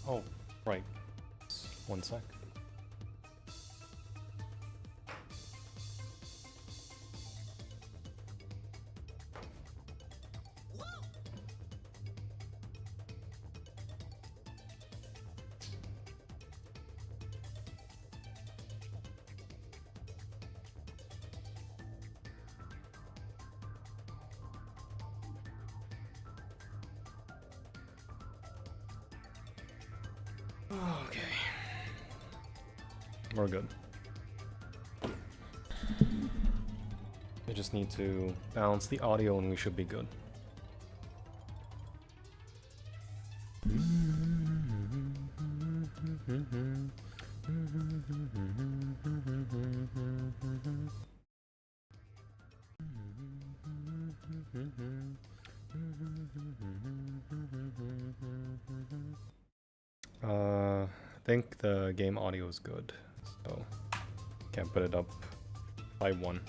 Oh, right. 1 sec. Okay. We're good. We just need to balance the audio and we should be good. I think the game audio is good, so can't put it up by 1.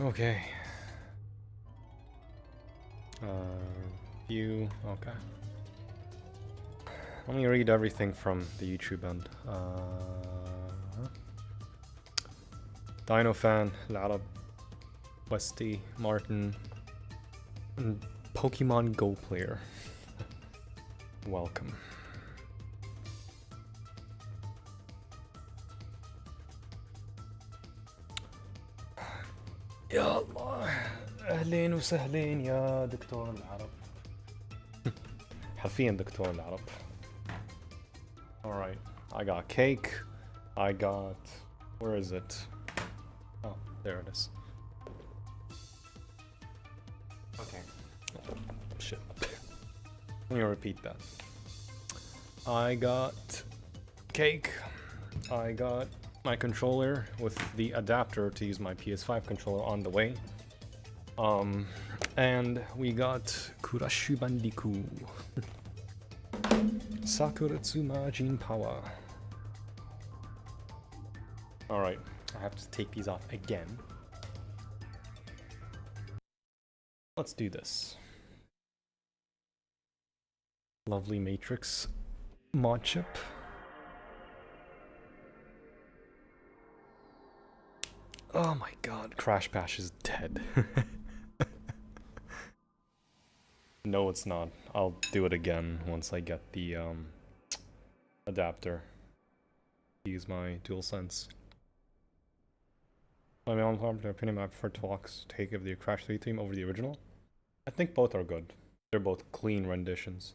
Okay. View, okay. Let me read everything from the YouTube end. Dino Fan, Lara, Westy, Martin, and Pokemon Go player. Welcome. يا الله اهلين وسهلين يا دكتور العرب. حرفيا دكتور العرب. Alright, I got cake. I got... where is it? Oh, there it is. Okay. Oh, shit. Let me repeat that. I got cake. I got my controller with the adapter to use my PS5 controller on the way. And we got Kurashu Bandiku. Sakuretsu Majin Power. Alright, I have to take these off again. Let's do this. Lovely Matrix mod chip. Oh my god, Crash Bash is dead. No, it's not. I'll do it again once I get the adapter. Use my DualSense. My unpopular opinion, I prefer Talk's take of the Crash 3 theme over the original. I think both are good. They're both clean renditions.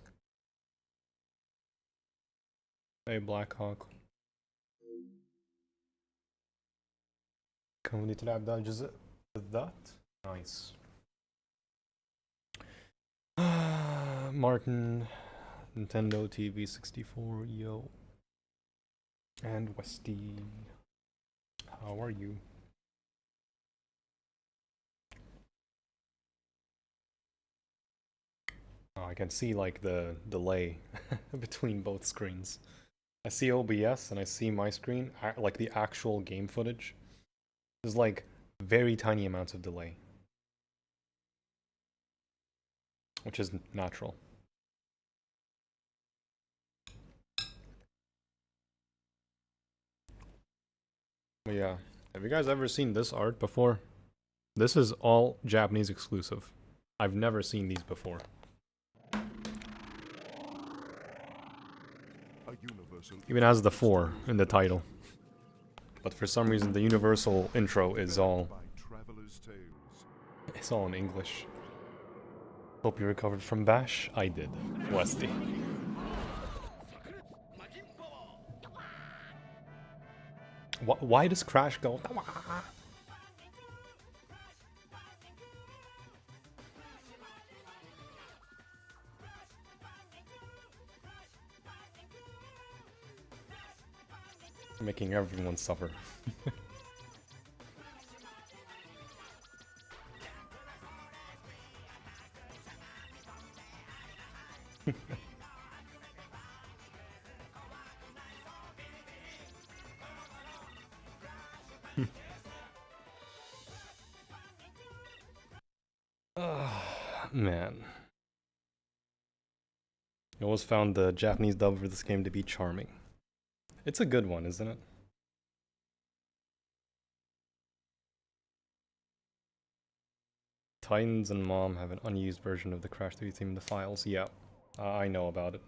Hey, Blackhawk. كوني تلعب ذا الجزء بالذات؟ Nice. Martin, Nintendo TV 64, yo. And Westy. How are you? Oh, I can see like the delay between both screens. I see OBS and I see my screen, like the actual game footage. There's like very tiny amounts of delay, which is natural. But yeah, have you guys ever seen this art before? This is all Japanese exclusive. I've never seen these before. Even has the 4 in the title. But for some reason the universal intro is all... it's all in English. Hope you recovered from Bash. I did. Westy. Why does Crash go... Making everyone suffer. Man. I always found the Japanese dub for this game to be charming. It's a good one, isn't it? Titans and Mom have an unused version of the Crash 3 theme in the files. Yeah, I know about it.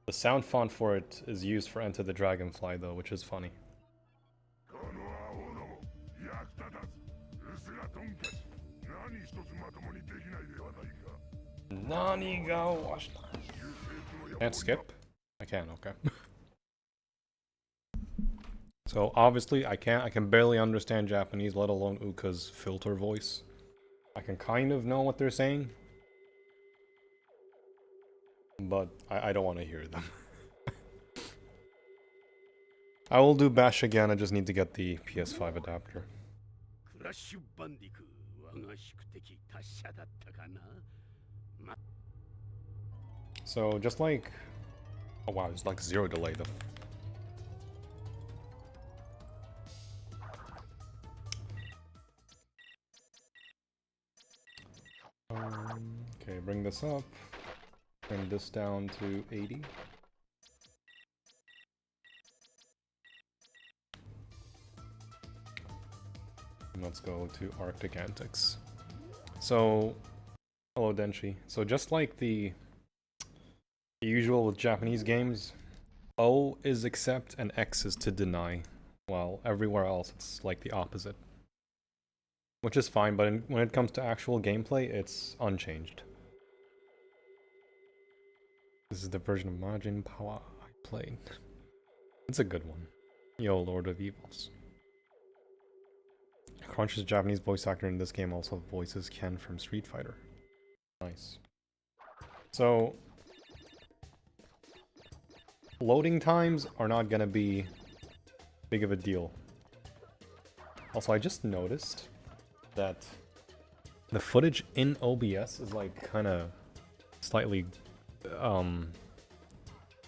The sound font for it is used for Enter the Dragonfly though, which is funny. Nani ga washita. Can't skip? I can, okay. So obviously I can barely understand Japanese, let alone Uka's filter voice. I can kind of know what they're saying, but I don't want to hear them. I will do Bash again, I just need to get the PS5 adapter. So just like... Oh wow, there's like 0 delay though. Okay, bring this up. Bring this down to 80. And let's go to Arctic Antics. So, hello Denshi. So just like the usual with Japanese games, O is accept and X is to deny, while everywhere else it's like the opposite. Which is fine, but when it comes to actual gameplay, it's unchanged. This is the version of Majin Power I played. It's a good one. Yo, Lord of Evils. Crunch's Japanese voice actor in this game also voices Ken from Street Fighter. Nice. So, loading times are not gonna be big of a deal. Also, I just noticed that the footage in OBS is like kind of slightly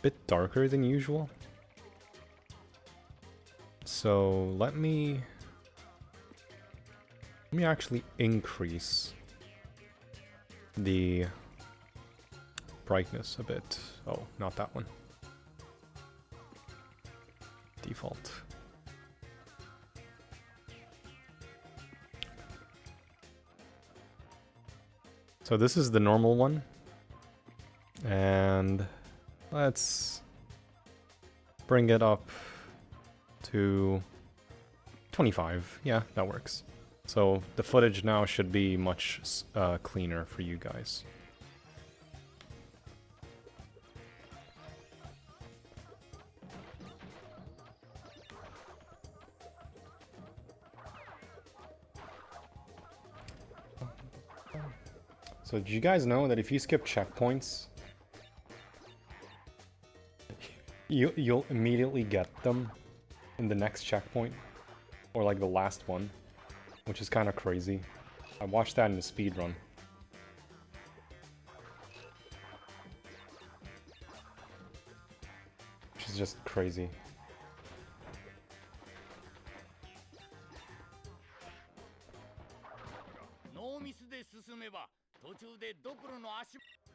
bit darker than usual. So let me actually increase the brightness a bit. Oh, not that one. Default. So this is the normal one, and let's bring it up to 25. Yeah, that works. So the footage now should be much cleaner for you guys. So did you guys know that if you skip checkpoints, you'll immediately get them in the next checkpoint? Or like the last one, which is kind of crazy. I watched that in the speedrun. Which is just crazy.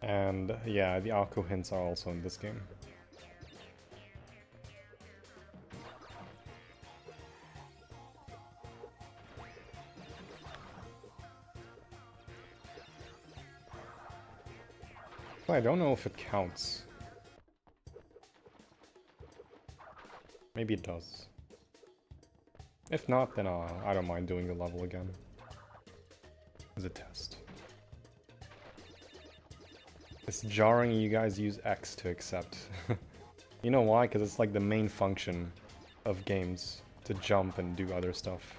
And yeah, the Aku hints are also in this game. I don't know if it counts. Maybe it does. If not, then I don't mind doing the level again. As a test. It's jarring you guys use X to accept. You know why? Because it's like the main function of games, to jump and do other stuff.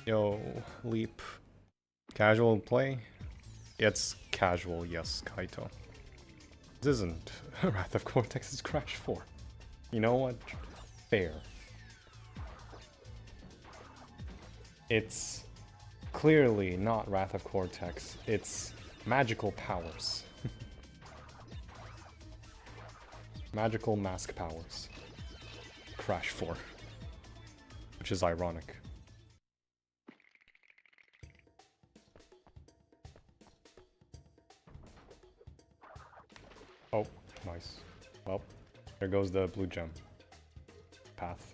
Yo, Leap. Casual play? It's casual, yes, Kaito. This isn't Wrath of Cortex, it's Crash 4. You know what? Fair. It's clearly not Wrath of Cortex, it's magical powers. Magical mask powers. Crash 4. Which is ironic. Oh, nice. Well, there goes the blue gem path.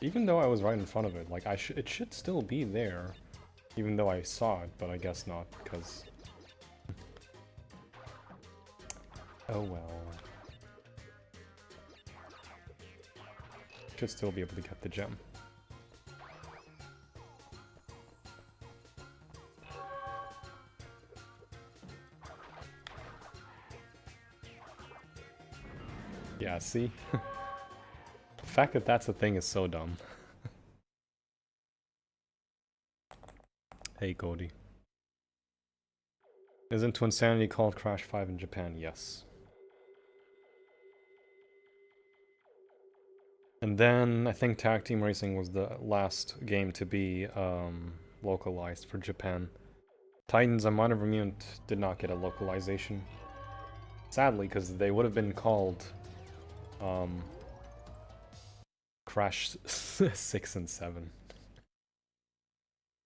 Even though I was right in front of it, like it should still be there, even though I saw it, but I guess not, because... Oh well. Should still be able to get the gem. Yeah, see? The fact that that's a thing is so dumb. Hey, Cody. Isn't N.Sane called Crash 5 in Japan? Yes. And then, I think Tag Team Racing was the last game to be localized for Japan. Titans and Minor Vermute did not get a localization. Sadly, because they would have been called Crash 6 and 7.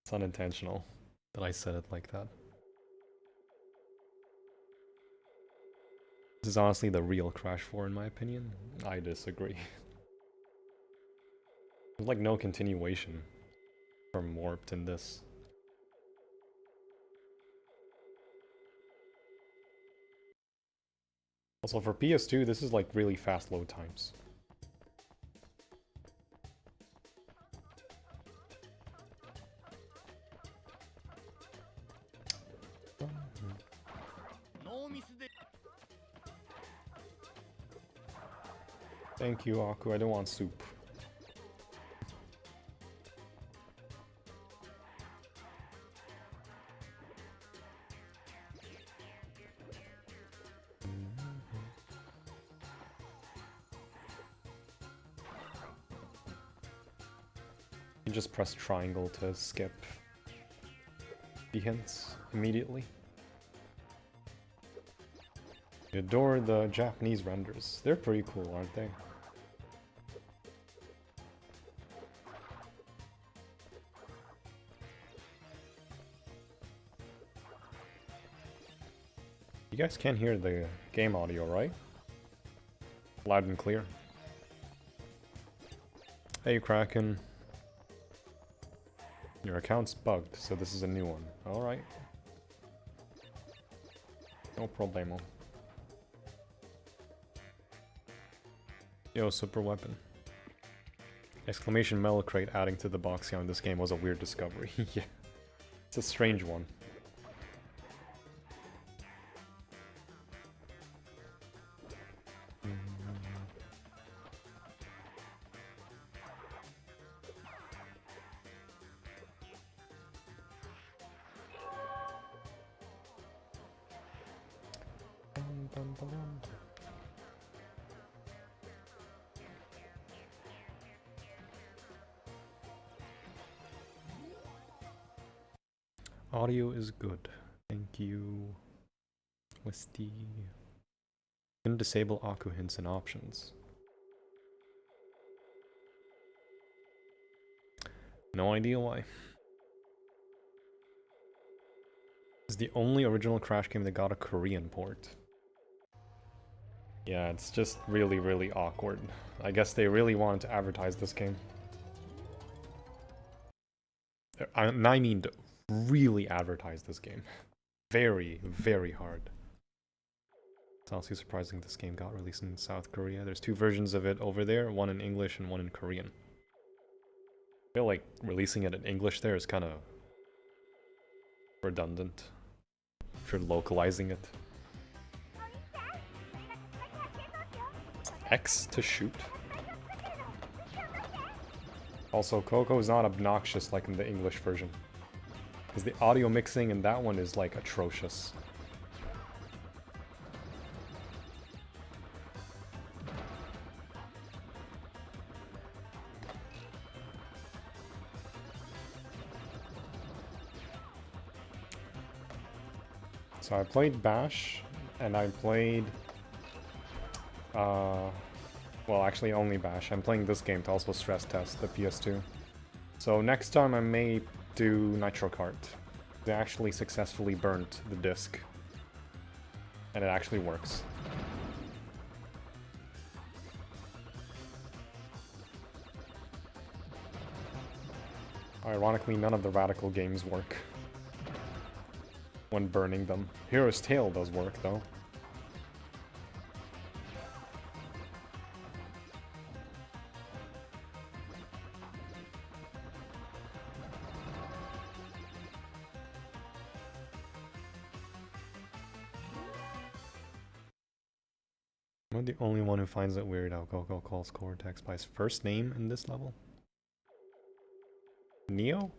It's unintentional that I said it like that. This is honestly the real Crash 4 in my opinion. I disagree. There's like no continuation from Warped in this. Also for PS2, this is like really fast load times. Thank you, Aku. I don't want soup. You just press triangle to skip the hints immediately. I adore the Japanese renders. They're pretty cool, aren't they? You guys can't hear the game audio, right? Loud and clear. Hey, Kraken. Your account's bugged, so this is a new one. Alright. No problemo. Yo, super weapon. Exclamation metal crate adding to the box count in this game was a weird discovery. Yeah. It's a strange one. Audio is good. Thank you. Westy. Gonna disable Aku hints and options. No idea why. It's the only original Crash game that got a Korean port. Yeah, it's just really, really awkward. I guess they really wanted to advertise this game. I mean, really advertise this game. Very, very hard. It's honestly surprising this game got released in South Korea. There's 2 versions of it over there, one in English and one in Korean. I feel like releasing it in English there is kind of redundant if you're localizing it. X to shoot? Also, Coco is not obnoxious like in the English version. Because the audio mixing in that one is like atrocious. So I played Bash, and I played, well, actually only Bash. I'm playing this game to also stress test the PS2. So next time I may do Nitro Kart. They actually successfully burnt the disc. And it actually works. Ironically, none of the Radical games work when burning them. Hero's Tail does work, though. Am I the only one who finds it weird how Coco calls Cortex by his first name in this level? Neo?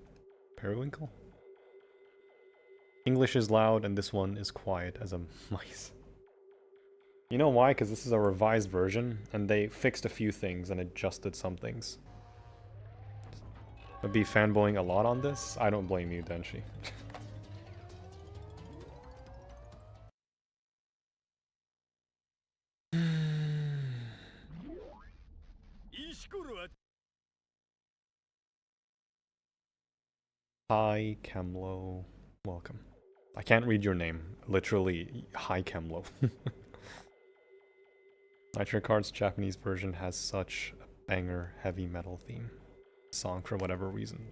Periwinkle? English is loud and this one is quiet as a mice. You know why? Because this is a revised version and they fixed a few things and adjusted some things. I'd be fanboying a lot on this. I don't blame you, Denshi. Hi, Kemlo. Welcome. I can't read your name. Literally, hi, Kemlo. Nitro Kart's Japanese version has such a banger heavy metal theme song for whatever reason.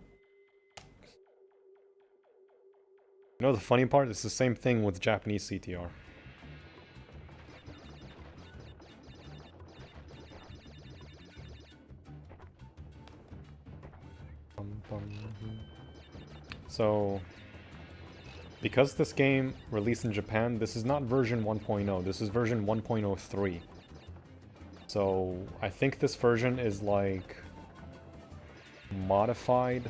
You know the funny part? It's the same thing with Japanese CTR. So, because this game released in Japan, this is not version 1.0, this is version 1.03. So, I think this version is like modified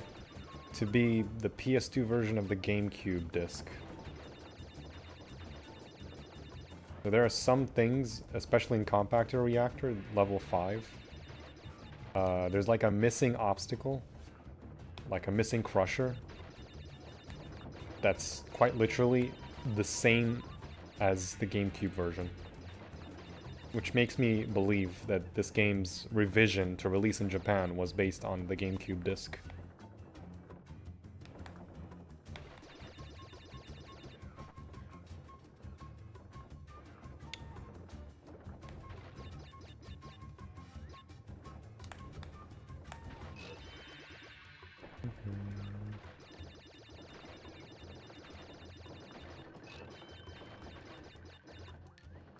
to be the PS2 version of the GameCube disc. So there are some things, especially in Compactor Reactor, level 5. There's like a missing obstacle, like a missing crusher, that's quite literally the same as the GameCube version. Which makes me believe that this game's revision to release in Japan was based on the GameCube disc.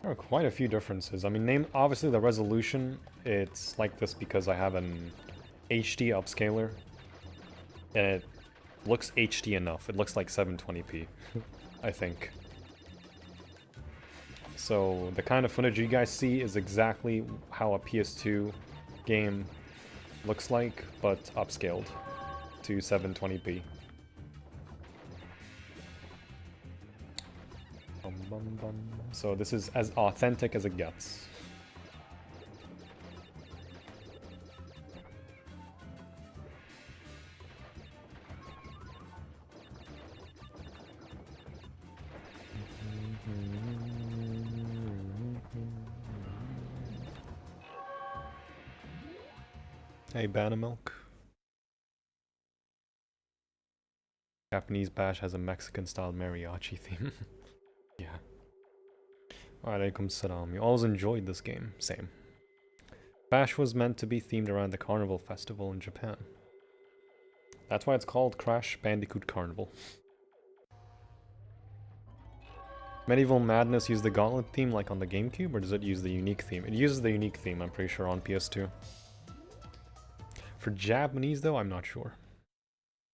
There are quite a few differences. I mean, obviously the resolution, it's like this because I have an HD upscaler. And it looks HD enough. It looks like 720p, I think. So the kind of footage you guys see is exactly how a PS2 game looks like, but upscaled to 720p. So this is as authentic as it gets. Hey, Banamilk. Japanese Bash has a Mexican-style mariachi theme. Yeah. Alaikum salam. You always enjoyed this game. Same. Bash was meant to be themed around the Carnival Festival in Japan. That's why it's called Crash Bandicoot Carnival. Medieval Madness used the Gauntlet theme like on the GameCube, or does it use the unique theme? It uses the unique theme, I'm pretty sure, on PS2. For Japanese, though, I'm not sure.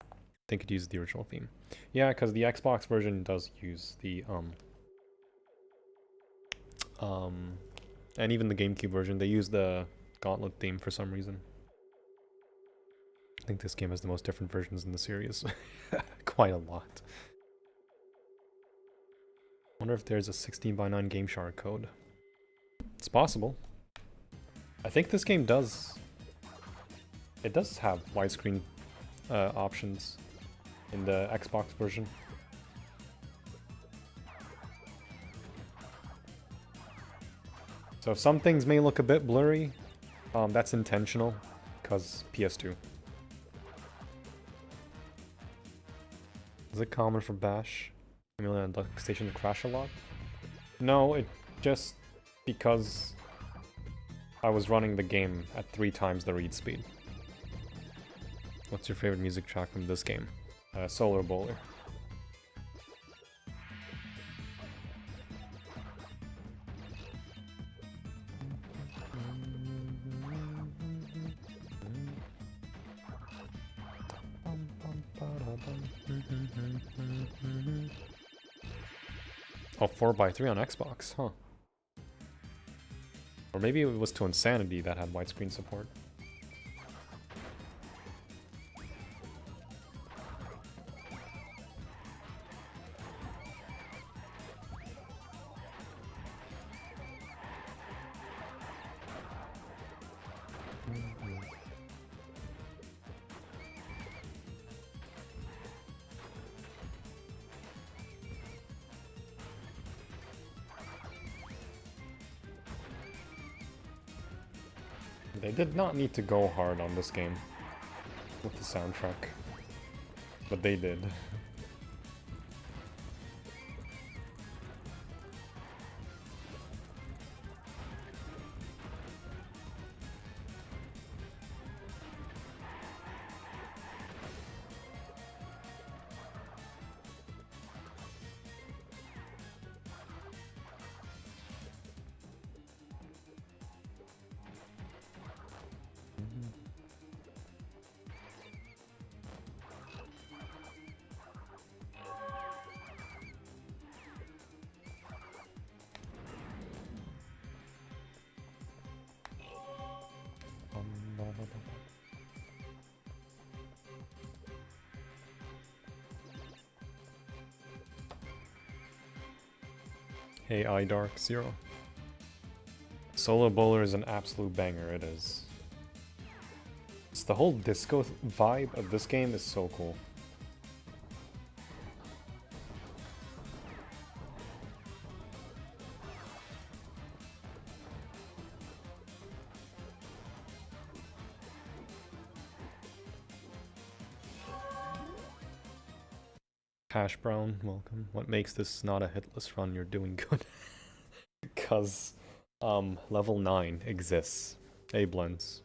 I think it uses the original theme. Yeah, because the Xbox version does use the, and even the GameCube version, they use the Gauntlet theme for some reason. I think this game has the most different versions in the series. Quite a lot. Wonder if there's a 16:9 Game Shark code. It's possible. I think this game does... It does have widescreen options in the Xbox version. So some things may look a bit blurry. That's intentional, because PS2. Is it common for Bash emulator on dock station to crash a lot? No, it just because I was running the game at 3 times the read speed. What's your favorite music track from this game? Solar Bowler. Oh, 4x3 on Xbox, huh? Or maybe it was to Insanity that had widescreen support. They did not need to go hard on this game with the soundtrack, but they did. Hey, iDark0. Solar Bowler is an absolute banger, it is. It's the whole disco vibe of this game is so cool. Hash Brown, welcome. What makes this not a hitless run? You're doing good. Because level 9 exists. A-blends.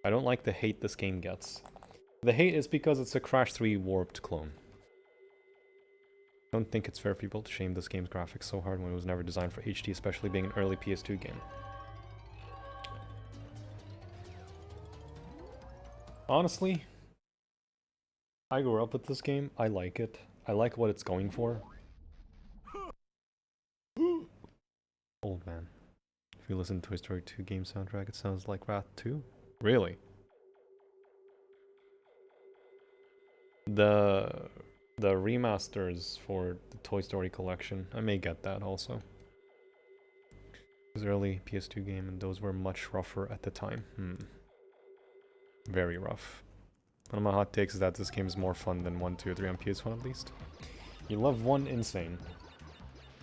I don't like the hate this game gets. The hate is because it's a Crash 3 warped clone. I don't think it's fair for people to shame this game's graphics so hard when it was never designed for HD, especially being an early PS2 game. Honestly, I grew up with this game. I like it. I like what it's going for. Old man. If you listen to Toy Story 2 game soundtrack, it sounds like Wrath 2? Really? The remasters for the Toy Story collection, I may get that also. It was an early PS2 game and those were much rougher at the time. Very rough. One of my hot takes is that this game is more fun than 1, 2, or 3 on PS1 at least. You love one N.Sane.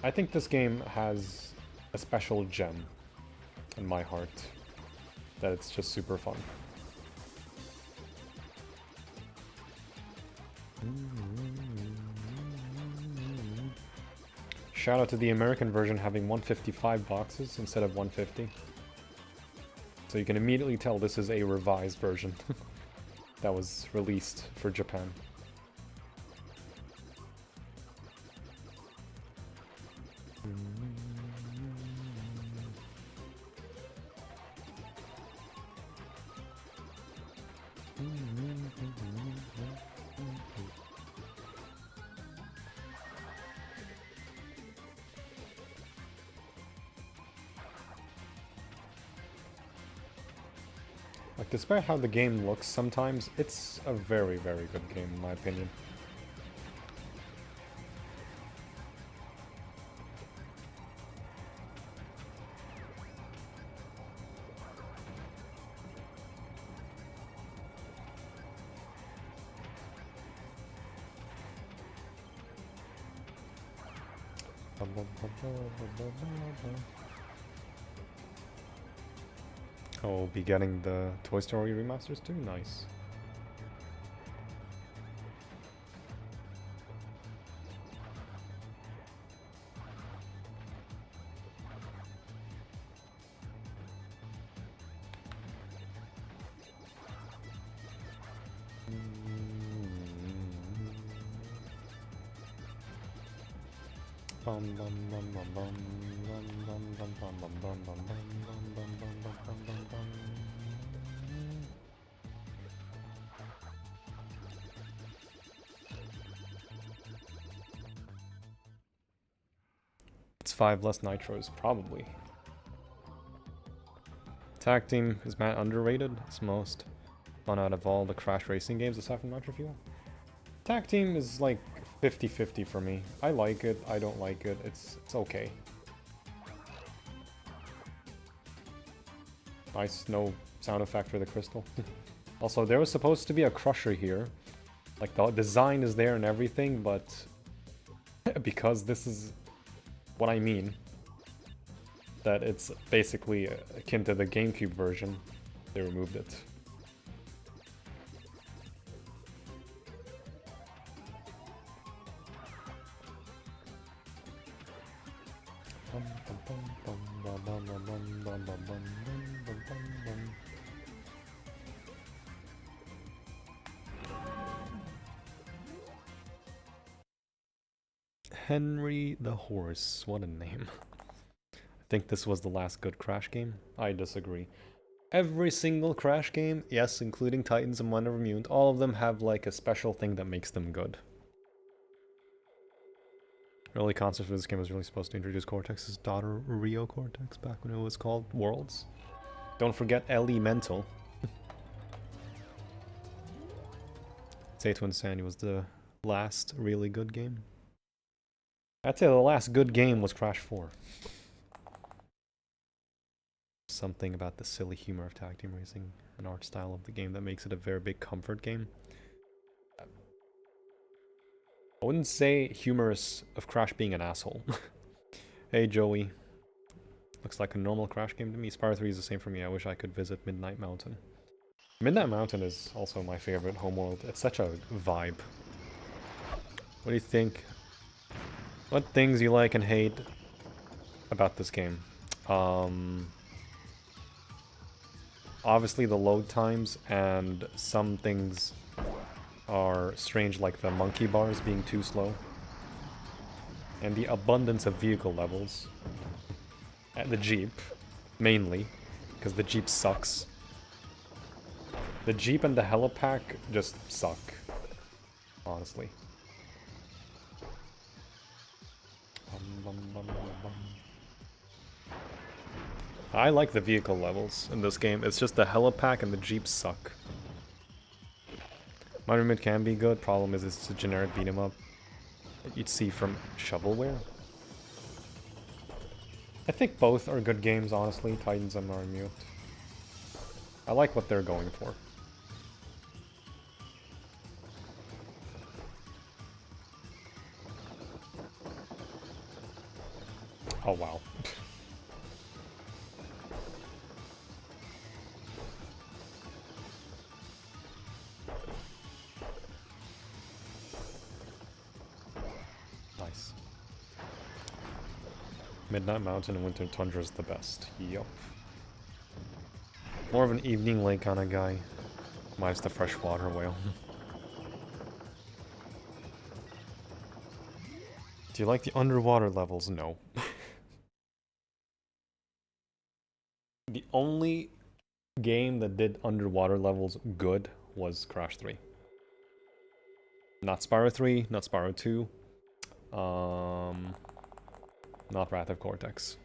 I think this game has a special gem in my heart. That it's just super fun. Shout out to the American version having 155 boxes instead of 150. So you can immediately tell this is a revised version. That was released for Japan. Like, despite how the game looks sometimes, it's a very, very good game in my opinion. Oh, we'll be getting the Toy Story remasters too? Nice. It's 5 less nitros, probably. Tag Team is man underrated. It's most fun out of all the Crash racing games aside from Nitro Fuel. Tag Team is like 50-50 for me. I like it, I don't like it, it's okay. Nice, no sound effect for the crystal. Also, there was supposed to be a crusher here. Like, the design is there and everything, but because this is what I mean, that it's basically akin to the GameCube version, they removed it. Henry the Horse, what a name. I think this was the last good Crash game. I disagree. Every single Crash game, yes, including Titans and Wonder Mutant, all of them have like a special thing that makes them good. Early concept for this game was really supposed to introduce Cortex's daughter, Rio Cortex, back when it was called Worlds. Don't forget Elemental. Say to N.Sane was the last really good game. I'd say the last good game was Crash 4. Something about the silly humor of tag team racing and art style of the game that makes it a very big comfort game. I wouldn't say humorous of Crash being an asshole. Hey Joey. Looks like a normal Crash game to me. Spyro 3 is the same for me. I wish I could visit Midnight Mountain. Midnight Mountain is also my favorite homeworld. It's such a vibe. What do you think? What things you like and hate about this game? Obviously the load times, and some things are strange, like the monkey bars being too slow. And the abundance of vehicle levels. And the Jeep, mainly, because the Jeep sucks. The Jeep and the helipack just suck, honestly. I like the vehicle levels in this game, it's just the helipack and the Jeep suck. Mario Mid can be good, problem is it's a generic beat 'em up that you'd see from shovelware. I think both are good games, honestly, Titans and Mario Mute. I like what they're going for. Oh wow. Nice. Midnight Mountain and Winter Tundra is the best. Yup. More of an evening lake kind of guy. Minus the freshwater whale. Do you like the underwater levels? No. The only game that did underwater levels good was Crash 3. Not Spyro 3, not Spyro 2. Not Wrath of Cortex.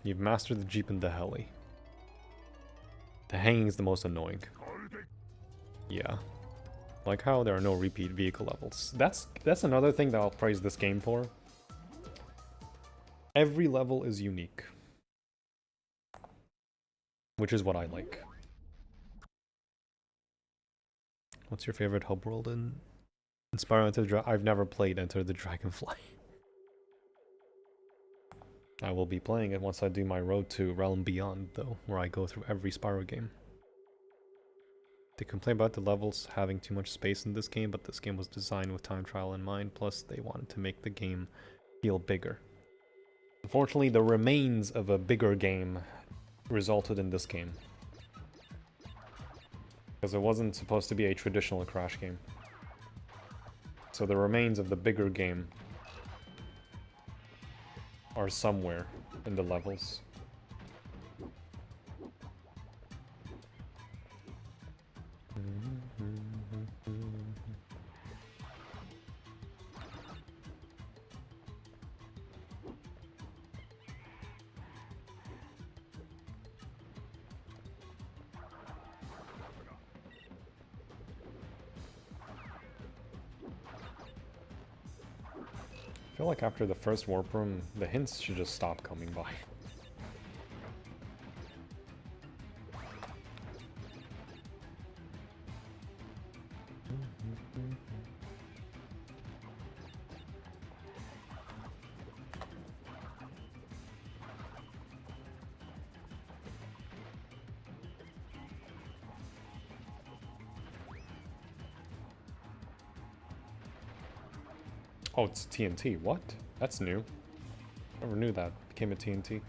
You've mastered the Jeep and the heli. The hanging is the most annoying. Yeah. Like how there are no repeat vehicle levels. That's another thing that I'll praise this game for. Every level is unique. Which is what I like. What's your favorite hub world in Spyro Enter the I've never played Enter the Dragonfly. I will be playing it once I do my road to Realm Beyond, though, where I go through every Spyro game. They complain about the levels having too much space in this game, but this game was designed with time trial in mind, plus they wanted to make the game feel bigger. Unfortunately, the remains of a bigger game resulted in this game. Because it wasn't supposed to be a traditional Crash game. So the remains of the bigger game are somewhere in the levels. I feel like after the first warp room, the hints should just stop coming by. Oh, it's TNT. What? That's new. Never knew that. Became a TNT.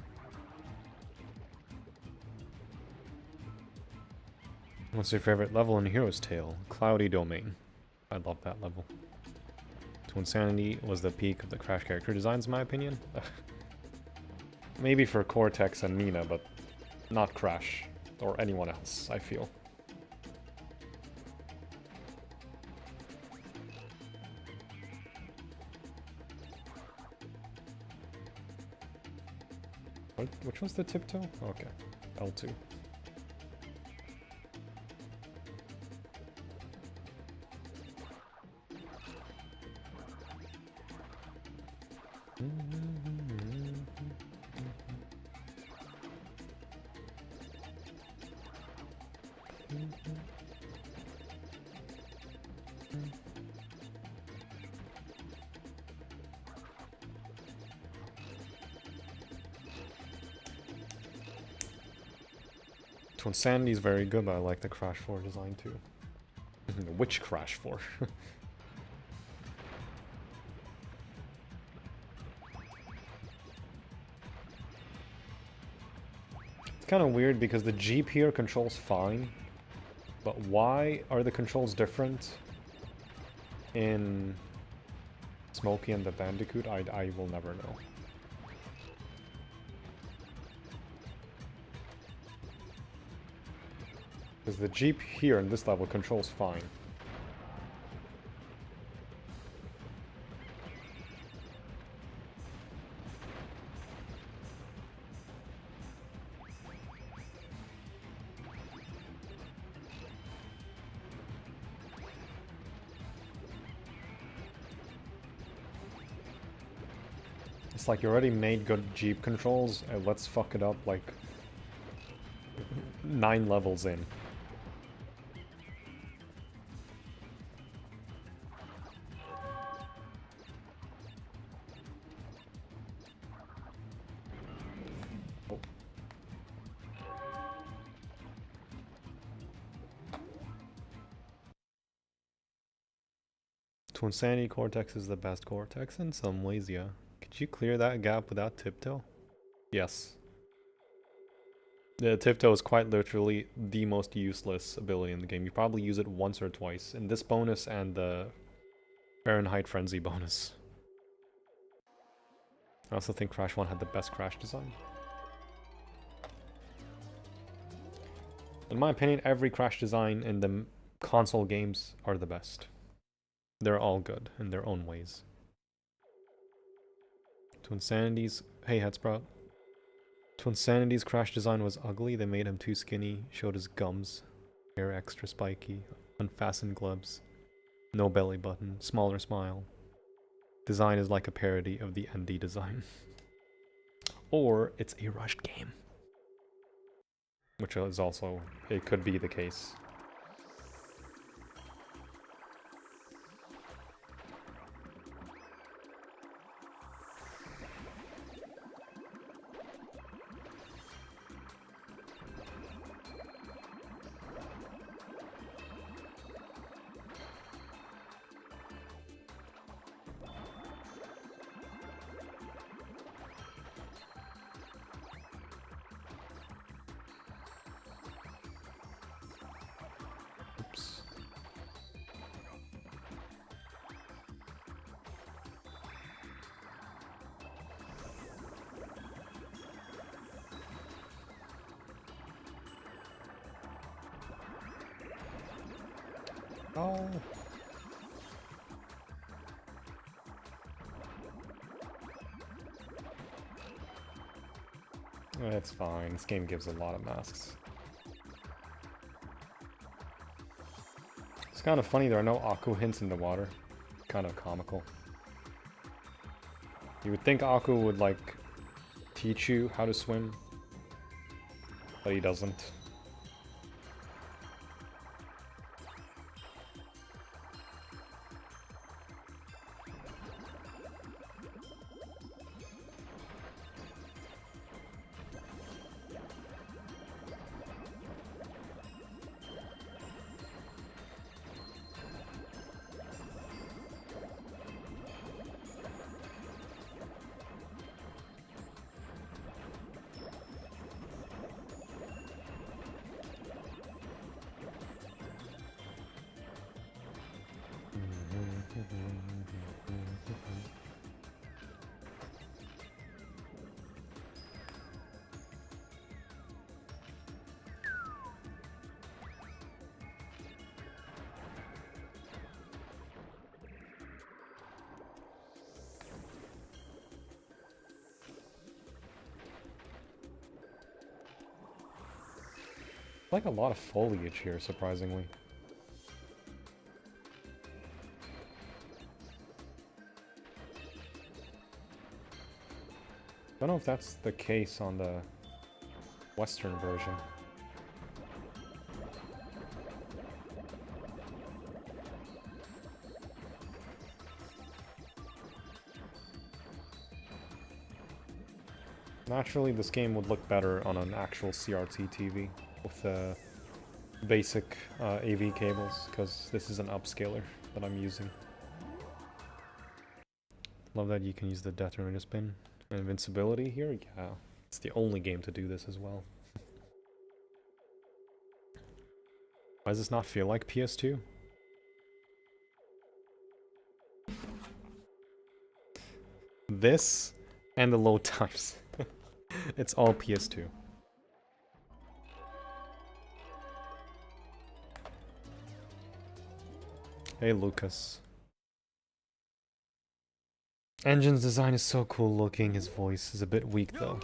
What's your favorite level in Hero's Tale? Cloudy Domain. I love that level. To Insanity was the peak of the Crash character designs, in my opinion. Maybe for Cortex and Nina, but not Crash. Or anyone else, I feel. Which was the tiptoe? Okay. L2. Insanity is very good, but I like the Crash 4 design too. Which Crash 4? It's kind of weird because the Jeep here controls fine, but why are the controls different in Smokey and the Bandicoot? I will never know. Because the Jeep here in this level controls fine. It's like you already made good Jeep controls, and let's fuck it up like 9 levels in. To Insanity, Cortex is the best Cortex in some ways, yeah. Could you clear that gap without tiptoe? Yes. The tiptoe is quite literally the most useless ability in the game. You probably use it once or twice in this bonus and the Fahrenheit Frenzy bonus. I also think Crash 1 had the best Crash design. In my opinion, every Crash design in the console games are the best. They're all good in their own ways. To Insanities, hey Headsprout. To Insanity's crash design was ugly, they made him too skinny, showed his gums, hair extra spiky, unfastened gloves, no belly button, smaller smile. Design is like a parody of the ND design. Or it's a rushed game. Which is also, it could be the case. Oops. Oh. It's fine. This game gives a lot of masks. It's kind of funny there are no Aku hints in the water. Kind of comical. You would think Aku would, like, teach you how to swim, but he doesn't. Like a lot of foliage here, surprisingly. Don't know if that's the case on the Western version. Naturally, this game would look better on an actual CRT TV with basic AV cables, because this is an upscaler that I'm using. Love that you can use the detonator spin. And invincibility here? Yeah. It's the only game to do this as well. Why does this not feel like PS2? This and the load times. It's all PS2. Hey, Lucas. Engine's design is so cool looking, his voice is a bit weak though.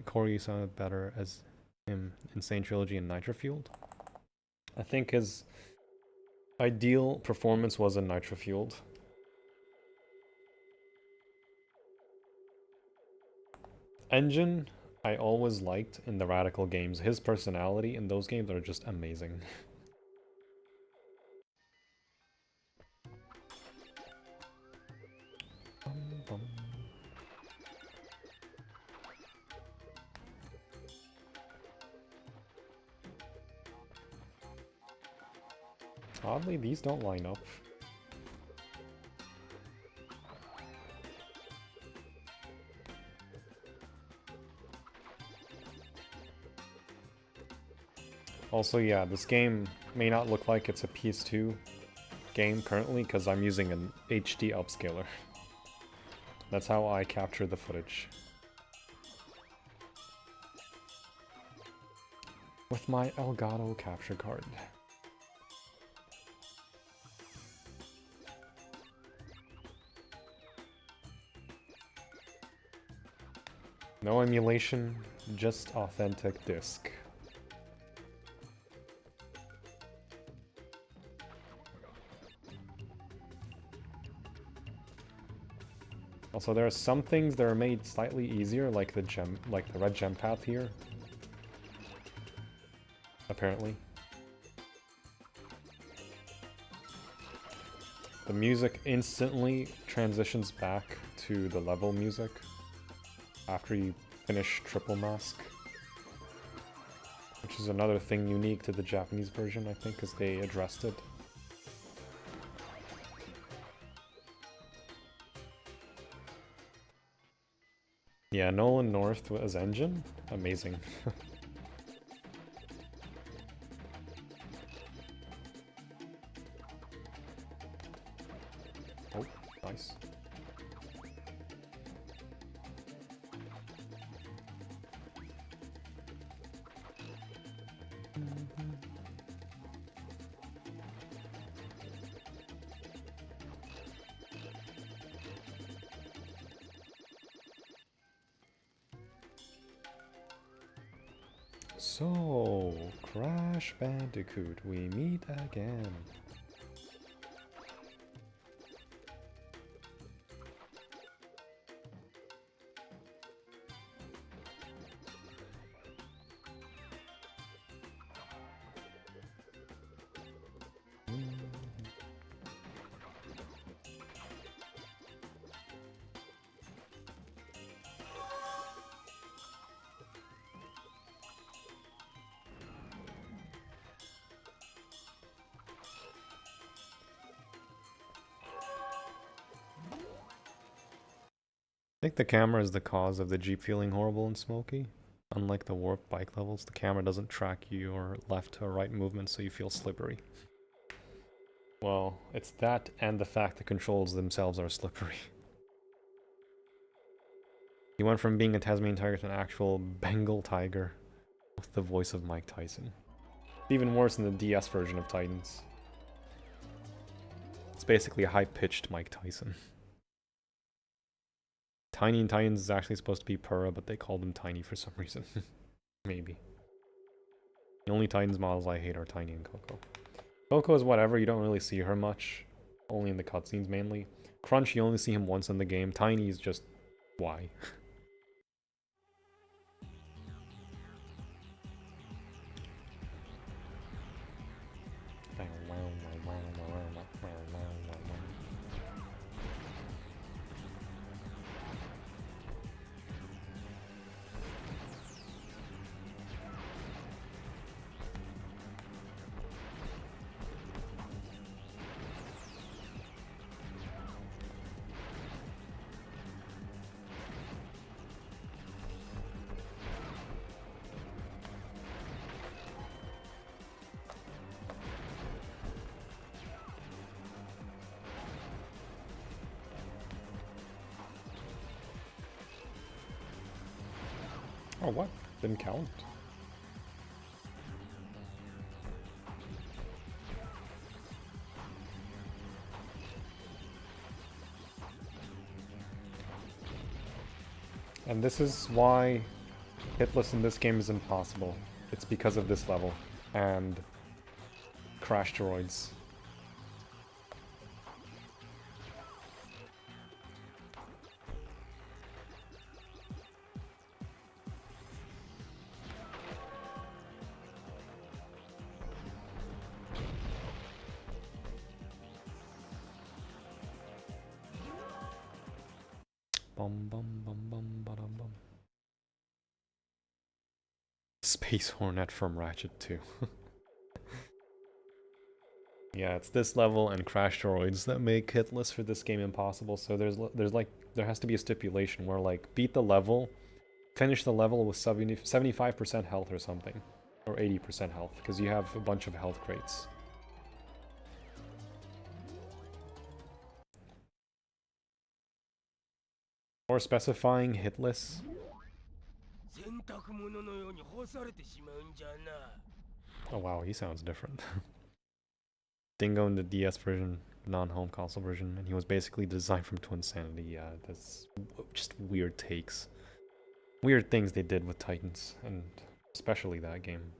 Corey sounded better as him in N.Sane Trilogy and Nitro Fueled. I think his ideal performance was in Nitro Fueled. Engine, I always liked in the Radical games. His personality in those games are just amazing. Oddly, these don't line up. Also, yeah, this game may not look like it's a PS2 game currently because I'm using an HD upscaler. That's how I capture the footage. With my Elgato capture card. No emulation, just authentic disc. Also, there are some things that are made slightly easier, like the red gem path here. Apparently. The music instantly transitions back to the level music after you finish Triple Mask. Which is another thing unique to the Japanese version, I think, because they addressed it. Yeah, Nolan North as engine? Amazing. Oh, nice. So, Crash Bandicoot, we meet again. I think the camera is the cause of the Jeep feeling horrible and smoky. Unlike the warp bike levels, the camera doesn't track your left to right movement, so you feel slippery. Well, it's that and the fact the controls themselves are slippery. You went from being a Tasmanian tiger to an actual Bengal tiger with the voice of Mike Tyson. It's even worse in the DS version of Titans. It's basically a high-pitched Mike Tyson. Tiny in Titans is actually supposed to be Purah, but they called him Tiny for some reason. Maybe. The only Titans models I hate are Tiny and Coco. Coco is whatever, you don't really see her much. Only in the cutscenes mainly. Crunch, you only see him once in the game. Tiny is just... why? Oh, what? Didn't count. And this is why hitless in this game is impossible. It's because of this level and crash droids. Space Hornet from Ratchet 2. Yeah, it's this level and crash droids that make hitless for this game impossible. So there has to be a stipulation where like beat the level, finish the level with 75% health or something, or 80% health, because you have a bunch of health crates. Or specifying hitless. Oh wow, he sounds different. Dingo in the DS version, non-home console version, and he was basically designed from Twin Sanity. Yeah, that's just weird takes. weird things they did with Titans, and especially that game.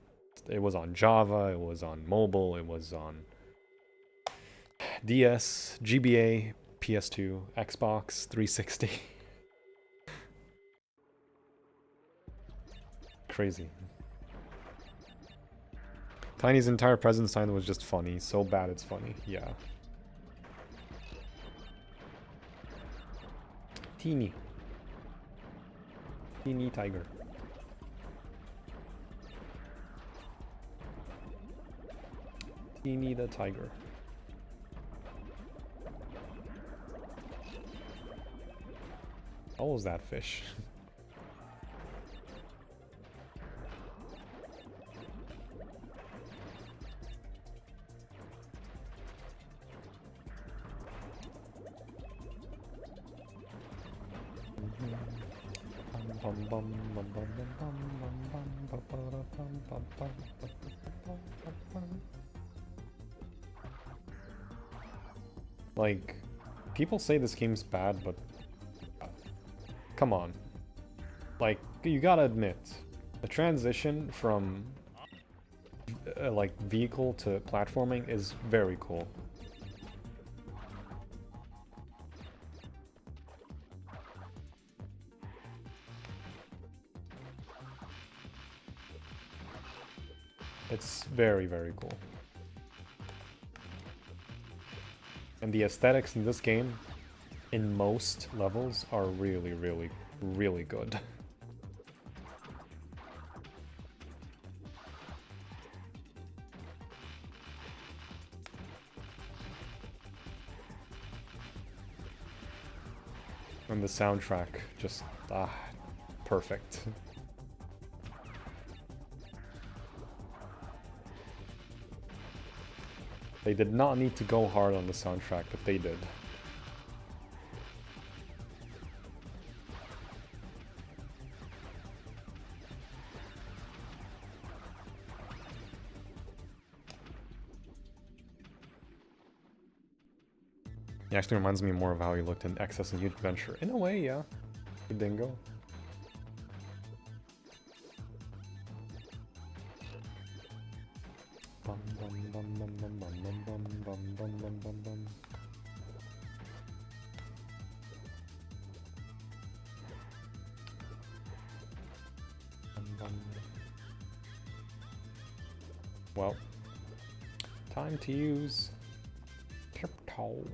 It was on Java, it was on mobile, it was on DS, GBA, PS2, Xbox 360. Crazy. Tiny's entire presence time was just funny. So bad it's funny. Yeah. Teeny. Teeny tiger. Teeny the tiger. How was that fish? Like, people say this game's bad, but come on. Like, you gotta admit, the transition from like vehicle to platforming is very cool. It's very, very cool. And the aesthetics in this game, in most levels, are really, really, really good. And the soundtrack, just, perfect. They did not need to go hard on the soundtrack, but they did. He actually reminds me more of how he looked in Excess and Huge Adventure. In a way, yeah. The dingo. Well, time to use crypto.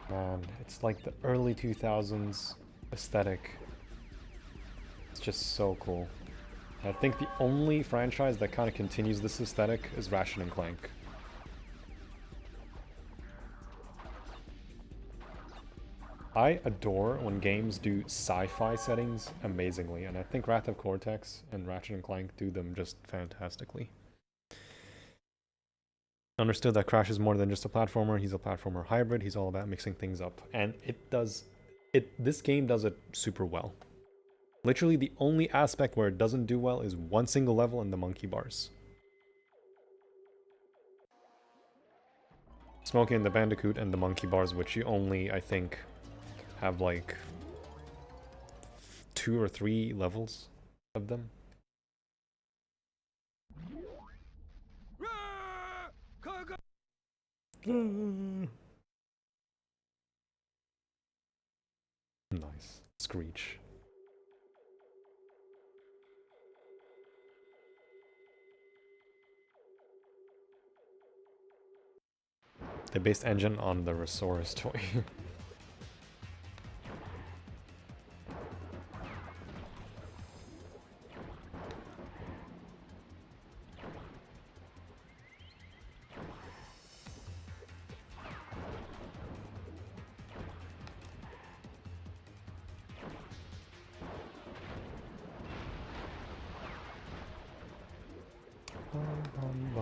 Man, it's like the early 2000s aesthetic. It's just so cool. I think the only franchise that kind of continues this aesthetic is Ratchet and Clank. I adore when games do sci-fi settings amazingly, and I think Wrath of Cortex and Ratchet and Clank do them just fantastically. Understood that Crash is more than just a platformer. He's a platformer hybrid. He's all about mixing things up, and this game does it super well. Literally the only aspect where it doesn't do well is one single level in the monkey bars. Smokey and the Bandicoot and the monkey bars, which you only, I think, have like 2 or 3 levels of them. Nice. Screech. They based engine on the Resource toy.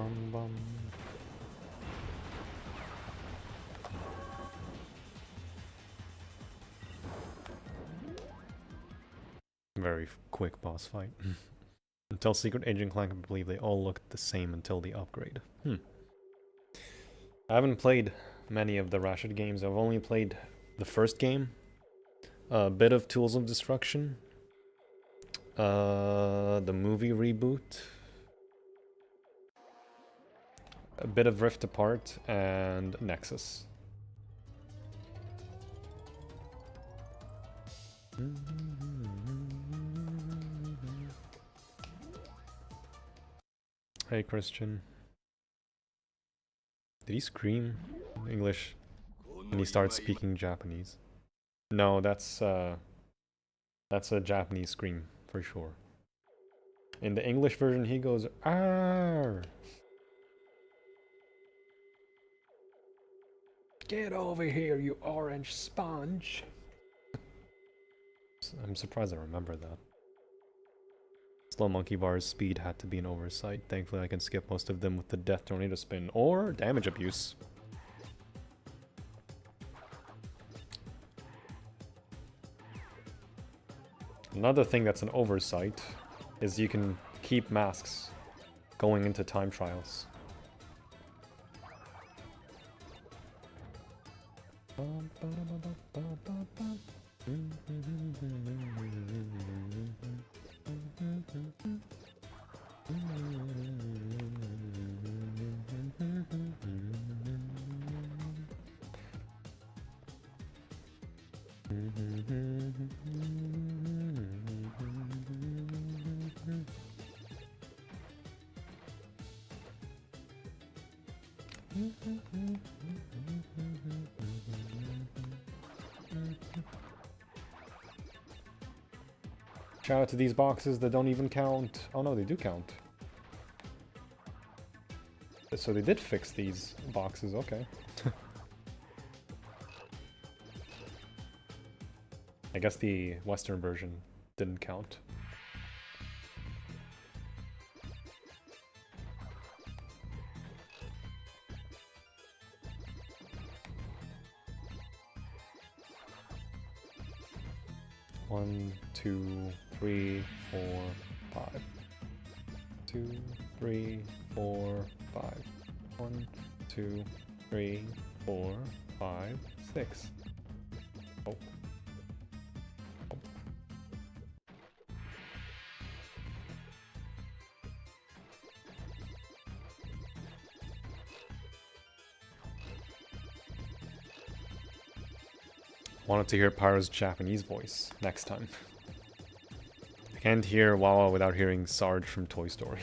bum bum. Very quick boss fight. Until Secret Agent Clank, I believe they all looked the same until the upgrade. I haven't played many of the Ratchet games. I've only played the first game, a bit of Tools of Destruction, the movie reboot, a bit of Rift Apart, and Nexus. Hey Christian. Did he scream English when he starts speaking Japanese? No, that's a Japanese scream for sure. In the English version, he goes "Arr! Get over here, you orange sponge!" I'm surprised I remember that. Slow monkey bar's speed had to be an oversight. Thankfully, I can skip most of them with the death tornado spin or damage abuse. Another thing that's an oversight is you can keep masks going into time trials. Shout out to these boxes that don't even count. Oh no, they do count. So they did fix these boxes, okay. I guess the Western version didn't count. One, 2, 3, 4, 5. 2, 3, 4, 5. 1, 2, 3, 4, 5, 6. Oh. Wanted to hear Pyro's Japanese voice next time. I can't hear Wawa without hearing Sarge from Toy Story.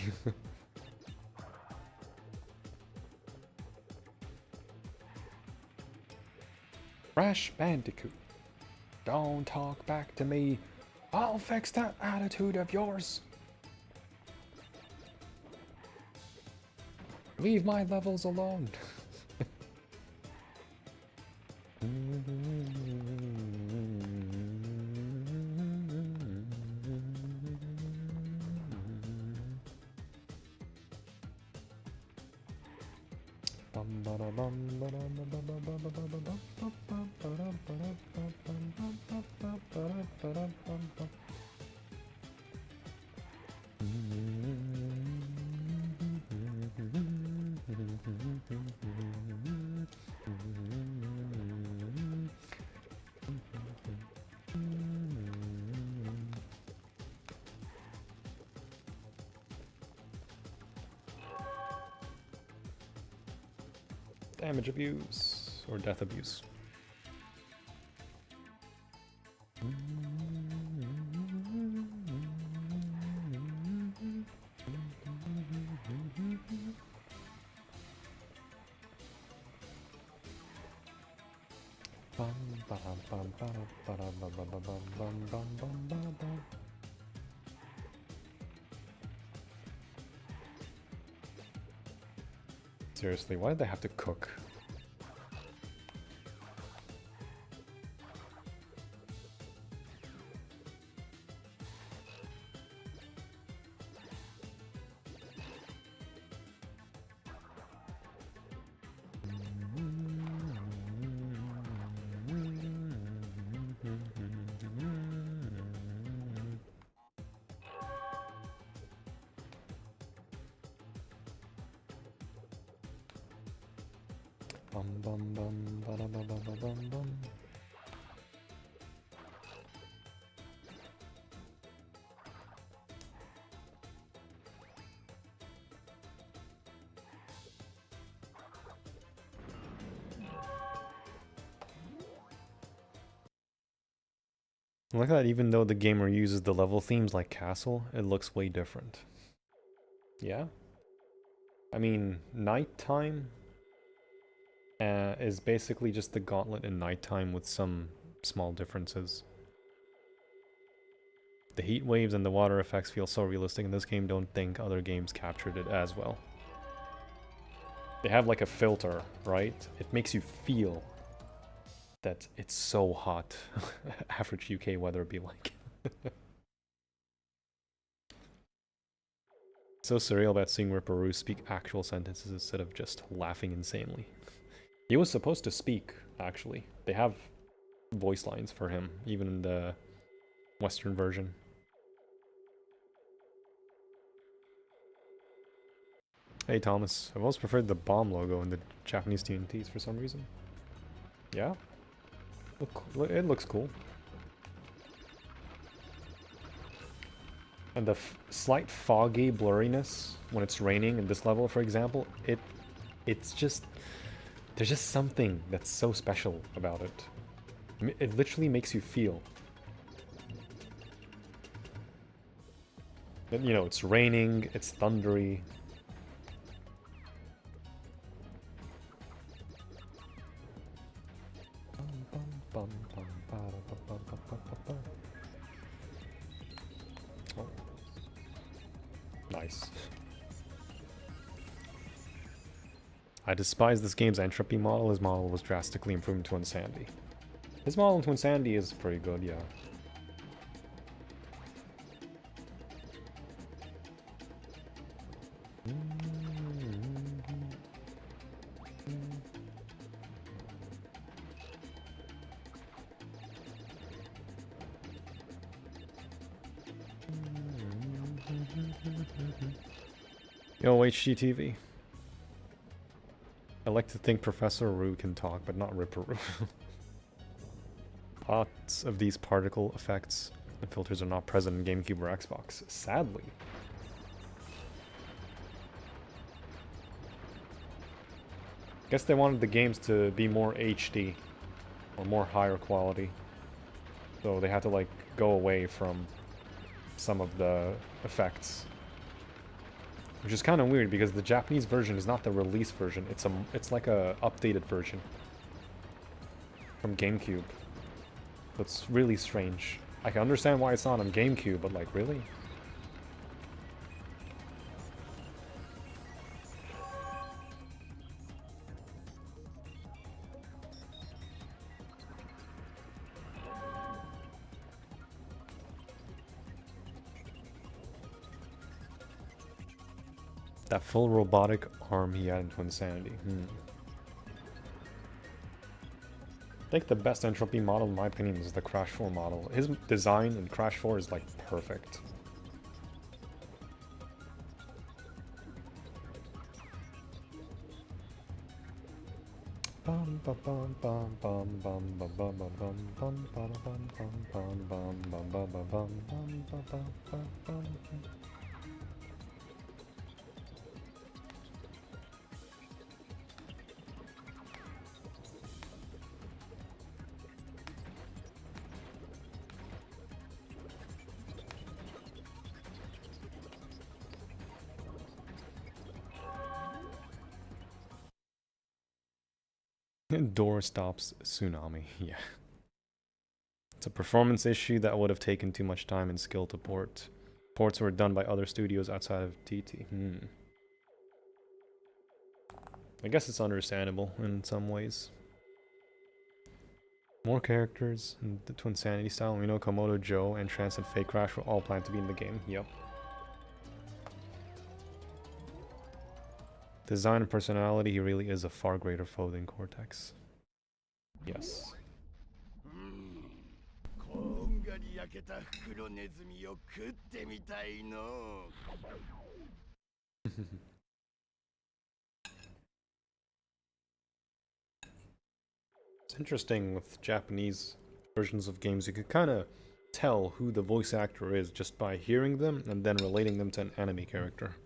Crash Bandicoot, don't talk back to me. I'll fix that attitude of yours. Leave my levels alone. Damage abuse or death abuse. Seriously, why did they have to cook? Bum bum bum ba da ba ba ba bum bum. I like that even though the gamer uses the level themes like Castle, it looks way different. Yeah? I mean, nighttime is basically just the gauntlet in nighttime with some small differences. The heat waves and the water effects feel so realistic in this game, don't think other games captured it as well. They have like a filter, right? It makes you feel that it's so hot. Average UK weather would be like. So surreal about seeing Ripperoo speak actual sentences instead of just laughing insanely. He was supposed to speak, actually. They have voice lines for him, even in the Western version. Hey Thomas, I've always preferred the bomb logo in the Japanese TNTs for some reason. Yeah? It looks cool. And the slight foggy blurriness when it's raining in this level, for example, it's just... There's just something that's so special about it. It literally makes you feel. And, you know, it's raining, it's thundery. Oh. Nice. I despise this game's entropy model. His model was drastically improved to N.Sane. His model in N.Sane is pretty good, yeah. Yo, HGTV. I like to think Professor Roo can talk, but not Ripperoo. Lots of these particle effects and filters are not present in GameCube or Xbox, sadly. Guess they wanted the games to be more HD, or more higher quality. So they had to, like, go away from some of the effects. Which is kind of weird because the Japanese version is not the release version. It's like a updated version from GameCube. It's really strange. I can understand why it's not on GameCube, but like, really? That full robotic arm he had into Insanity. I think the best entropy model, in my opinion, is the Crash 4 model. His design in Crash 4 is, like, perfect. Door stops tsunami, yeah. It's a performance issue that would have taken too much time and skill to port. Ports were done by other studios outside of TT. I guess it's understandable in some ways. More characters in the Twinsanity style. We know Komodo Joe, Entrance, and Fake Crash were all planned to be in the game. Yep. Design and personality, he really is a far greater foe than Cortex. Yes. interesting with Japanese versions of games. You could kind of tell who the voice actor is just by hearing them and then relating them to an anime character.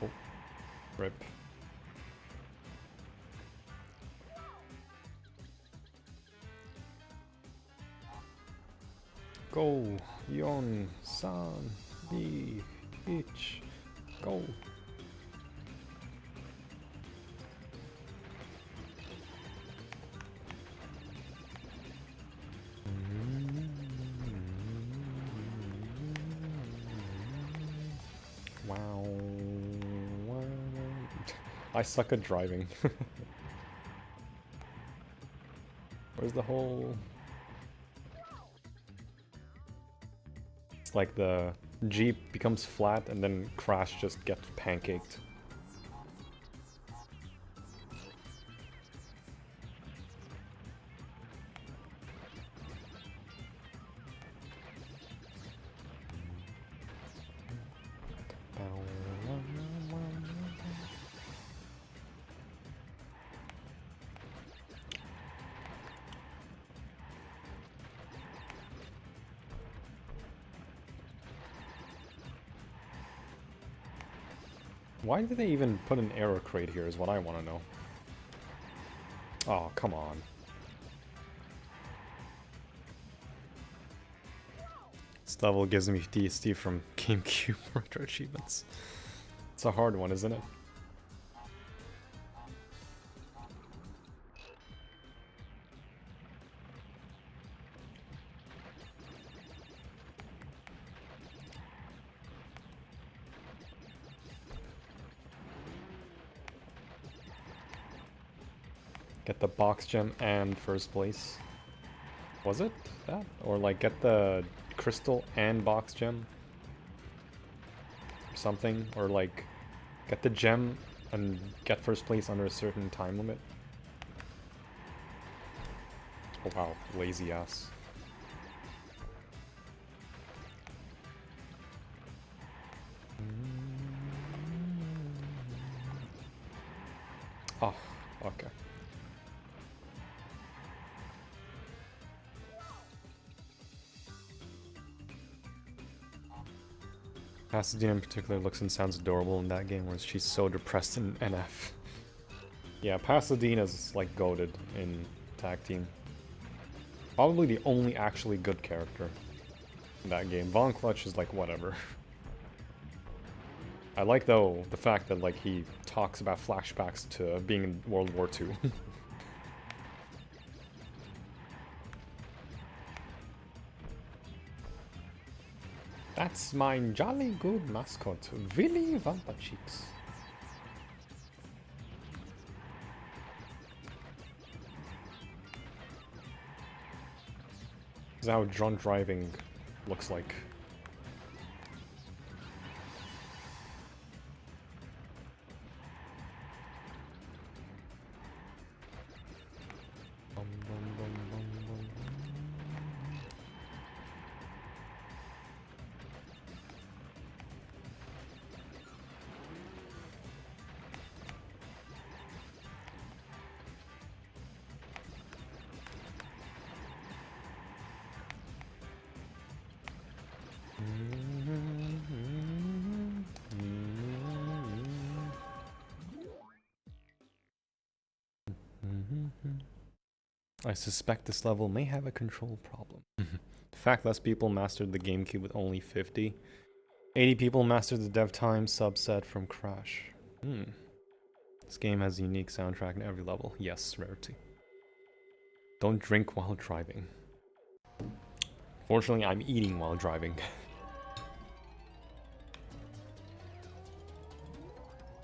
Oh, rip. Go, N.Sane, go. Wow. I suck at driving. Where's the hole? It's like the Jeep becomes flat and then Crash just gets pancaked. Why did they even put an error crate here is what I want to know. Oh, come on. This level gives me DST from GameCube retro achievements. It's a hard one, isn't it? Get the box gem and first place. Was it that? Or like get the crystal and box gem? Or something? Or like get the gem and get first place under a certain time limit? Oh wow, lazy ass. Oh, okay. Pasadena in particular looks and sounds adorable in that game, whereas she's so depressed in NF. Yeah, Pasadena's like goated in tag team. Probably the only actually good character in that game. Von Clutch is like whatever. I like though the fact that like he talks about flashbacks to being in World War II. That's my jolly good mascot, Willy Wampa-Cheeks. This is how drunk driving looks like. I suspect this level may have a control problem. The fact less people mastered the GameCube with only 50. 80 people mastered the dev time subset from Crash. This game has a unique soundtrack in every level. Yes, Rarity. Don't drink while driving. Fortunately, I'm eating while driving.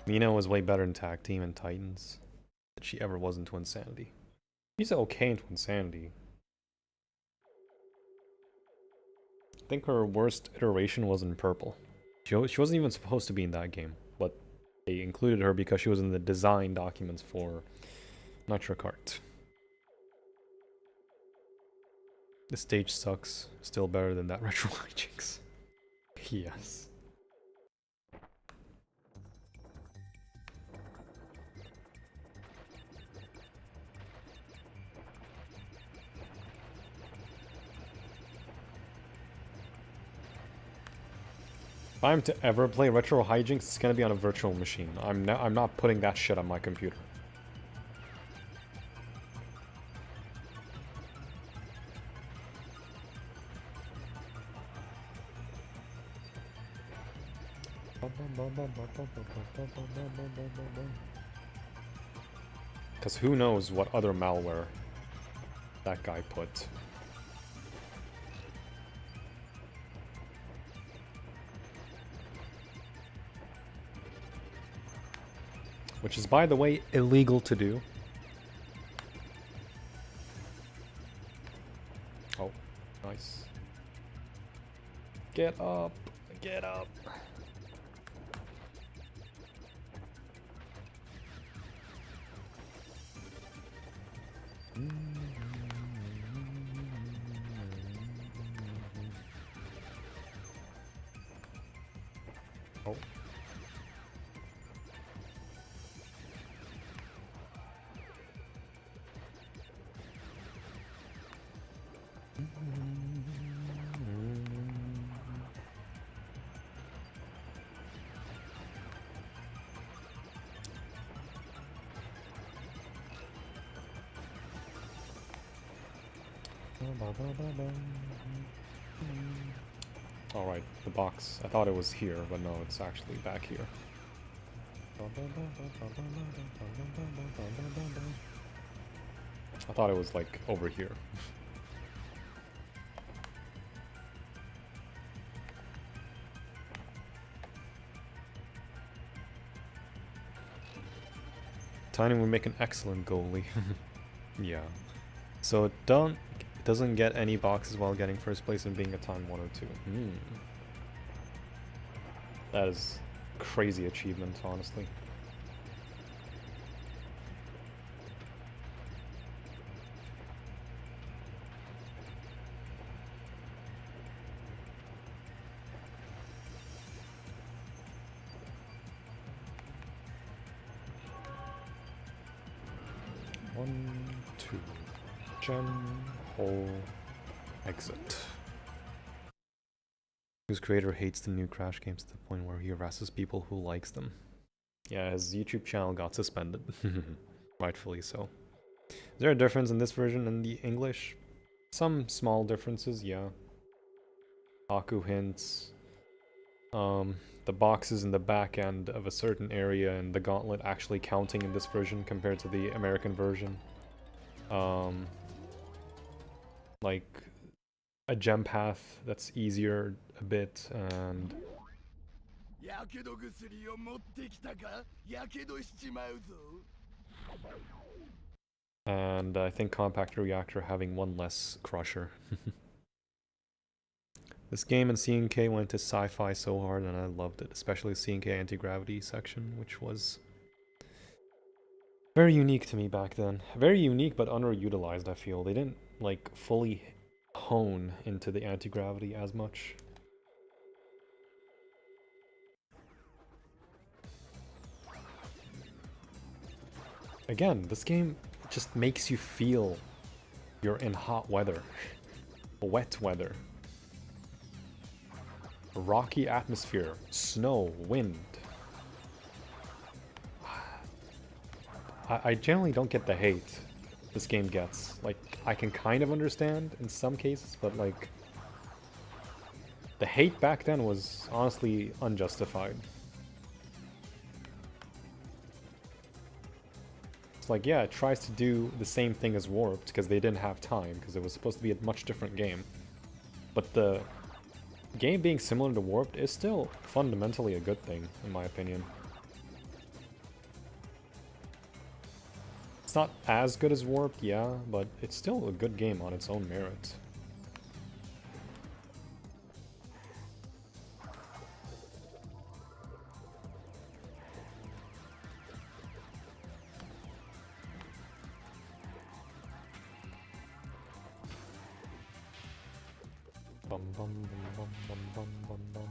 Mina was way better in Tag Team and Titans than she ever was in Twinsanity. She's okay in Twinsanity. I think her worst iteration was in Purple. She wasn't even supposed to be in that game, but they included her because she was in the design documents for Nitro Kart. The stage sucks. Still better than that Retro Hijinks. Yes. If I'm to ever play Retro Hijinks, it's gonna be on a virtual machine. I'm not putting that shit on my computer. Because who knows what other malware that guy put. Which is, by the way, illegal to do. Oh, nice. Get up! Get up! Oh. Alright, the box. I thought it was here, but no, it's actually back here. I thought it was like over here. Tiny would make an excellent goalie. Yeah. So it doesn't get any boxes while getting first place and being a time 102. That is crazy achievement, honestly. One, two. Gem, hole, exit. Whose creator hates the new Crash games to the point where he harasses people who likes them. Yeah, his YouTube channel got suspended. Rightfully so. Is there a difference in this version and the English? Some small differences, yeah. Aku hints. The boxes in the back end of a certain area and the gauntlet actually counting in this version compared to the American version. Like a gem path that's easier a bit, and I think compactor reactor having one less crusher. This game and C&K went to sci-fi so hard and I loved it, especially C&K anti-gravity section, which was very unique to me back then. Very unique but underutilized, I feel. They didn't like fully hone into the anti-gravity as much. Again, this game just makes you feel you're in hot weather. Wet weather. Rocky atmosphere, snow, wind. I generally don't get the hate this game gets. Like, I can kind of understand in some cases, but like, the hate back then was honestly unjustified. Cortex, like, yeah, it tries to do the same thing as Warped, because they didn't have time, because it was supposed to be a much different game. But the game being similar to Warped is still fundamentally a good thing, in my opinion. It's not as good as Warped, yeah, but it's still a good game on its own merit. Bum bum bum bum bum bum bum bum.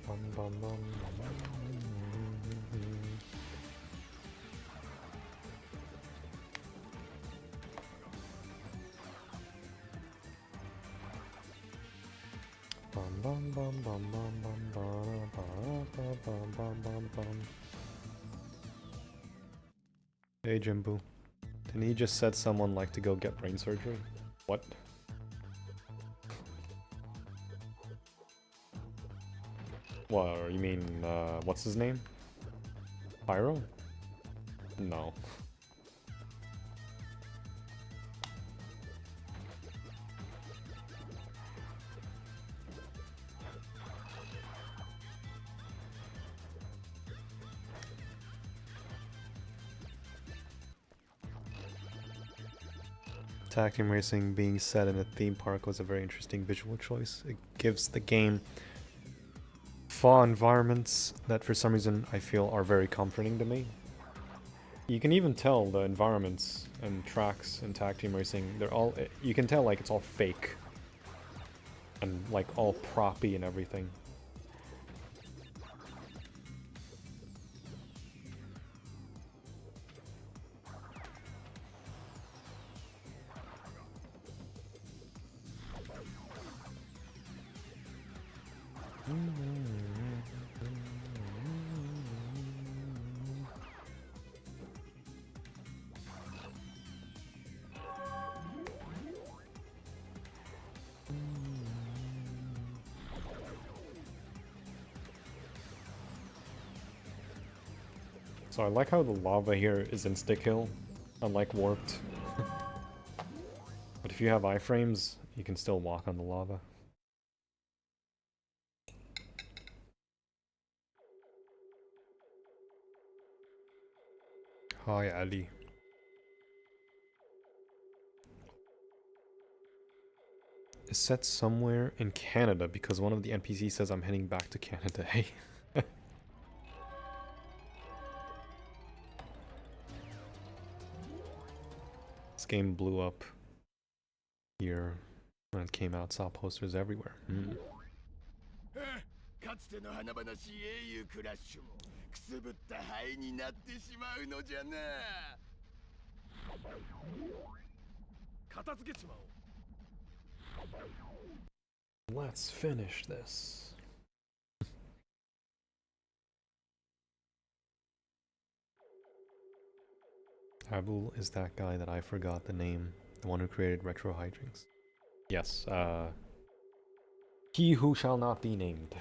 Bum bum bum bum. Bum bum bum bum bum bum bum bum bum bum bum. Hey Jimbo, didn't he just said someone like to go get brain surgery? What? What, you mean, what's his name? Pyro? No. Tag team racing being set in a theme park was a very interesting visual choice. It gives the game fun environments that for some reason I feel are very comforting to me. You can even tell the environments and tracks in tag team racing, they're all, you can tell like it's all fake and like all proppy and everything. So I like how the lava here is insta-kill, unlike Warped. But if you have iframes, you can still walk on the lava. Hi, Ali. It's set somewhere in Canada because one of the NPCs says I'm heading back to Canada. Hey. This game blew up here when it came out, saw posters everywhere. Mm. Let's finish this. Abul is that guy that I forgot the name, the one who created Retro Hijinks. Yes, he who shall not be named.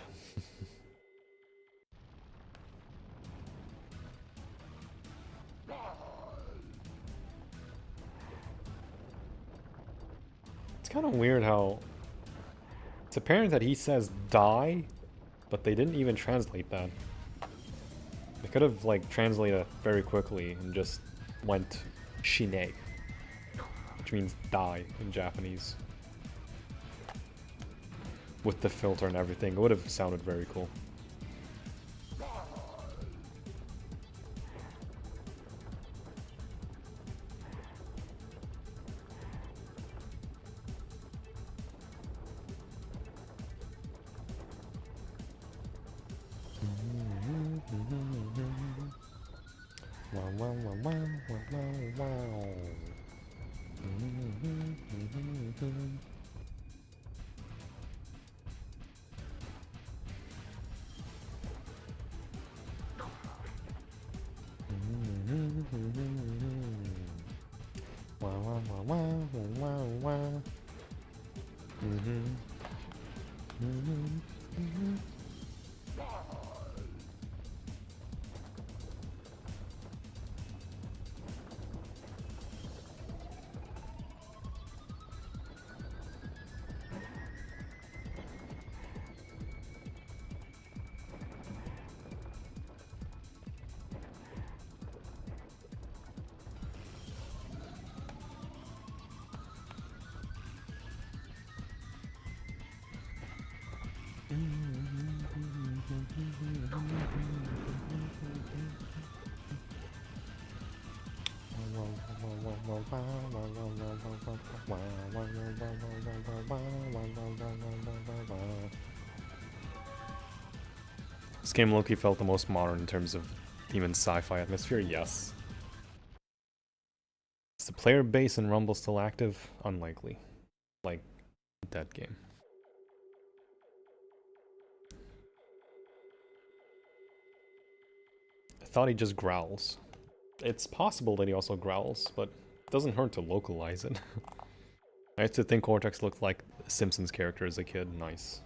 It's kind of weird how it's apparent that he says die, but they didn't even translate that. They could have like translated it very quickly and just went shine, which means die in Japanese. With the filter and everything, it would have sounded very cool. This game low-key felt the most modern in terms of theme and sci-fi atmosphere, yes. Is the player base in Rumble still active? Unlikely. Like, dead game. I thought he just growls. It's possible that he also growls, but it doesn't hurt to localize it. I used to think Cortex looked like a Simpsons character as a kid. Nice.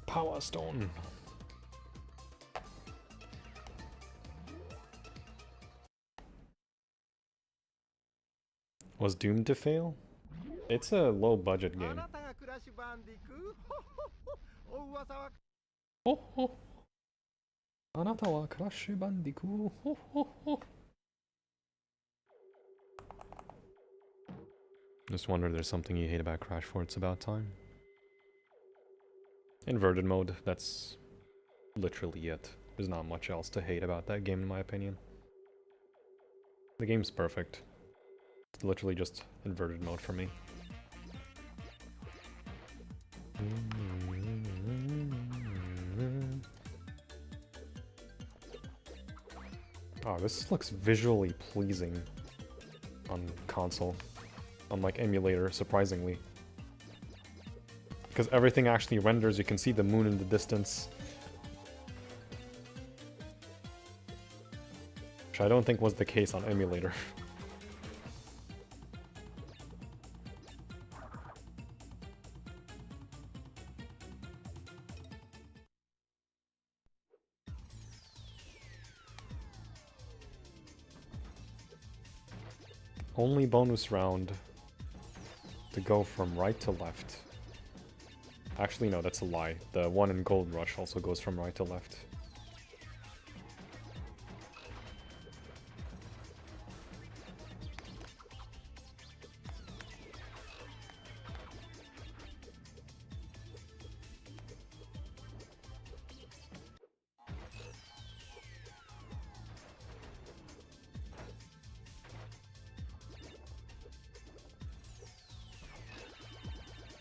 Power Stone. Was doomed to fail? It's a low budget game. Oh, oh. Anata wa Crash Bandicoot. Oh, oh, oh. Just wonder if there's something you hate about Crash 4, it's about time. Inverted mode, that's literally it. There's not much else to hate about that game in my opinion. The game's perfect. It's literally just inverted mode for me. Oh, this looks visually pleasing on console. On like emulator, surprisingly. Because everything actually renders, you can see the moon in the distance. Which I don't think was the case on emulator. Only bonus round to go from right to left. Actually, no, that's a lie. The one in Gold Rush also goes from right to left.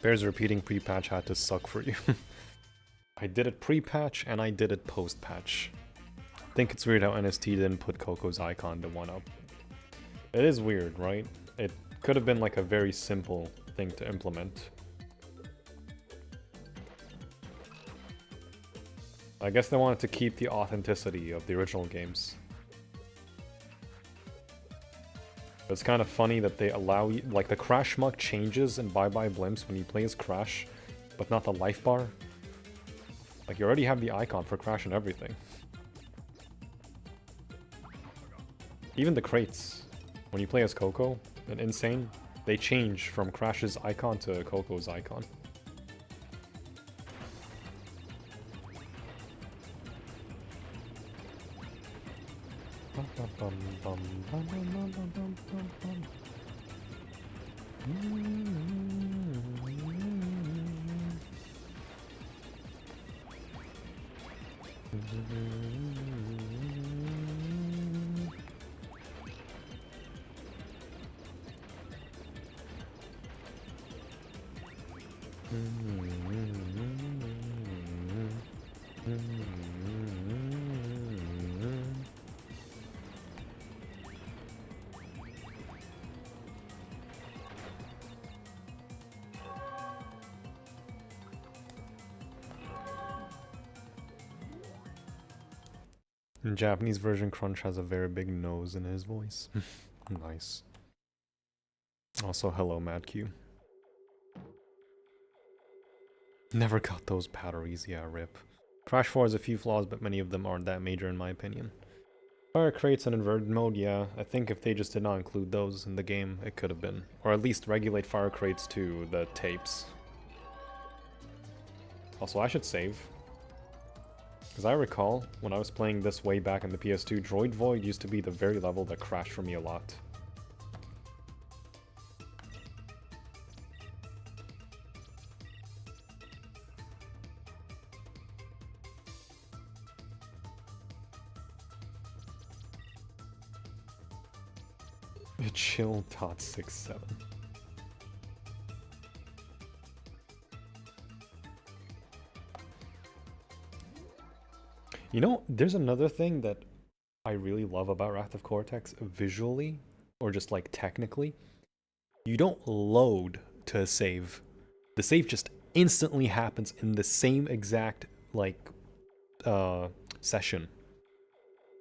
Bears repeating pre-patch had to suck for you. I did it pre-patch and I did it post-patch. I think it's weird how NST didn't put Coco's icon to 1-up. It is weird, right? It could have been like a very simple thing to implement. I guess they wanted to keep the authenticity of the original games. It's kind of funny that they allow you, like the Crash mug changes in Bye Bye Blimps when you play as Crash, but not the life bar. Like you already have the icon for Crash and everything. Even the crates, when you play as Coco and N.Sane, they change from Crash's icon to Coco's icon. In Japanese version, Crunch has a very big nose in his voice. Nice. Also, hello, Mad Q. Never got those batteries, yeah, rip. Crash 4 has a few flaws, but many of them aren't that major in my opinion. Fire crates and inverted mode, yeah. I think if they just did not include those in the game, it could have been. Or at least regulate fire crates to the tapes. Also, I should save. Because I recall, when I was playing this way back in the PS2, Droid Void used to be the very level that crashed for me a lot. Chill dot 67. You know, there's another thing that I really love about Wrath of Cortex visually, or just like technically. You don't load to save. The save just instantly happens in the same exact, like, session.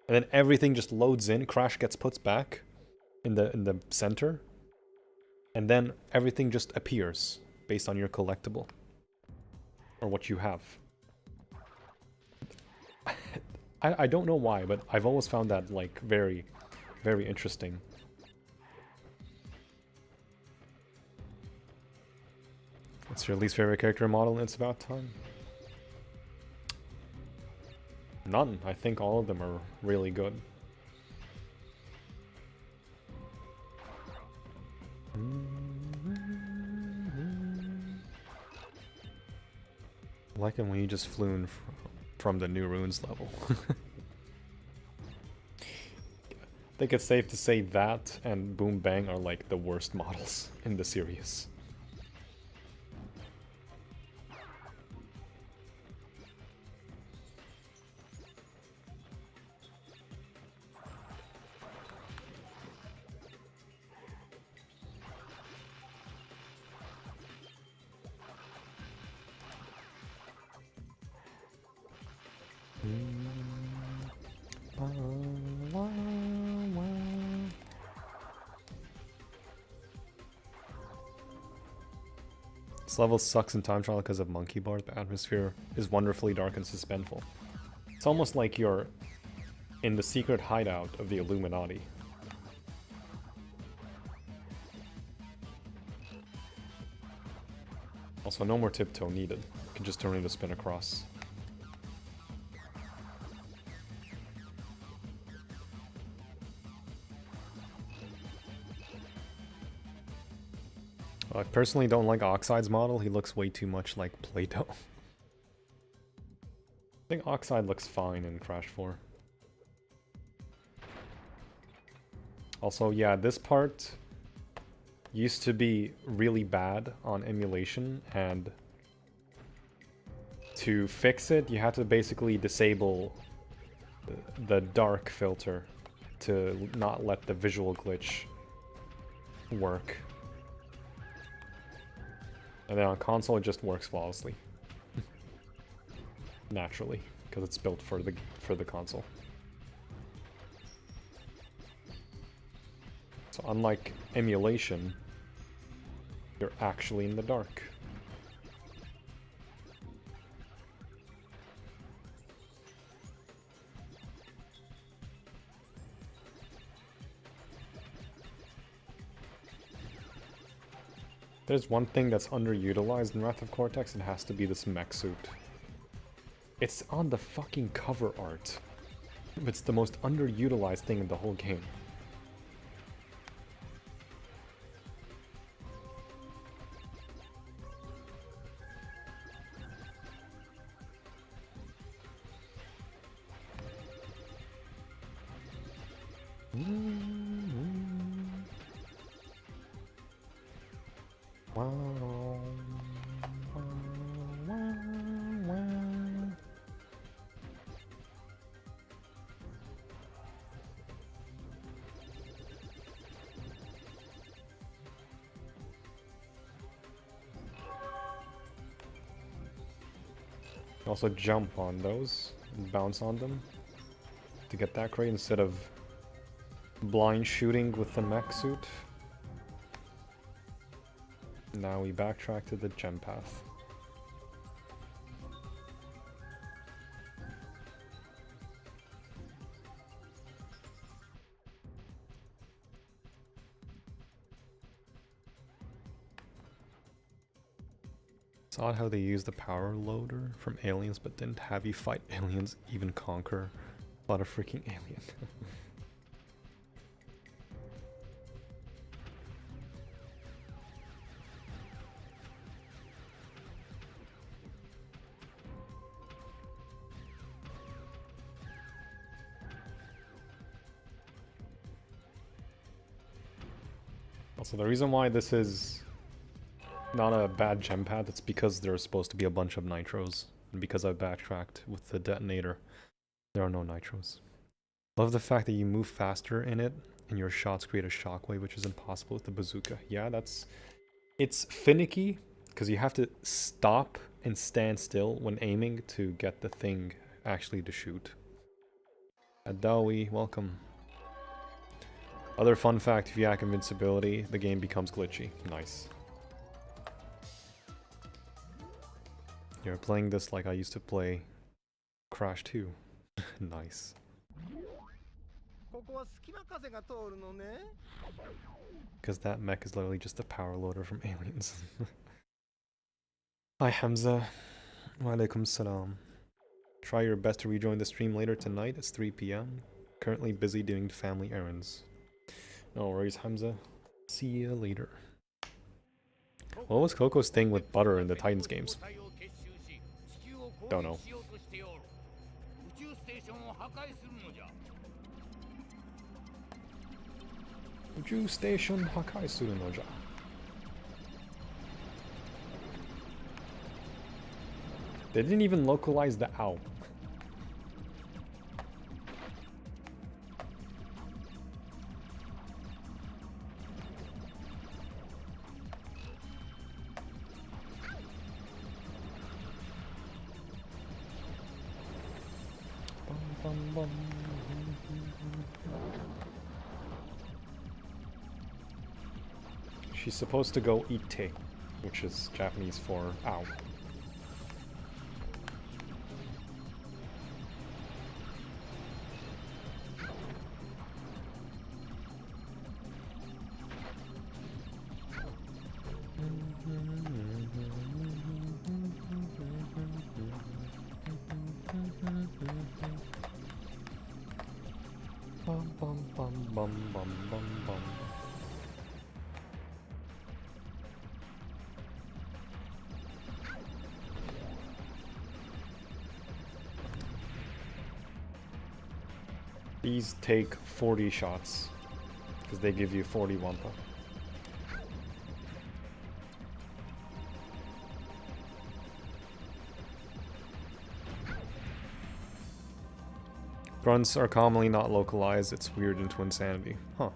And then everything just loads in, Crash gets put back in the center, and then everything just appears based on your collectible. Or what you have. I don't know why, but I've always found that, like, very, very interesting. What's your least favorite character model in It's About Time? None. I think all of them are really good. I like it when you just flew in from the New Runes level. I think it's safe to say that and Boom Bang are like the worst models in the series. This level sucks in time trial because of monkey bars. The atmosphere is wonderfully dark and suspenseful. It's almost like you're in the secret hideout of the Illuminati. Also, no more tiptoe needed. You can just turn it to spin across. I personally don't like Oxide's model. He looks way too much like Play-Doh. I think Oxide looks fine in Crash 4. Also, yeah, this part used to be really bad on emulation, and to fix it, you had to basically disable the dark filter to not let the visual glitch work. And then on console, it just works flawlessly. Naturally, because it's built for the console. So unlike emulation, you're actually in the dark. There's one thing that's underutilized in Wrath of Cortex, it has to be this mech suit. It's on the fucking cover art. It's the most underutilized thing in the whole game. Also jump on those and bounce on them to get that crate instead of blind shooting with the mech suit. Now we backtrack to the gem path. It's odd how they used the power loader from Aliens but didn't have you fight aliens, even conquer a lot of freaking alien. Also, the reason why this is not a bad gem pad, it's because there's supposed to be a bunch of nitros. And because I backtracked with the detonator, there are no nitros. Love the fact that you move faster in it, and your shots create a shockwave, which is impossible with the bazooka. Yeah, it's finicky, because you have to stop and stand still when aiming to get the thing actually to shoot. Adawi, welcome. Other fun fact, if you hack invincibility, the game becomes glitchy. Nice. You're playing this like I used to play Crash 2. Nice. Because that mech is literally just a power loader from Aliens. Hi Hamza. Wa alaikum salam. Try your best to rejoin the stream later tonight. It's 3 PM. Currently busy doing family errands. No worries, Hamza. See you later. What was Coco's thing with butter in the Titans games? Don't know. Uju station Hakai Surunoja. They didn't even localize the ow. She's supposed to go ite, which is Japanese for ow. Bum bum bum bum bum bum bum. These take 40 shots, because they give you 40 wampa. Grunts are commonly not localized, it's weird into Insanity. Huh.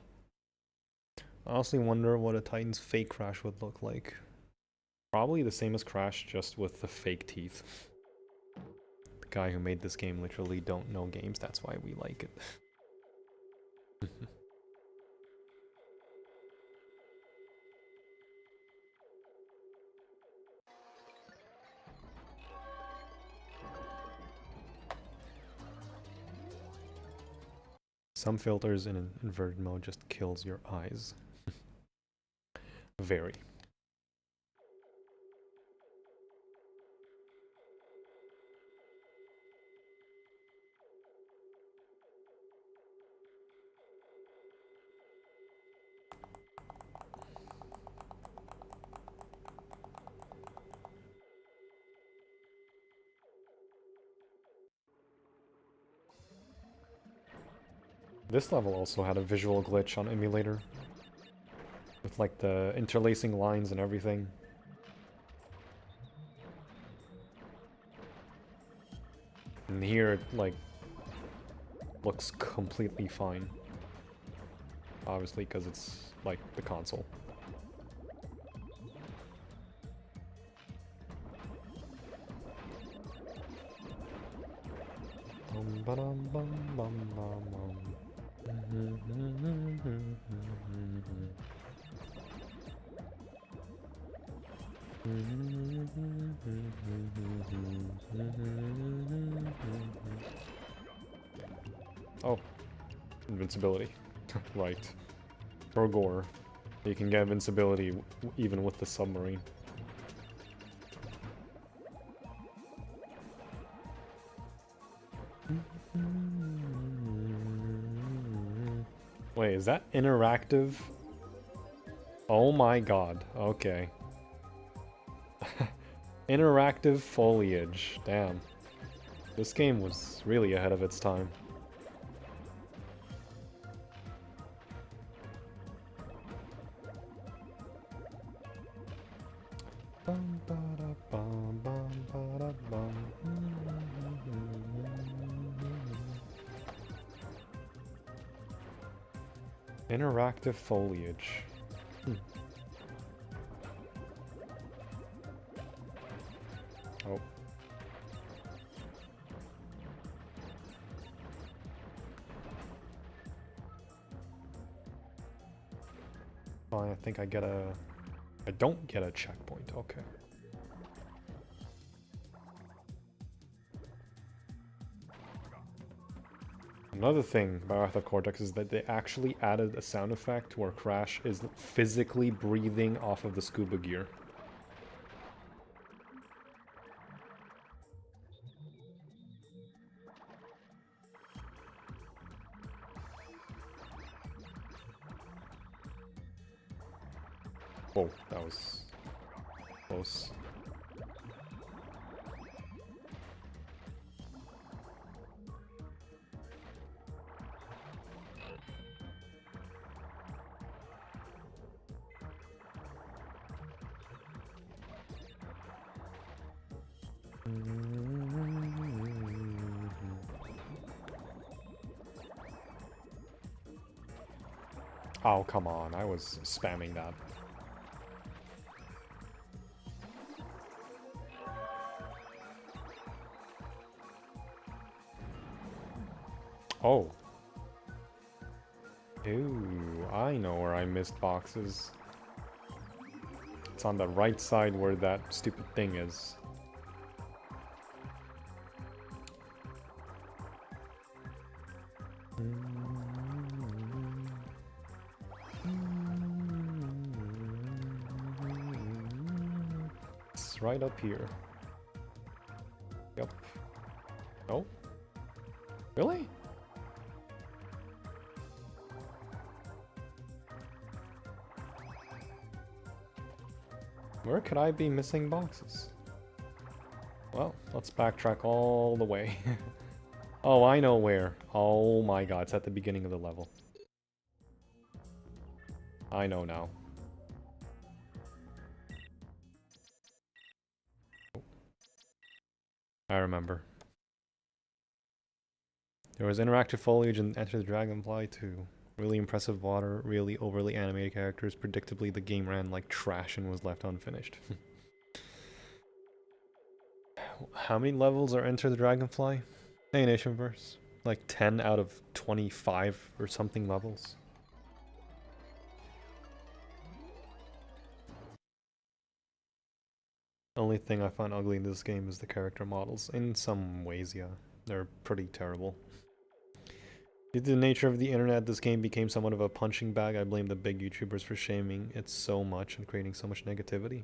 I honestly wonder what a Titan's fake Crash would look like. Probably the same as Crash, just with the fake teeth. The guy who made this game literally don't know games, that's why we like it. Some filters in an inverted mode just kills your eyes. Very. This level also had a visual glitch on emulator. With like the interlacing lines and everything. And here it like looks completely fine. Obviously because it's like the console. Oh, invincibility. Right. For gore, you can get invincibility even with the submarine. Wait, is that interactive? Oh my god, okay. Interactive foliage, damn. This game was really ahead of its time. Interactive foliage. Oh. Oh, I think I get a... I don't get a checkpoint, okay. Another thing about Wrath of Cortex is that they actually added a sound effect where Crash is physically breathing off of the scuba gear. Whoa, that was close. Oh, come on, I was spamming that. Oh. Ooh, I know where I missed boxes. It's on the right side where that stupid thing is. It's right up here. Yep. No? Really? Where could I be missing boxes? Well, let's backtrack all the way. Oh, I know where. Oh my god, it's at the beginning of the level. I know now. I remember. There was interactive foliage in Enter the Dragonfly too. Really impressive water, really overly animated characters. Predictably, the game ran like trash and was left unfinished. How many levels are Enter the Dragonfly? Hey, Nationverse. Like 10 out of 25 or something levels. Only thing I find ugly in this game is the character models. In some ways, yeah. They're pretty terrible. Due to the nature of the internet, this game became somewhat of a punching bag. I blame the big YouTubers for shaming it so much and creating so much negativity.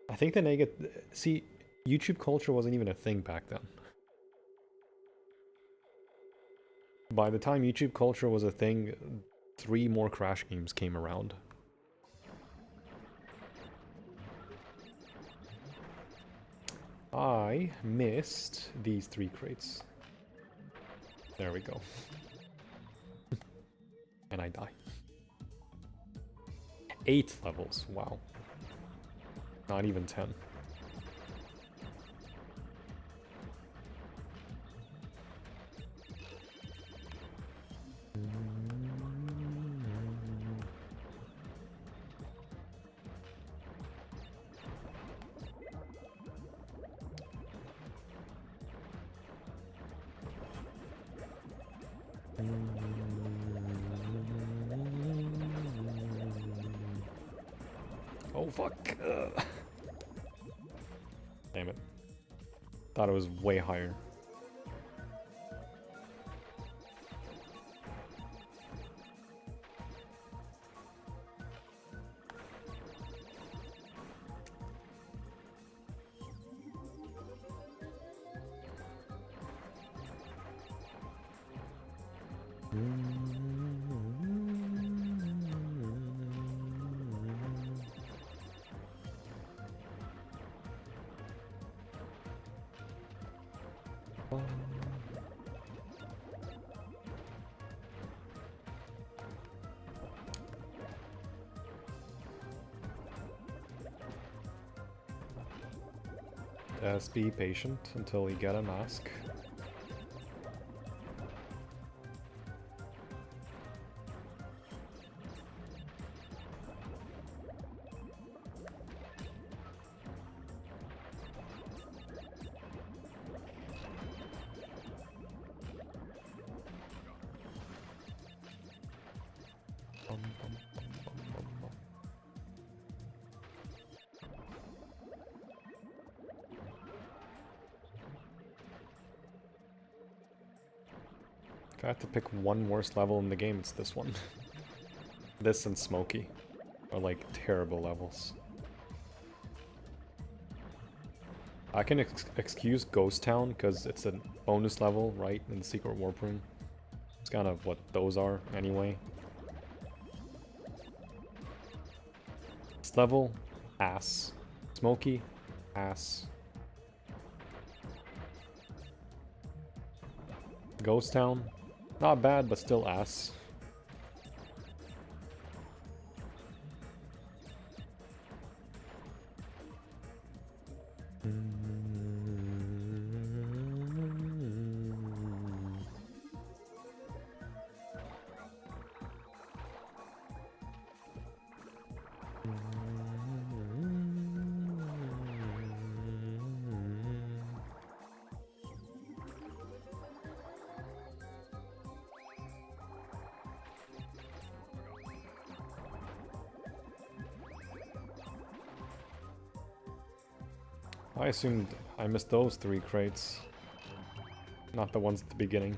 I think the see, YouTube culture wasn't even a thing back then. By the time YouTube culture was a thing, 3 more Crash games came around. I missed these 3 crates. There we go. And I die. 8 levels, wow. Not even 10. Oh fuck! Damn it. Thought it was way higher. Just be patient until we get a mask. If I have to pick one worst level in the game, it's this one. This and Smokey are like terrible levels. I can excuse Ghost Town because it's a bonus level, right, in the Secret Warp Room. It's kind of what those are, anyway. This level, ass. Smokey, ass. Ghost Town, not bad, but still ass. I assumed I missed those 3 crates. Not the ones at the beginning.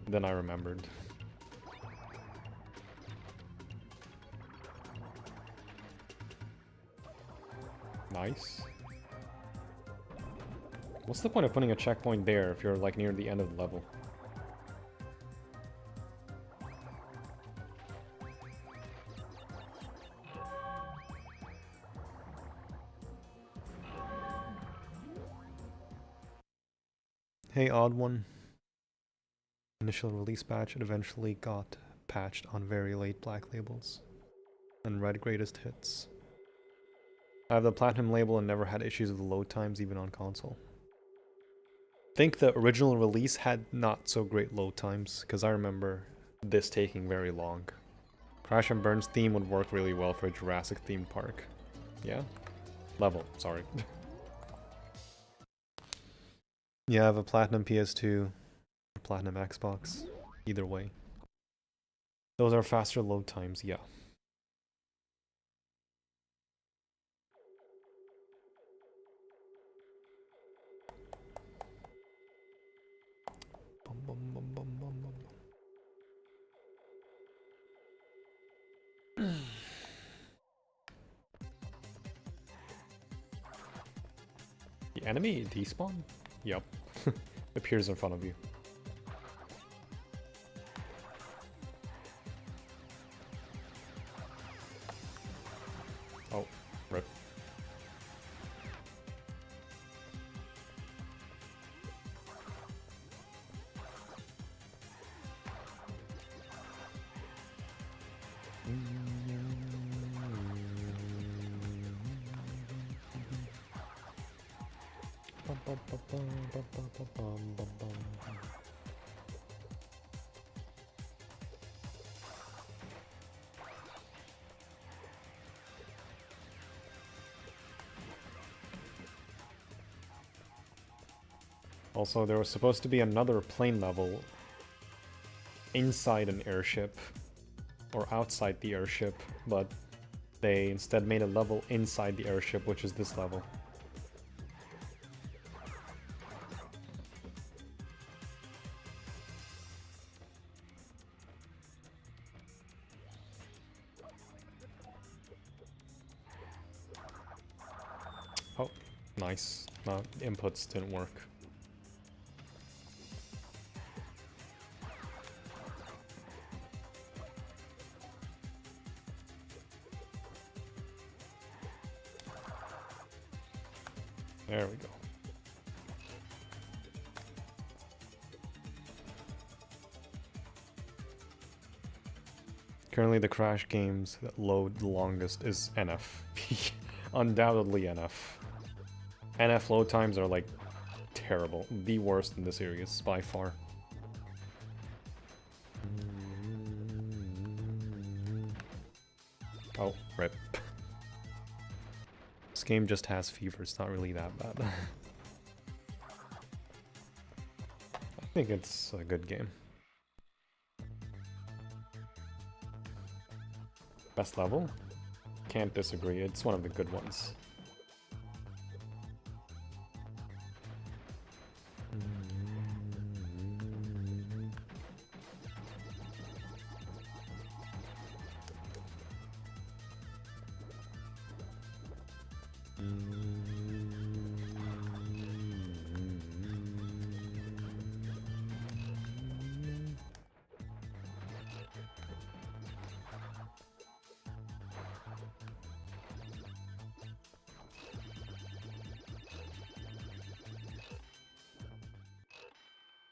Then I remembered. Nice. What's the point of putting a checkpoint there if you're like near the end of the level? Hey, odd one. Initial release patch, it eventually got patched on very late black labels and red greatest hits. I have the platinum label and never had issues with load times even on console. I think the original release had not so great load times because I remember this taking very long. Crash and Burn's theme would work really well for a Jurassic themed park. Yeah? Level, sorry. Yeah, I have a platinum PS2, or platinum Xbox, either way. Those are faster load times, yeah. Bum, bum, bum, bum, bum, bum. The enemy despawn? Yep. Appears in front of you. Oh, rip. Also, there was supposed to be another plane level inside an airship or outside the airship, but they instead made a level inside the airship, which is this level. Oh, nice. No, inputs didn't work. There we go. Currently the crash games that load the longest is NF. Undoubtedly NF. NF load times are like terrible. The worst in the series by far. Oh, rip. This game just has fever, it's not really that bad. I think it's a good game. Best level? Can't disagree, it's one of the good ones.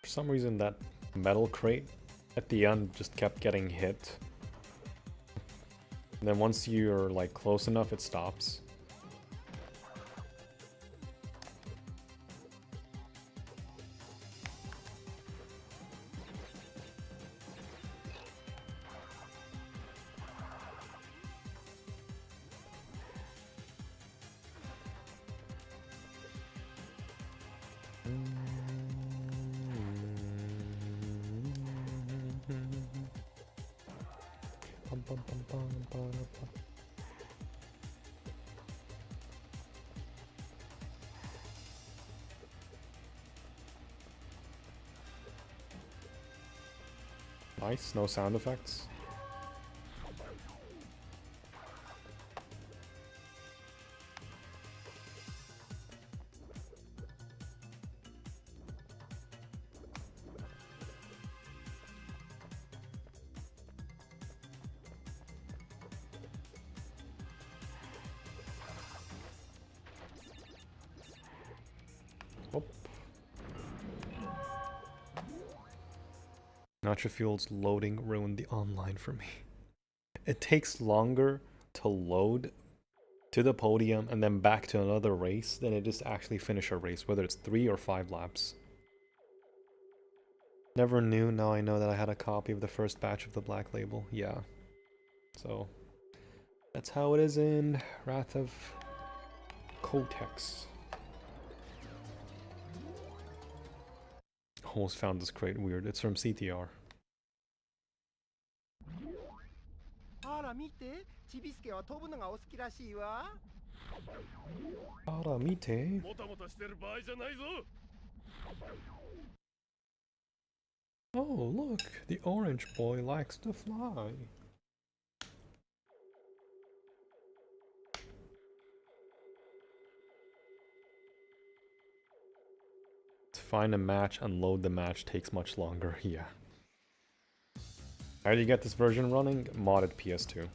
For some reason that metal crate at the end just kept getting hit. And then once you're like close enough, it stops. Nice, no sound effects. Nacho Fuel's loading ruined the online for me. It takes longer to load to the podium and then back to another race than it is to actually finish a race, whether it's 3 or 5 laps. Never knew, now I know that I had a copy of the first batch of the Black Label. Yeah. So, that's how it is in Wrath of Cortex. Almost found this crate weird. It's from CTR. Oh, look! The orange boy likes to fly. To find a match, unload the match takes much longer, yeah. How do you get this version running? Modded PS2.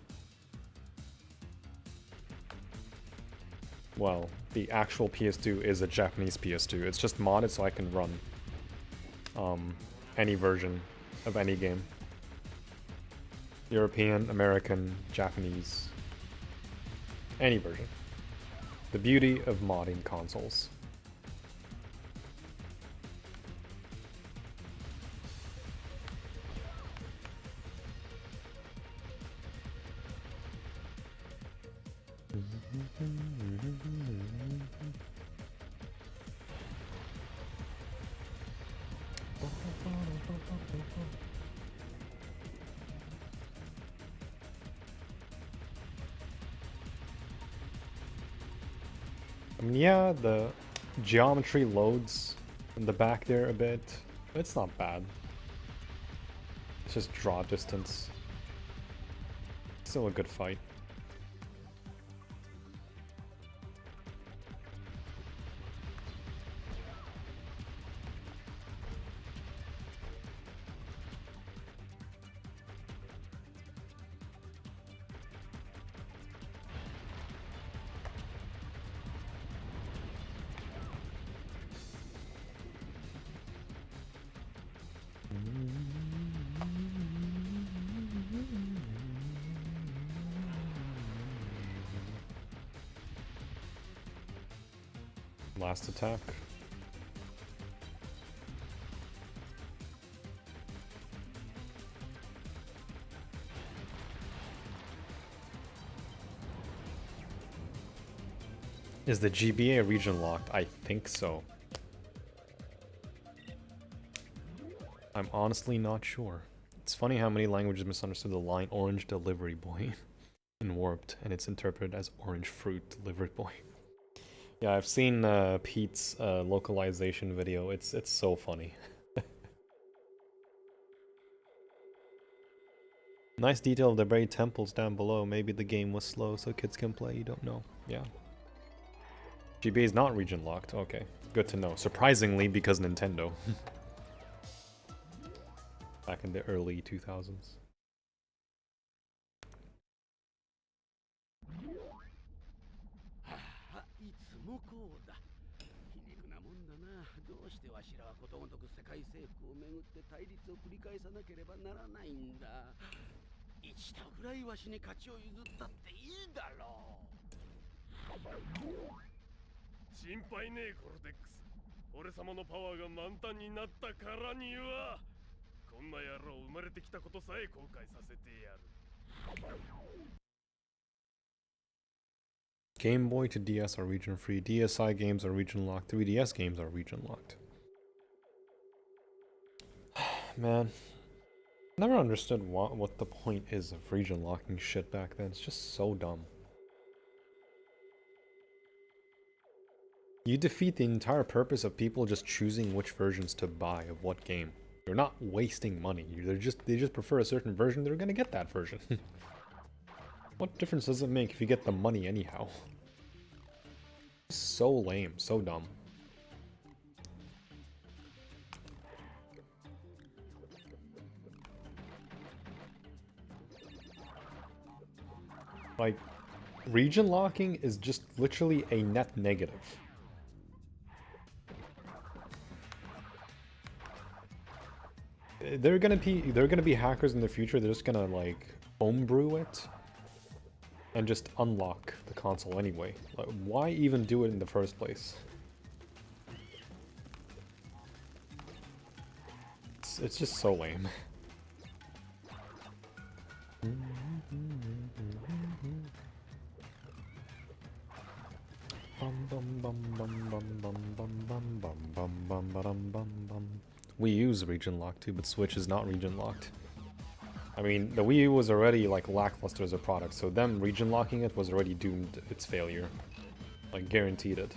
Well, the actual PS2 is a Japanese PS2. It's just modded so I can run any version of any game. European, American, Japanese, any version. The beauty of modding consoles. Yeah, the geometry loads in the back there a bit. It's not bad. It's just draw distance. Still a good fight. Last attack. Is the GBA region locked? I think so. I'm honestly not sure. It's funny how many languages misunderstood the line orange delivery boy in Warped, and it's interpreted as orange fruit delivery boy. Yeah, I've seen Pete's localization video. It's so funny. Nice detail of the buried temples down below. Maybe the game was slow so kids can play. You don't know. Yeah. GBA is not region locked. Okay, good to know. Surprisingly, because Nintendo. Back in the early 2000s. Game Boy to DS are region free. DSi games are region locked. 3DS games are region locked. Man, never understood what the point is of region locking shit back then. It's just so dumb. You defeat the entire purpose of people just choosing which versions to buy of what game. You're not wasting money. They just prefer a certain version. They're gonna get that version. What difference does it make if you get the money anyhow? So lame, so dumb. Like, region locking is just literally a net negative. They're gonna be hackers in the future. They're just gonna like homebrew it and just unlock the console anyway. Like, why even do it in the first place? It's just so lame. We use region locked too, but Switch is not region locked. I mean, the Wii U was already like lackluster as a product, so them region locking it was already doomed its failure. Like, guaranteed it.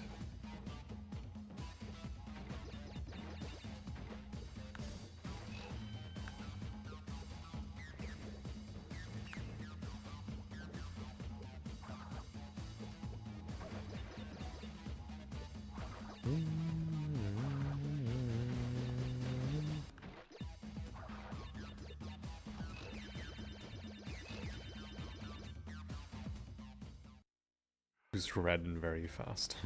Who's red and very fast.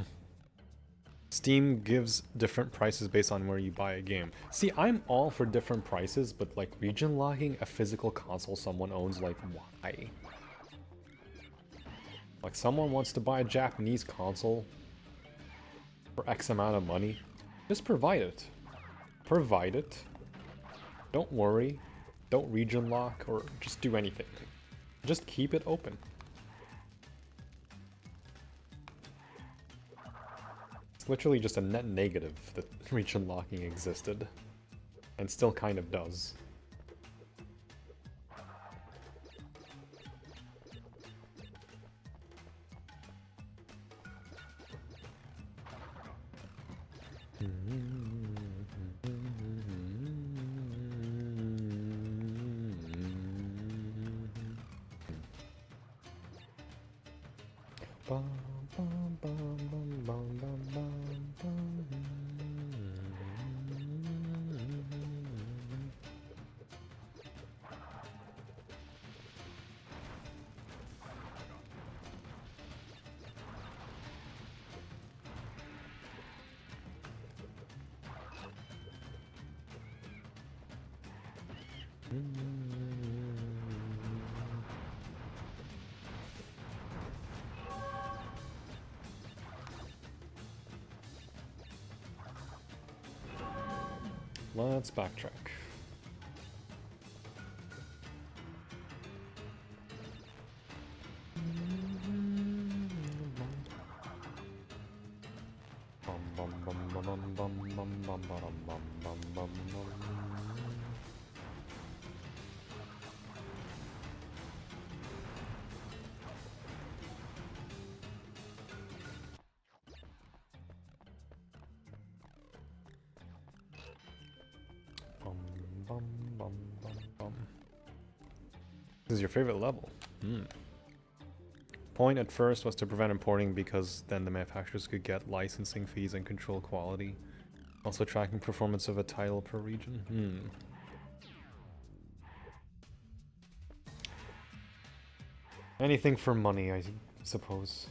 Steam gives different prices based on where you buy a game. See, I'm all for different prices, but like region locking a physical console someone owns, like, why? Like, someone wants to buy a Japanese console for X amount of money, just provide it. Provide it. Don't worry. Don't region lock or just do anything. Just keep it open. It's literally just a net negative that region locking existed. And still kind of does. Let's backtrack. This is your favorite level? Point at first was to prevent importing because then the manufacturers could get licensing fees and control quality. Also tracking performance of a title per region. Anything for money, I suppose.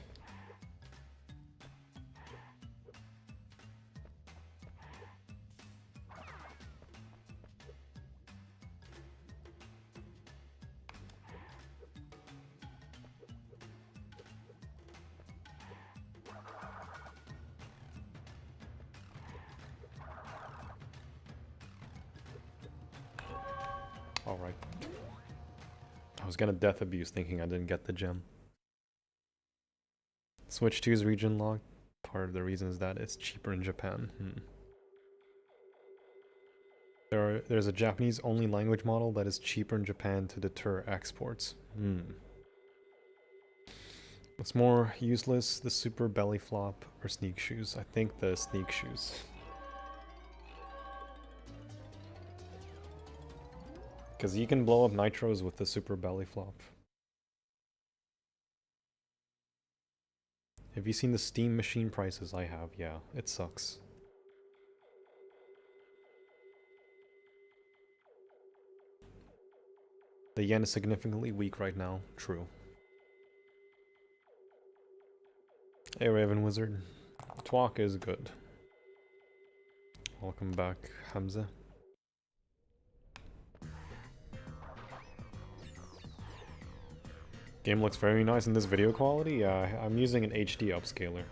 Alright. I was gonna death abuse thinking I didn't get the gem. Switch 2's region locked. Part of the reason is that it's cheaper in Japan. There's a Japanese only language model that is cheaper in Japan to deter exports. What's more useless, the super belly flop or sneak shoes? I think the sneak shoes. Because you can blow up nitros with the super belly flop. Have you seen the Steam machine prices? I have, yeah. It sucks. The yen is significantly weak right now. True. Hey Raven Wizard. Twalk is good. Welcome back, Hamza. Game looks very nice in this video quality. Yeah, I'm using an HD upscaler.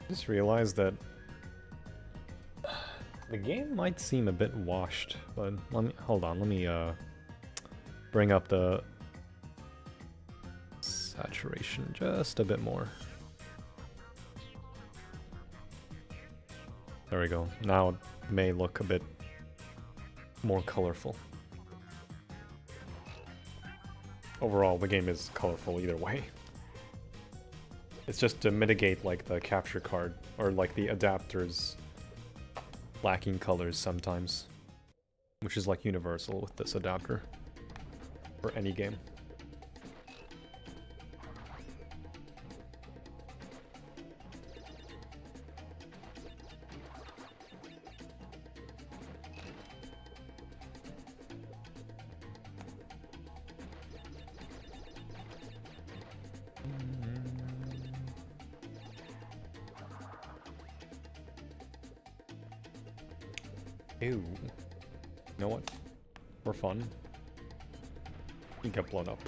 Just realized that the game might seem a bit washed, but let me bring up the saturation just a bit more. There we go. Now it may look a bit more colorful. Overall, the game is colorful either way. It's just to mitigate like the capture card or like the adapters lacking colors sometimes, which is like universal with this adapter for any game. Ew. You know what? For fun, you get blown up.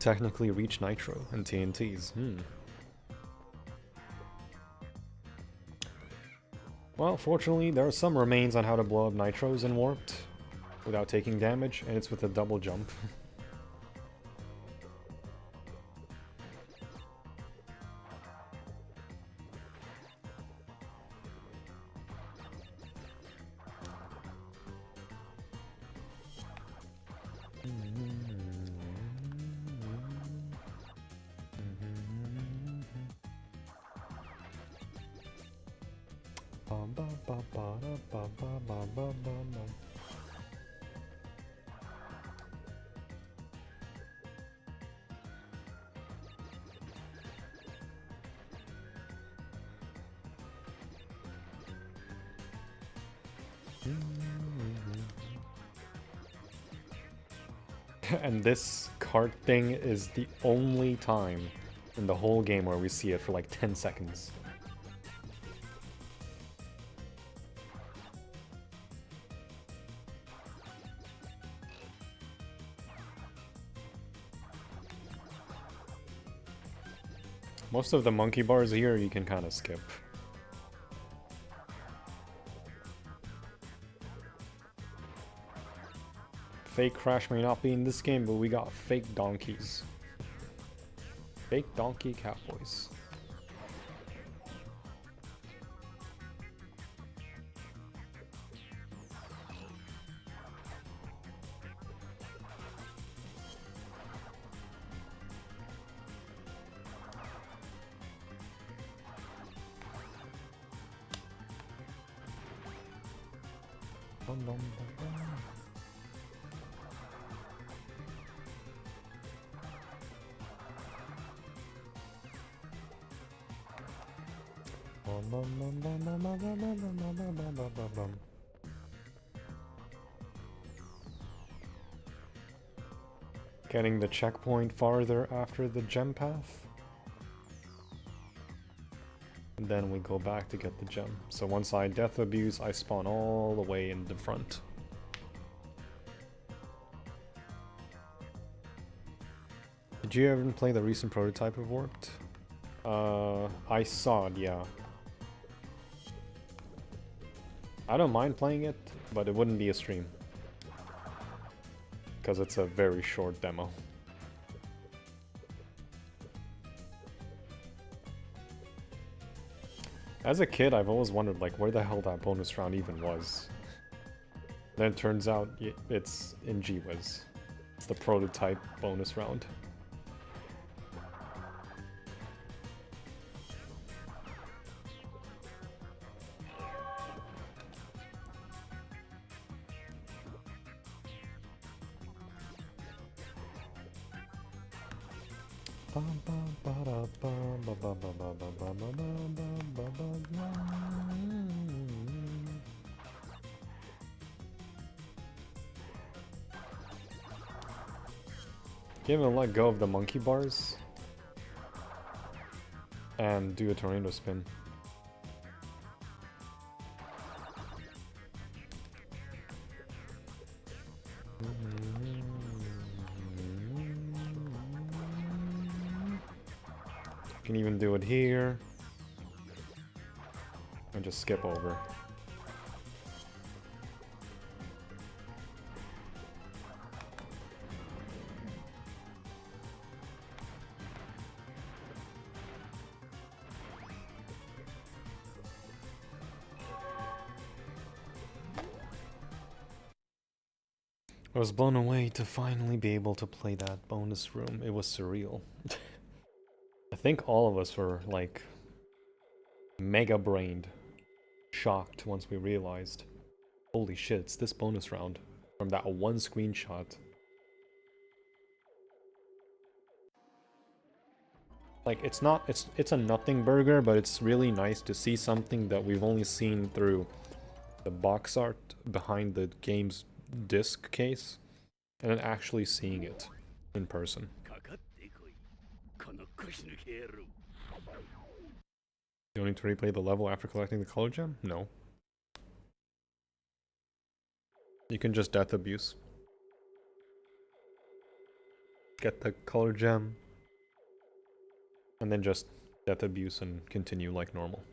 technically reach Nitro and TNTs. Well, fortunately, there are some remains on how to blow up Nitros in Warped without taking damage, and it's with a double jump. And this cart thing is the only time in the whole game where we see it for like 10 seconds. Most of the monkey bars here you can kind of skip. Fake crash may not be in this game, but we got fake donkeys. Fake donkey cowboys. Getting the checkpoint farther after the gem path. And then we go back to get the gem. So once I death abuse, I spawn all the way in the front. Did you ever play the recent prototype of Warped? I saw it, yeah. I don't mind playing it, but it wouldn't be a stream. Because it's a very short demo. As a kid, I've always wondered, like, where the hell that bonus round even was. Then it turns out it's in G-Wiz. It's the prototype bonus round. Give him a let go of the monkey bars and do a tornado spin. You can even do it here and just skip over. I was blown away to finally be able to play that bonus room. It was surreal. I think all of us were like mega brained, shocked once we realized, holy shit, it's this bonus round from that one screenshot. Like it's a nothing burger, but it's really nice to see something that we've only seen through the box art behind the game's disc case, and then actually seeing it in person. You don't need to replay the level after collecting the color gem? No. You can just death abuse. get the color gem, and then just death abuse and continue like normal.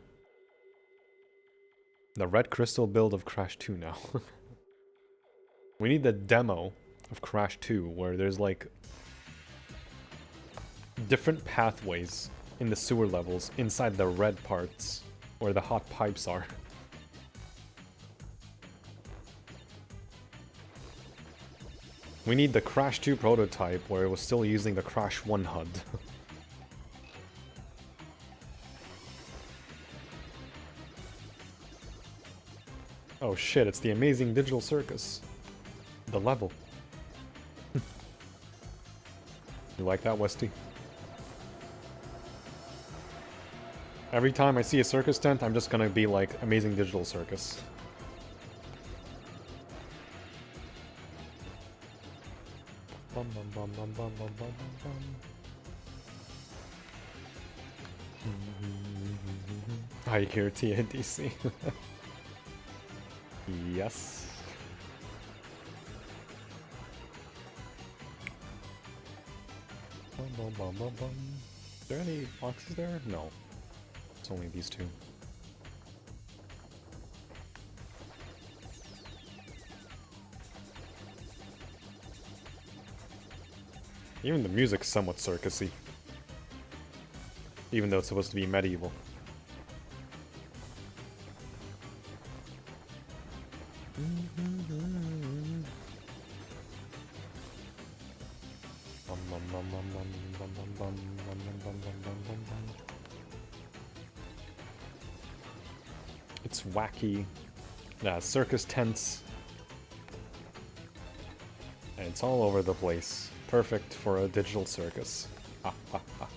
The red crystal build of Crash 2 now. We need the demo of Crash 2 where there's like different pathways in the sewer levels inside the red parts where the hot pipes are. We need the Crash 2 prototype where it was still using the Crash 1 HUD. Oh shit, it's the Amazing Digital Circus. The level. You like that, Westy? Every time I see a circus tent, I'm just gonna be like, Amazing Digital Circus. Bum, bum, bum, bum, bum, bum, bum, bum. I hear TNDC. Yes. Bum, bum, bum, bum, bum. Is there any boxes there? No. It's only these two. Even the music's somewhat circusy. Even though it's supposed to be medieval. It's wacky. Circus tents. And it's all over the place. Perfect for a digital circus. Ha ha ha.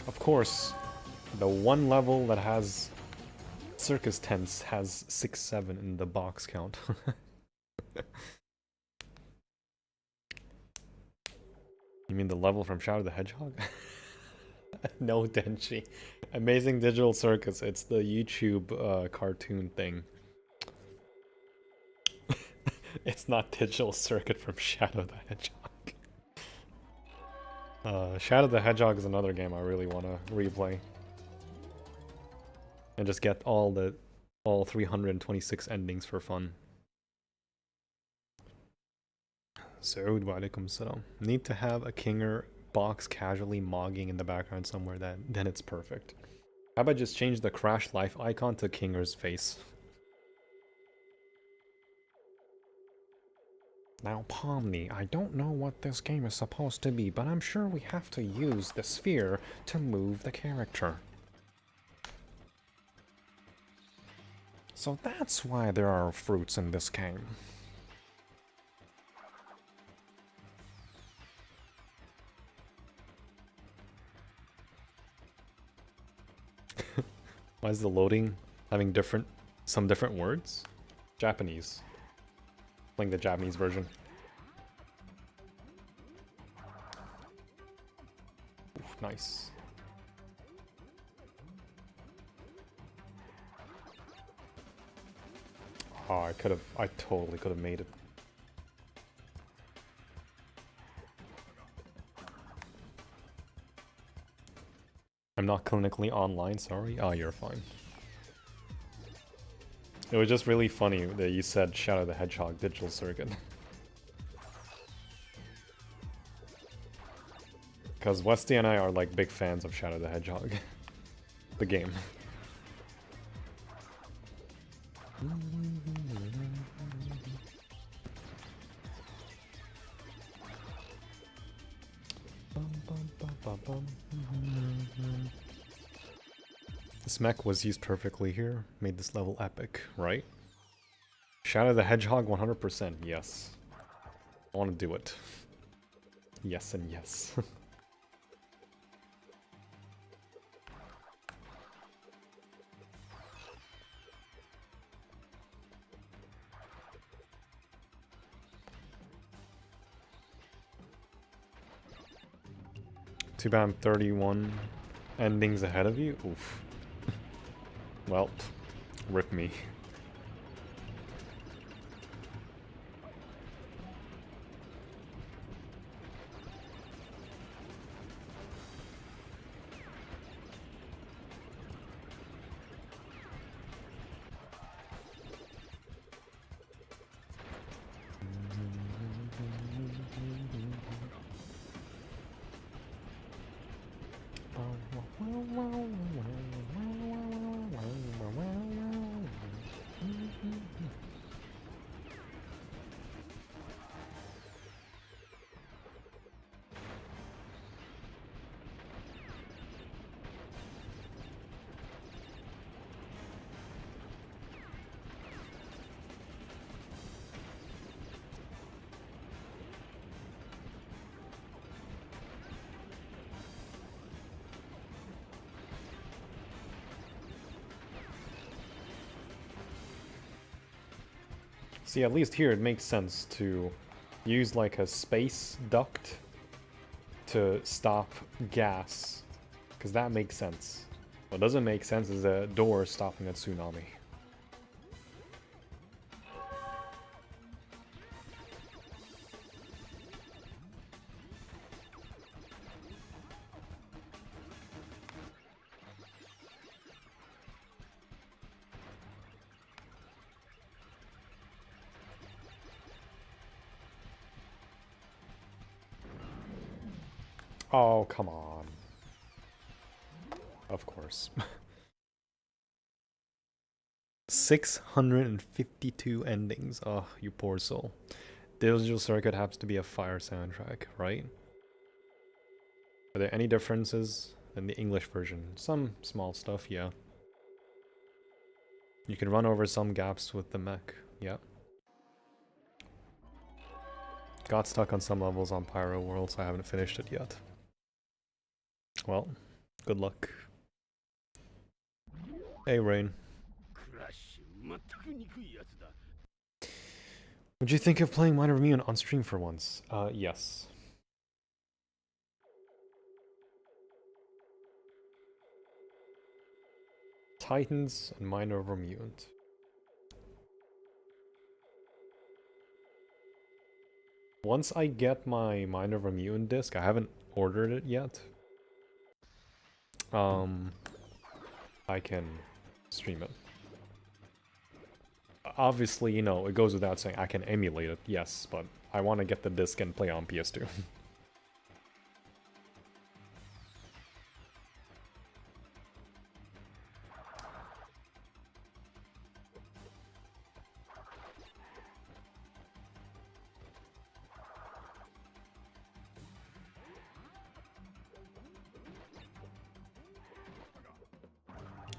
Of course, the one level that has circus tents has 6-7 in the box count. You mean the level from Shadow the Hedgehog? No, Denshi. Amazing Digital Circus, it's the YouTube cartoon thing. It's not Digital Circuit from Shadow the Hedgehog. Shadow the Hedgehog is another game I really want to replay. And just get all 326 endings for fun. Saud wa alaikum salam. Need to have a Kinger box casually mogging in the background somewhere, then it's perfect. How about just change the Crash Life icon to Kinger's face? Now, Pomni, I don't know what this game is supposed to be, but I'm sure we have to use the sphere to move the character. So that's why there are fruits in this game. Why is the loading having some different words? Japanese. Playing the Japanese version. Oof, nice. Oh, I totally could have made it. I'm not clinically online, sorry. Oh, you're fine. It was just really funny that you said Shadow the Hedgehog digital circuit. Because Westy and I are like big fans of Shadow the Hedgehog. The game. This mech was used perfectly here, made this level epic, right? Shadow the Hedgehog 100%, yes. I want to do it. Yes and yes. Too bad I'm 31 endings ahead of you? Oof. Well, rip me. See, at least here it makes sense to use like a space duct to stop gas, because that makes sense. What doesn't make sense is a door stopping a tsunami. Oh, come on. Of course. 652 endings. Oh, you poor soul. Digital Circuit happens to be a fire soundtrack, right? Are there any differences in the English version? Some small stuff, yeah. You can run over some gaps with the mech, yeah. Got stuck on some levels on Pyro World, so I haven't finished it yet. Well, good luck. Hey, Rain. Would you think of playing Minor Immune on stream for once? Yes. Titans and Minor Mutant. Once I get my Minor Mutant disc, I haven't ordered it yet. I can stream it. Obviously, you know, it goes without saying I can emulate it, yes, but I want to get the disc and play on PS2.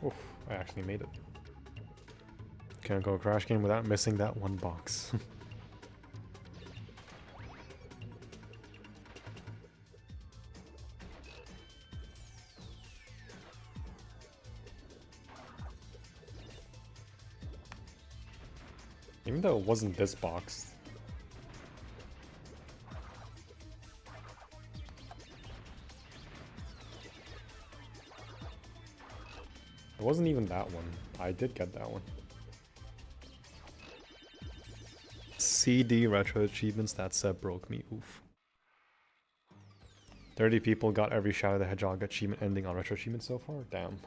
Oof, I actually made it. Can't go crash game without missing that one box. Even though it wasn't this box. It wasn't even that one. I did get that one. CD retro achievements, that set broke me, oof. 30 people got every Shadow the Hedgehog achievement ending on retro achievements so far? Damn.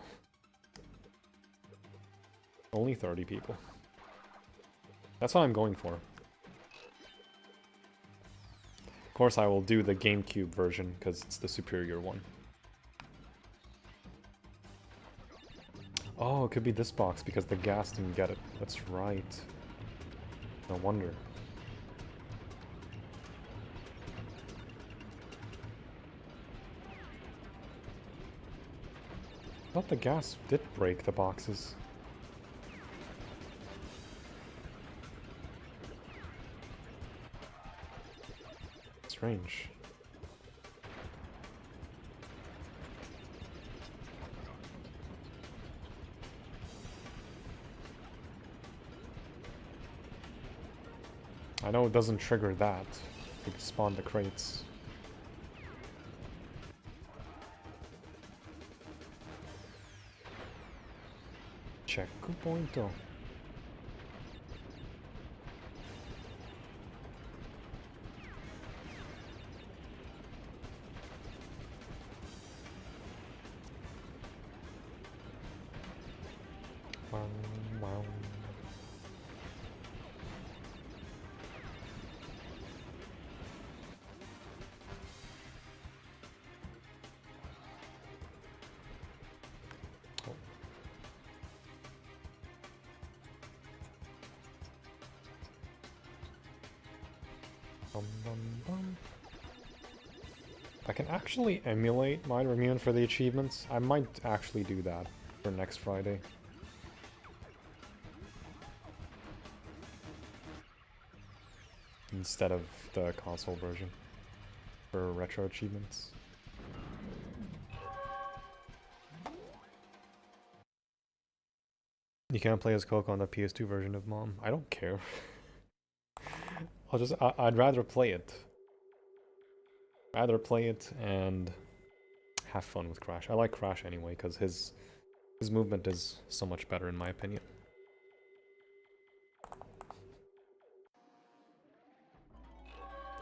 Only 30 people. That's what I'm going for. Of course I will do the GameCube version, because it's the superior one. Oh, it could be this box, because the gas didn't get it. That's right. No wonder. I thought the gas did break the boxes. Strange. I know it doesn't trigger that. You can spawn the crates. Checkpoint. Wow, wow. I can actually emulate my immune for the achievements. I might actually do that for next Friday. Instead of the console version for retro achievements. You can't play as Coco on the PS2 version of Mom. I don't care. I'd rather play it. Rather play it and have fun with Crash. I like Crash anyway, because his movement is so much better in my opinion.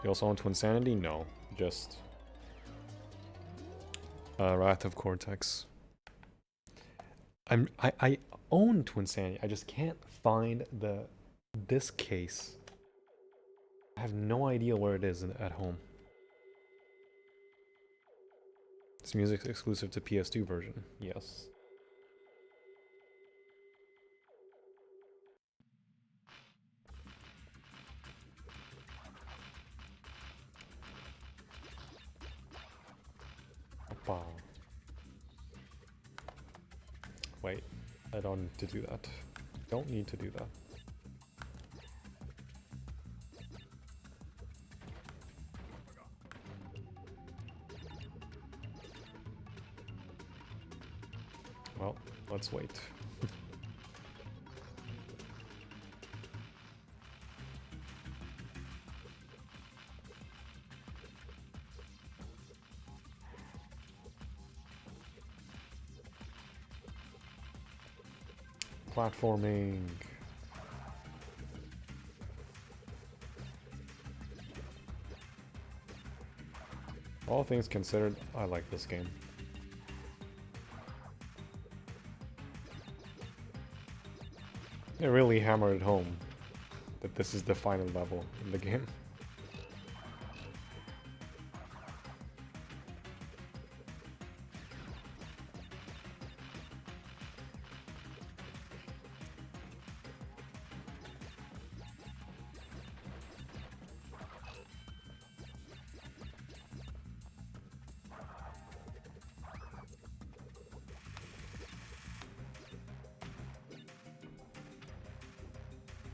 You also want N.Sanity? No, just Wrath of Cortex. I own N.Sanity. I just can't find the disc case. I have no idea where it is at home. This music's exclusive to PS2 version. Yes. Wow. Wait, I don't need to do that. Don't need to do that. Well, let's wait. Platforming. All things considered, I like this game. It really hammered it home that this is the final level in the game.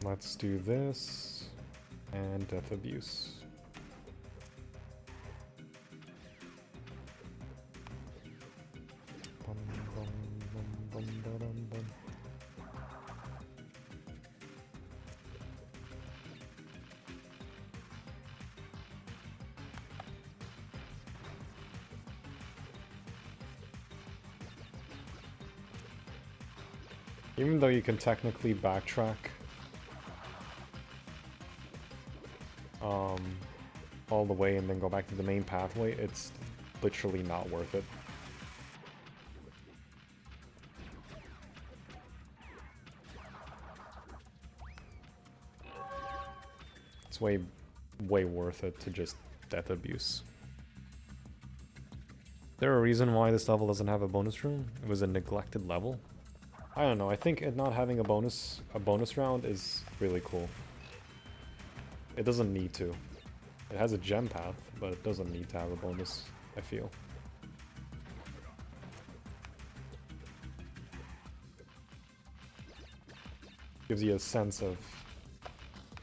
Let's do this, and Death Abuse. Bum, bum, bum, bum, ba, dum, bum. Even though you can technically backtrack all the way and then go back to the main pathway, it's literally not worth it. It's way worth it to just death abuse. Is there a reason why this level doesn't have a bonus room? It was a neglected level? I don't know, I think it not having a bonus round is really cool. It doesn't need to. It has a gem path, but it doesn't need to have a bonus, I feel. Gives you a sense of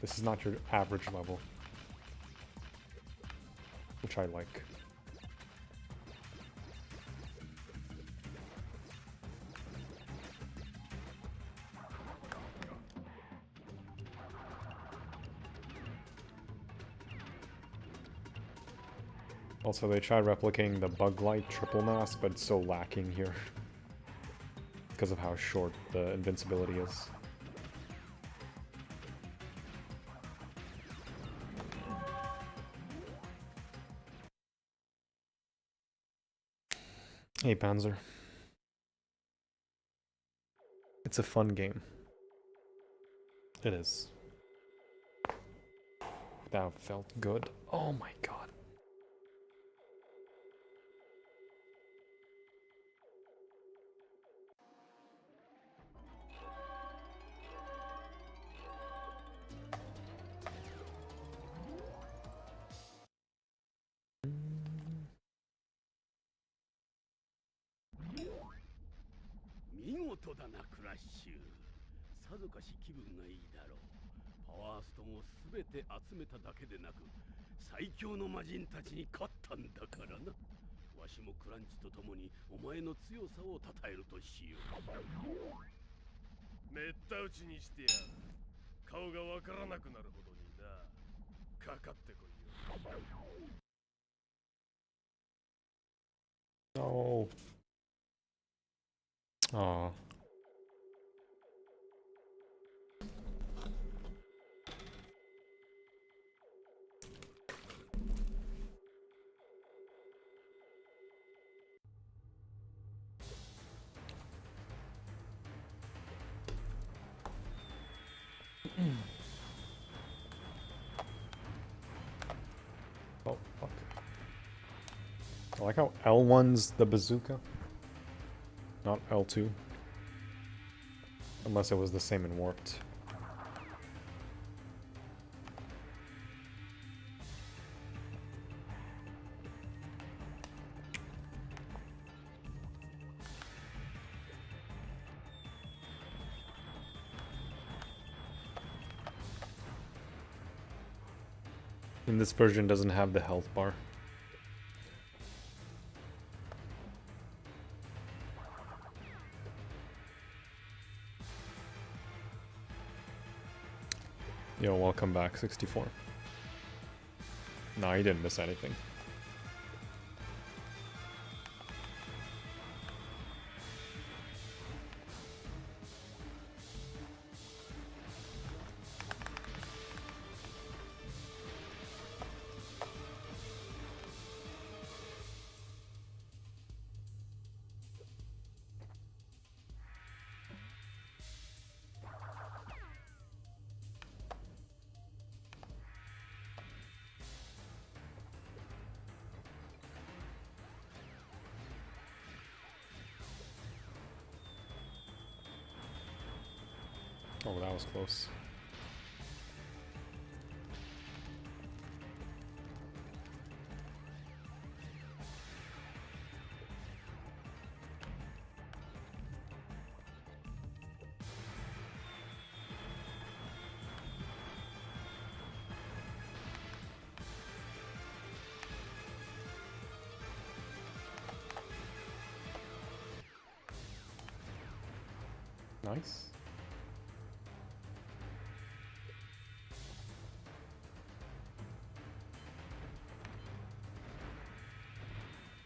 this is not your average level, which I like. Also, they tried replicating the bug light triple mask, but it's so lacking here because of how short the invincibility is. Hey, Panzer. It's a fun game. It is. That felt good. Oh my god. No. Aw. Oh, fuck. I like how L1's the bazooka, not L2. Unless it was the same in Warped. And this version doesn't have the health bar. Yo, welcome back, 64. Nah, you didn't miss anything. Oh, that was close. Nice.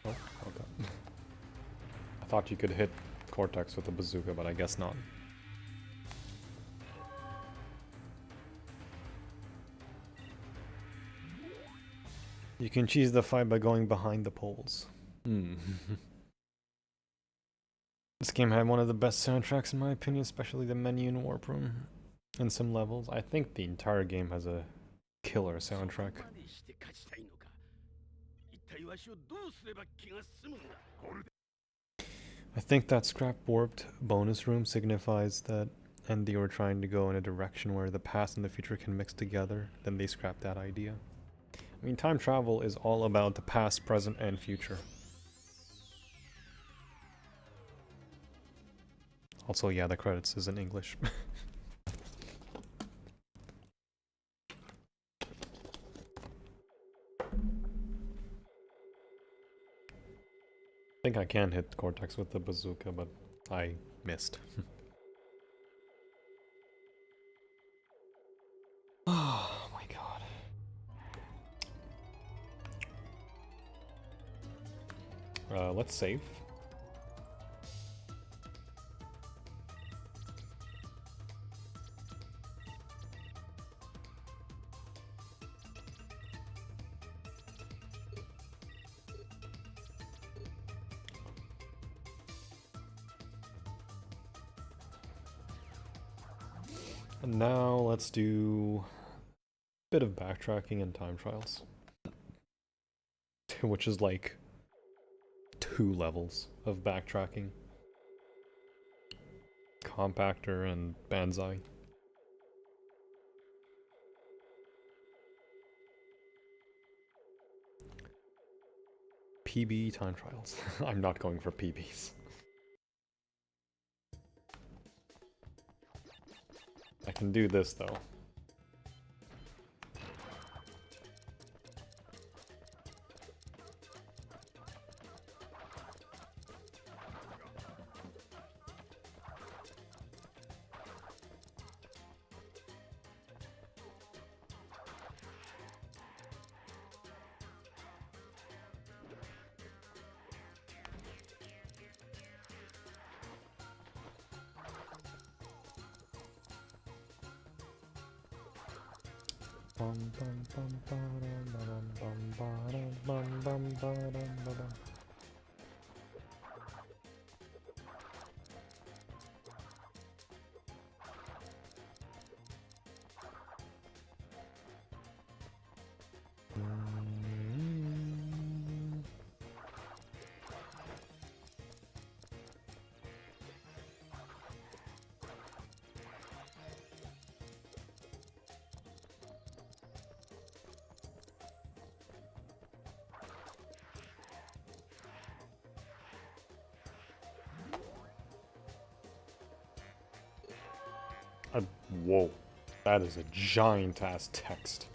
Oh, okay. I thought you could hit Cortex with a bazooka, but I guess not. You can cheese the fight by going behind the poles. This game had one of the best soundtracks in my opinion, especially the menu and warp room. In some levels, I think the entire game has a killer soundtrack. I think that scrap warped bonus room signifies that Andy were trying to go in a direction where the past and the future can mix together, then they scrapped that idea. I mean, time travel is all about the past, present, and future. Also, yeah, the credits is in English. I think I can hit Cortex with the bazooka, but I missed. Oh my god. Let's save. And now let's do a bit of backtracking and time trials. Which is like 2 levels of backtracking. Compactor and Banzai. PB time trials. I'm not going for PBs. I can do this though. Whoa, that is a giant ass text.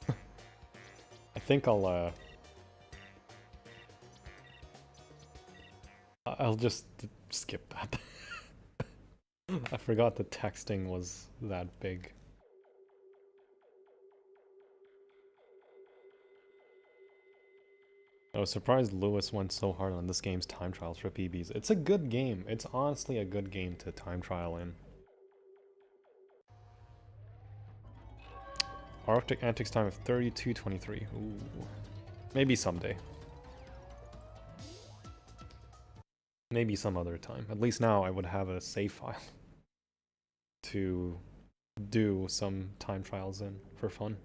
I think I'll just skip that. I forgot the texting was that big. I was surprised Lewis went so hard on this game's time trials for PBs. It's a good game. It's honestly a good game to time trial in. Arctic Antics time of 32:23. Ooh. Maybe someday. Maybe some other time. At least now I would have a save file to do some time trials in for fun.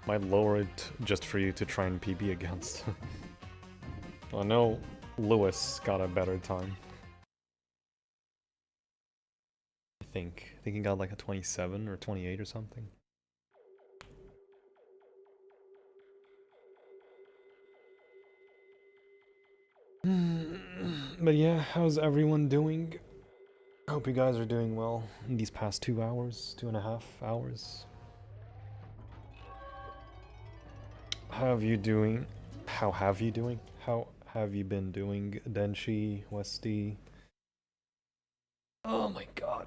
Might lower it just for you to try and PB against. I know Lewis got a better time. I think he got like a 27 or 28 or something. But yeah, how's everyone doing? Hope you guys are doing well in these past 2 hours, 2.5 hours. How have you doing? How have you doing? How have you been doing, Denshi, Westy? Oh my god.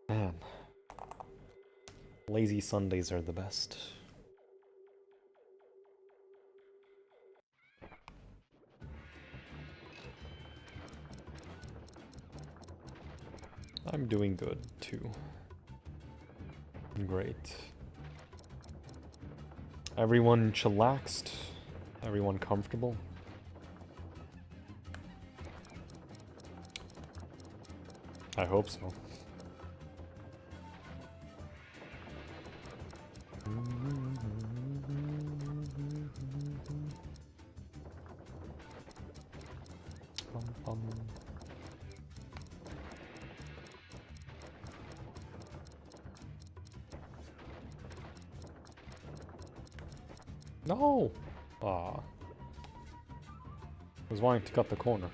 Man. Lazy Sundays are the best. I'm doing good too. Great. Everyone chillaxed? Everyone comfortable? I hope so. No! Ah. I was wanting to cut the corner.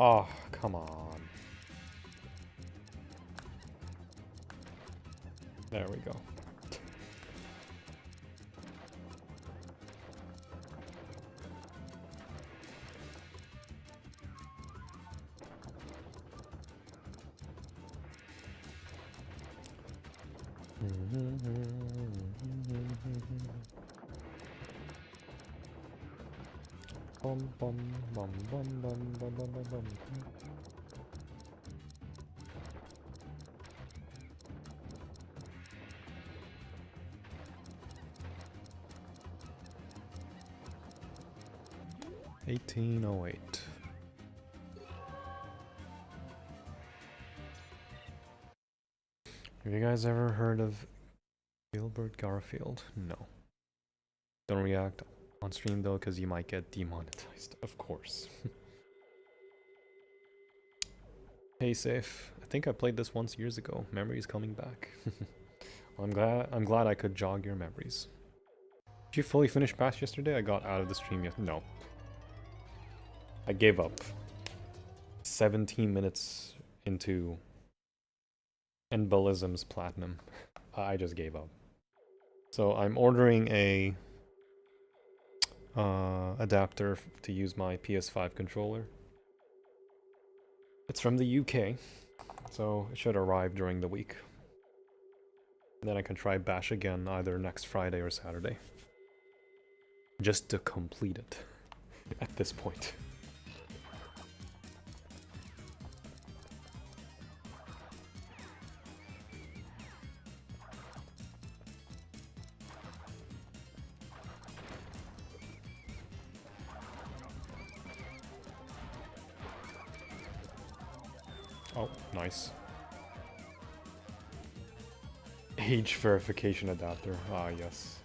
Oh, come on. There we go. Bum, bum, bum, bum, bum, bum, bum, bum, bum. $18.08. Have you guys ever heard of Gilbert Garfield? No. Don't react on stream though, because you might get demonetized, of course. Hey, Safe. I think I played this once years ago. Memories coming back. Well, I'm glad I could jog your memories. Did you fully finish Bash yesterday? I got out of the stream yet. No. I gave up. 17 minutes into Embolism's Platinum. I just gave up. So I'm ordering a adapter to use my PS5 controller. It's from the UK, so it should arrive during the week. Then I can try Bash again either next Friday or Saturday. Just to complete it at this point. Oh, nice. Age verification adapter. Ah, yes.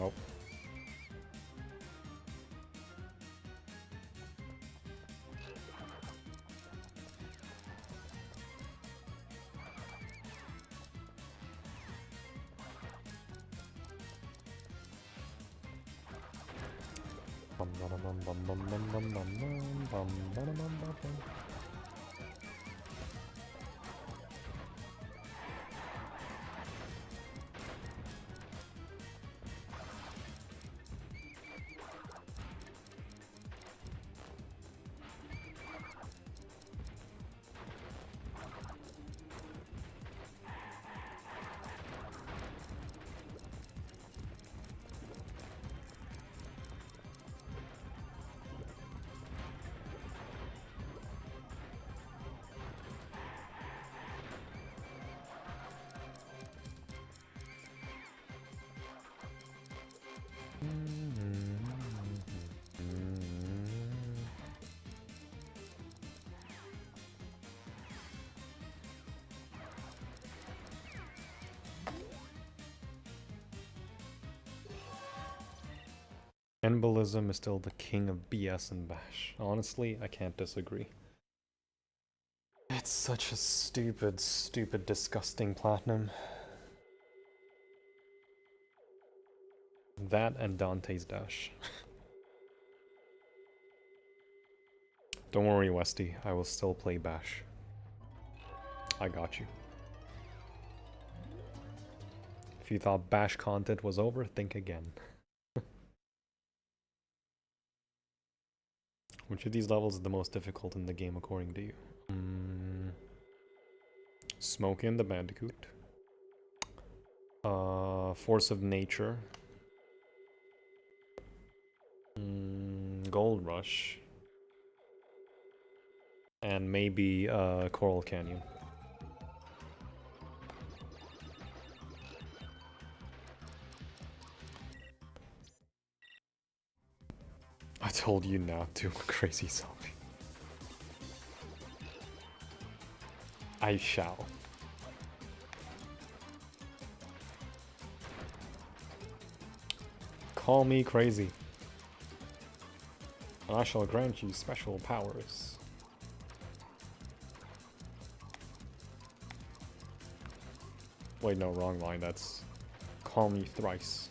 Oh. Embolism is still the king of BS and bash. Honestly, I can't disagree. It's such a stupid, stupid, disgusting platinum. That and Dante's Dash. Don't worry, Westy, I will still play bash. I got you. If you thought bash content was over, think again. Which of these levels is the most difficult in the game according to you? Smokey and the Bandicoot. Force of Nature. Gold Rush. And maybe Coral Canyon. I told you not to, crazy zombie. I shall. Call me crazy. And I shall grant you special powers. Wait, no, wrong line. That's call me thrice.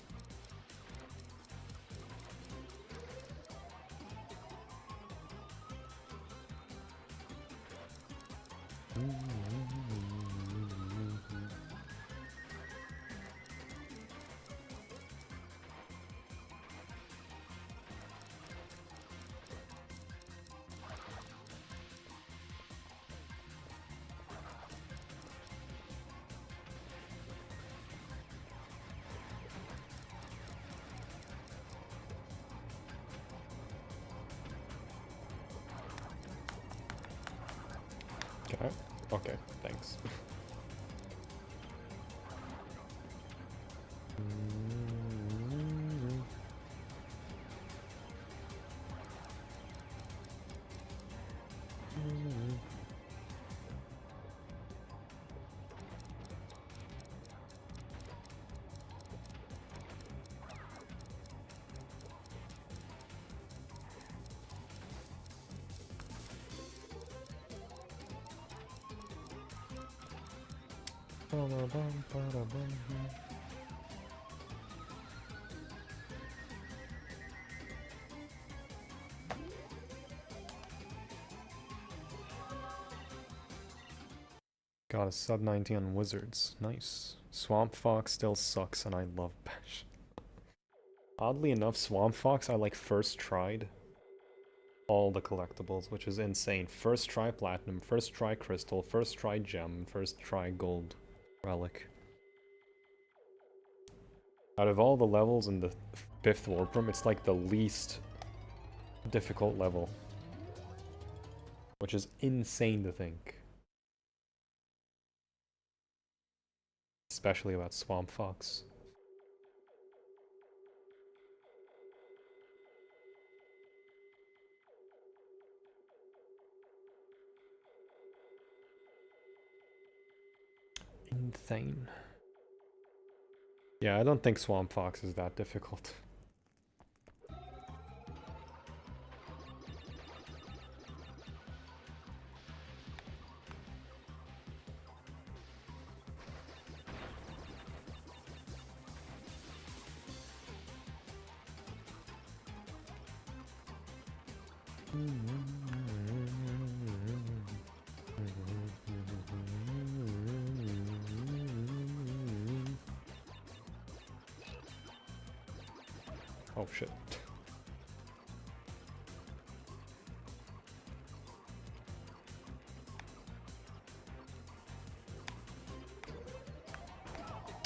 Okay, thanks. Got a sub 90 on Wizards. Nice. Swamp Fox still sucks and I love Bash. Oddly enough, Swamp Fox I like first tried all the collectibles, which is insane. First try Platinum, first try Crystal, first try Gem, first try Gold Relic. Out of all the levels in the 5th Warp Room, it's like the least difficult level. Which is insane to think. Especially about Swamp Fox. N.Sane. Yeah, I don't think Swamp Fox is that difficult. Oh shit.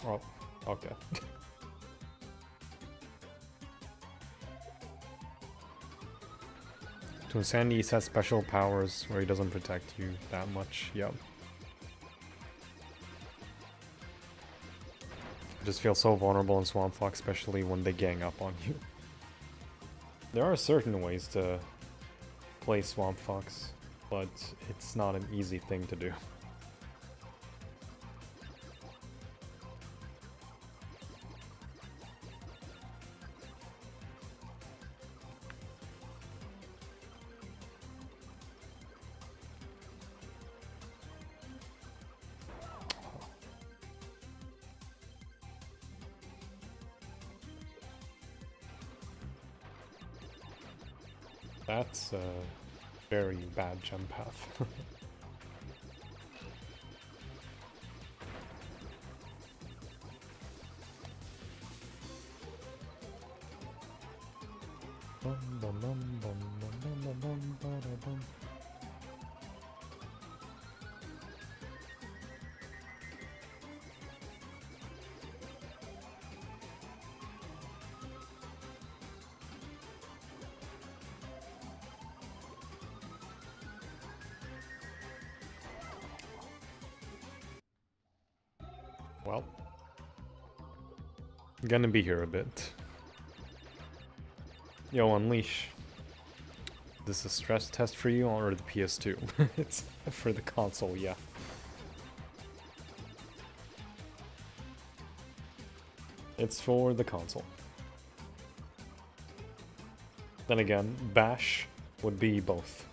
Oh, okay. To N.Sane, he has special powers where he doesn't protect you that much. Yep. I just feel so vulnerable in Swamp Fox, especially when they gang up on you. There are certain ways to play Swamp Fox, but it's not an easy thing to do. That's a very bad jump path. Well, I'm gonna be here a bit. Yo, Unleash. This is a stress test for you or the PS2? It's for the console, yeah. It's for the console. Then again, Bash would be both,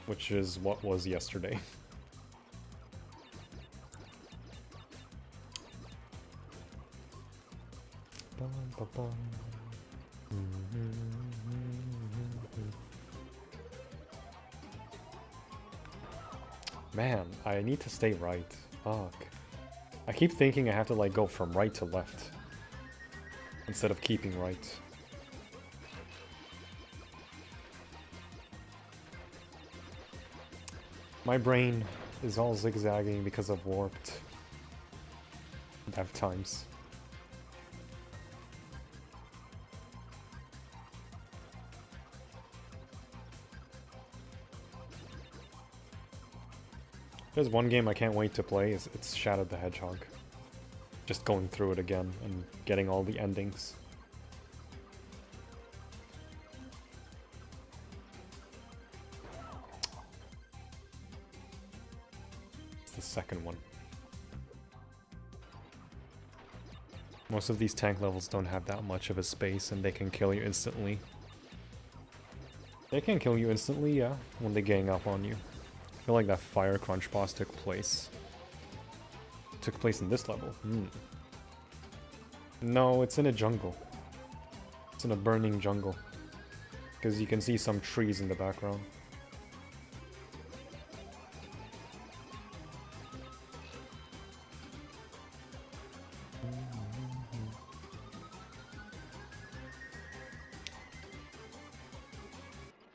which is what was yesterday. Man, I need to stay right. Fuck. I keep thinking I have to like go from right to left instead of keeping right. My brain is all zigzagging because of warped dev times. There's one game I can't wait to play, it's Shadow the Hedgehog. Just going through it again and getting all the endings. It's the second one. Most of these tank levels don't have that much of a space and they can kill you instantly. They can kill you instantly, yeah, when they gang up on you. I feel like that fire crunch boss took place in this level. No, it's in a jungle. It's in a burning jungle. Because you can see some trees in the background.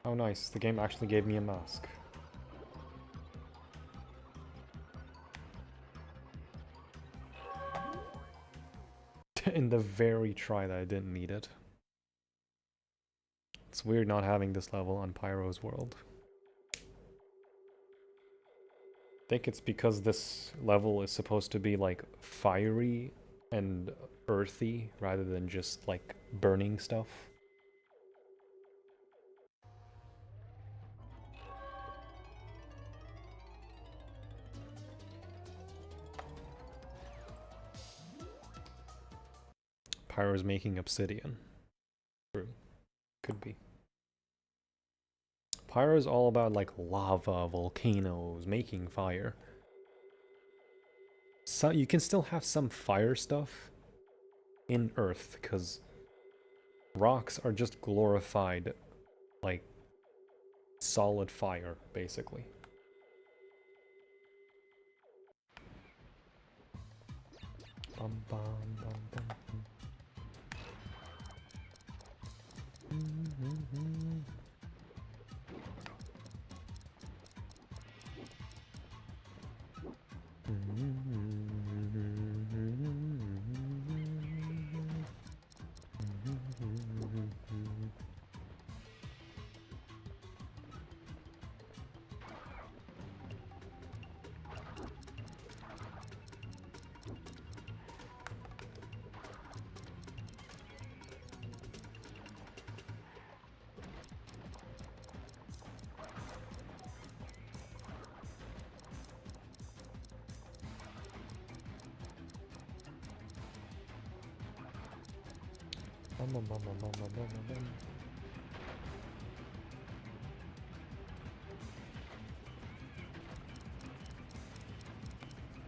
Oh nice, the game actually gave me a mask. In the very try that I didn't need it. It's weird not having this level on Pyro's world. I think it's because this level is supposed to be like fiery and earthy rather than just like burning stuff. Pyro's making obsidian. True. Could be. Pyro's all about like lava, volcanoes, making fire. So you can still have some fire stuff in Earth, because rocks are just glorified, like, solid fire, basically. Bum, bum, bum, bum, bum.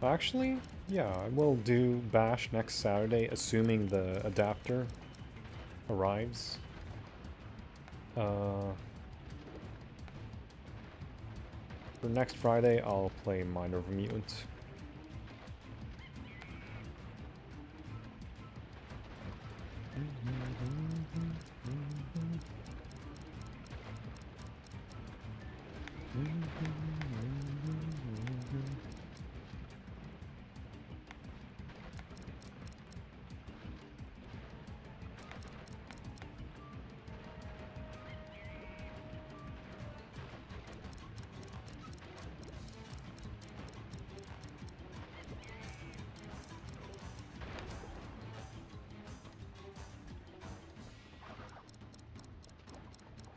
Actually, yeah, I will do Bash next Saturday, assuming the adapter arrives. For next Friday, I'll play Mind Over Mutant.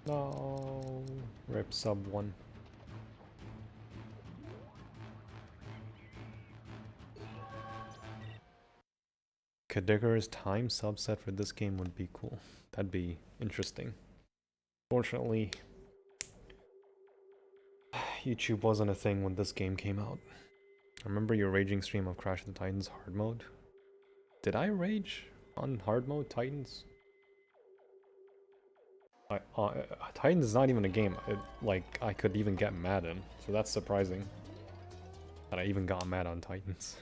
No, rip sub 1. Kadigger's time subset for this game would be cool. That'd be interesting. Fortunately, YouTube wasn't a thing when this game came out. I remember your raging stream of Crash of the Titans hard mode. Did I rage on hard mode Titans? Titans is not even a game like I could even get mad in, so that's surprising that I even got mad on Titans.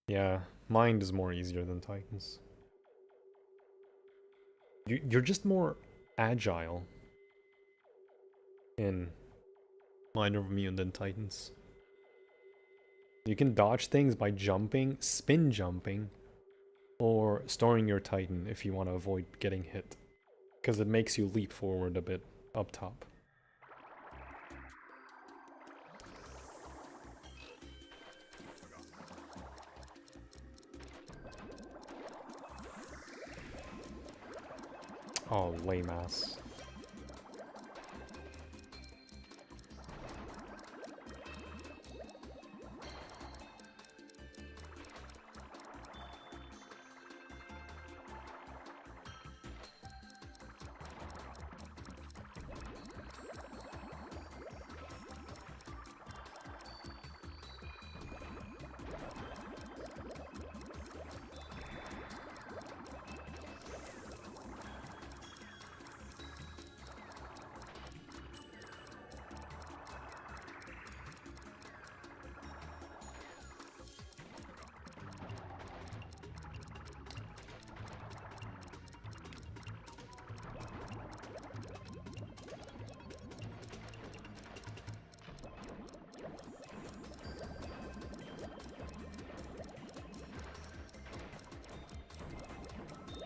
Yeah, Mind is more easier than Titans. You're just more agile in Mind Over Mutant than Titans. You can dodge things by jumping, spin jumping, or storing your Titan if you want to avoid getting hit. Because it makes you leap forward a bit up top. Oh, lame ass.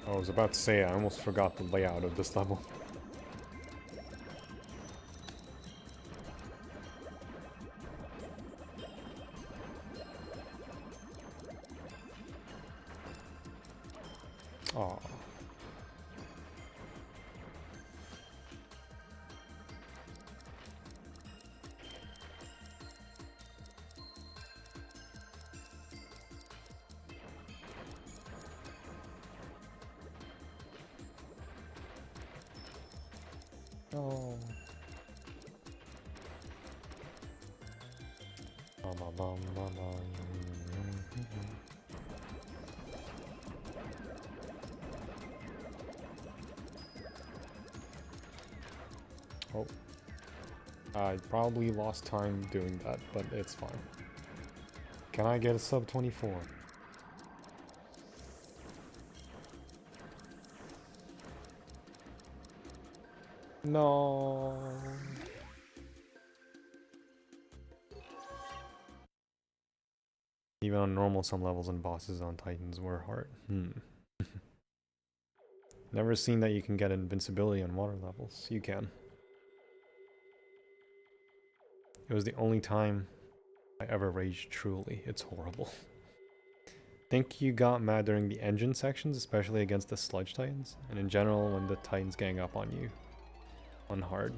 I was about to say, I almost forgot the layout of this level. Aw. Oh. Oh. I probably lost time doing that, but it's fine. Can I get a sub 24? No. Even on normal, some levels and bosses on Titans were hard. Never seen that you can get invincibility on water levels. You can. It was the only time I ever raged truly. It's horrible. Think you got mad during the engine sections, especially against the sludge titans, and in general when the titans gang up on you on hard.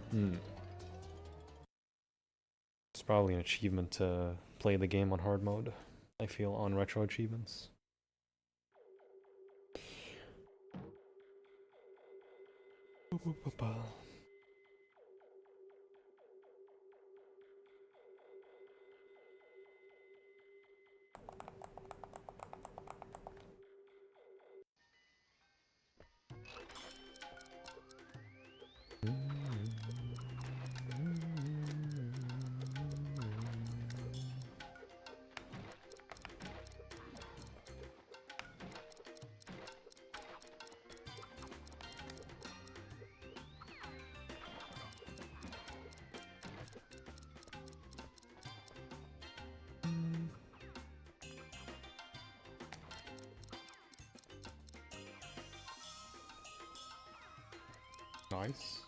It's probably an achievement to play the game on hard mode, I feel, on retro achievements. Nice.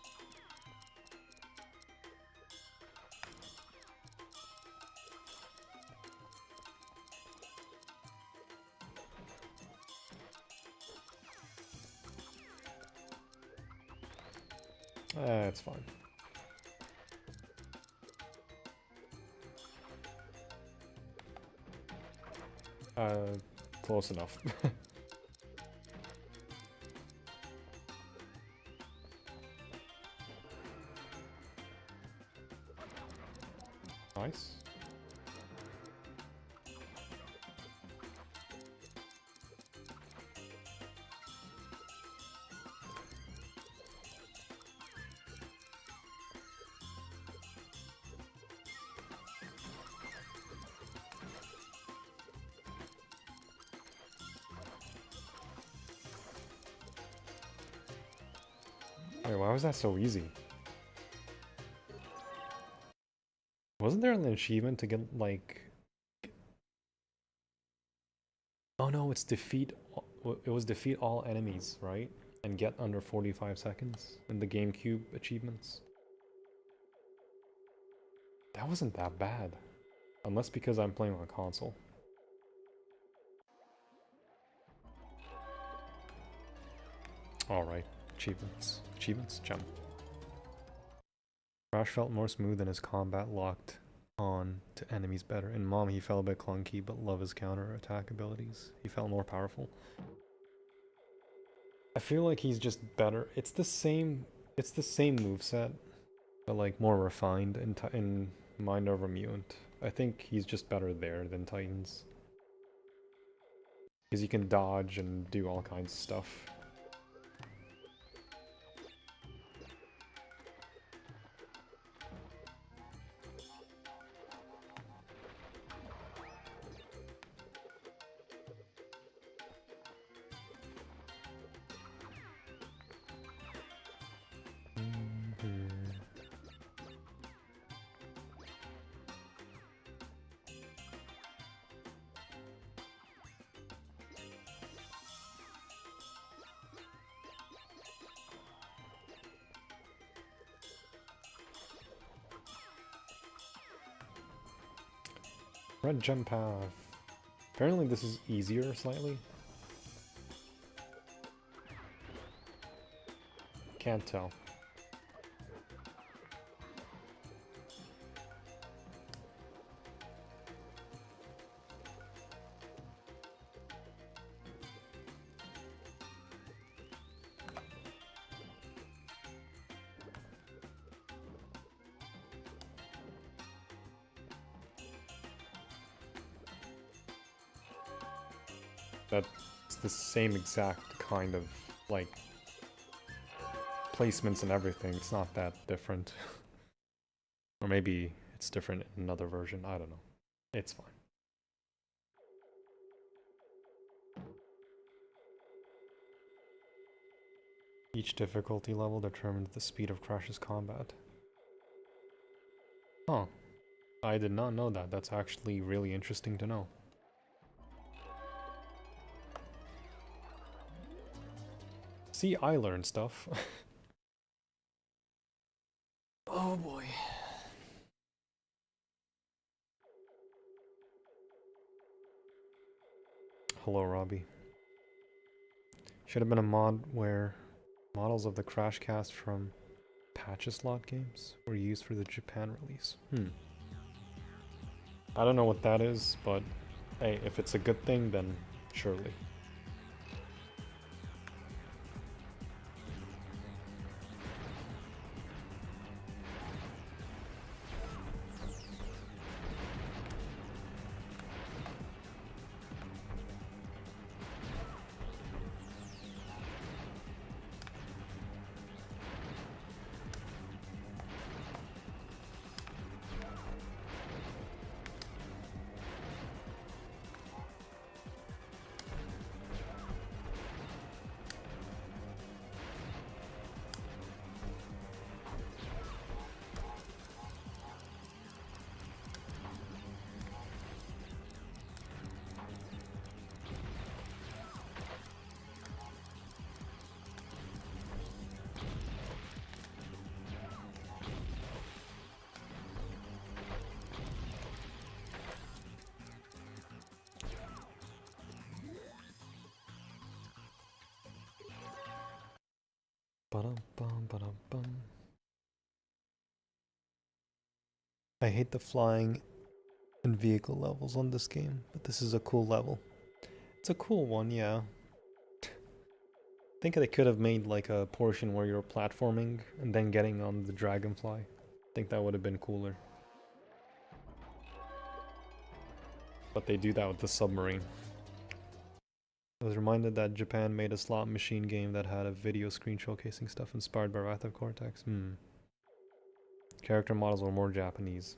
It's fine. Close enough. Nice. Wait, why was that so easy? Wasn't there an achievement to get, like... Oh no, it's defeat... It was defeat all enemies, right? And get under 45 seconds in the GameCube achievements. That wasn't that bad. Unless because I'm playing on a console. Alright, achievements. Achievements? Gem. Crash felt more smooth and his combat locked on to enemies better. In Mom he felt a bit clunky, but love his counter-attack abilities. He felt more powerful. I feel like he's just better. It's the same moveset, but like more refined in Mind Over Mutant. I think he's just better there than Titans. Because you can dodge and do all kinds of stuff. Red jump path. Apparently this is easier slightly. Can't tell. That's the same exact kind of, like, placements and everything, it's not that different. Or maybe it's different in another version, I don't know. It's fine. Each difficulty level determines the speed of Crash's combat. Huh. I did not know that. That's actually really interesting to know. See, I learned stuff. Oh boy. Hello, Robbie. Should have been a mod where models of the Crash cast from patch slot games were used for the Japan release. I don't know what that is, but hey, if it's a good thing, then surely. I hate the flying and vehicle levels on this game, but this is a cool level. It's a cool one, yeah. I think they could have made like a portion where you're platforming and then getting on the dragonfly. I think that would have been cooler. But they do that with the submarine. I was reminded that Japan made a slot machine game that had a video screen showcasing stuff inspired by Wrath of Cortex. Character models were more Japanese.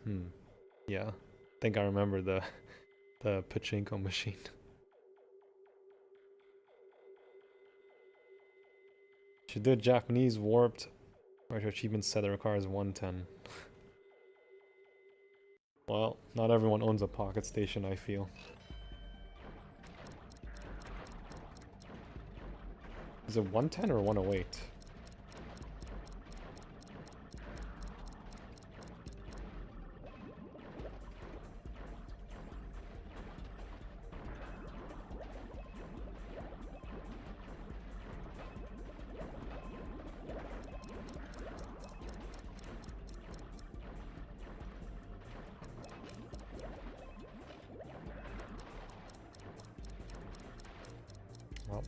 Yeah. I think I remember the pachinko machine. Should do a Japanese warped right achievement set that requires 110. Well, not everyone owns a pocket station, I feel. Is it 110 or 108? Well.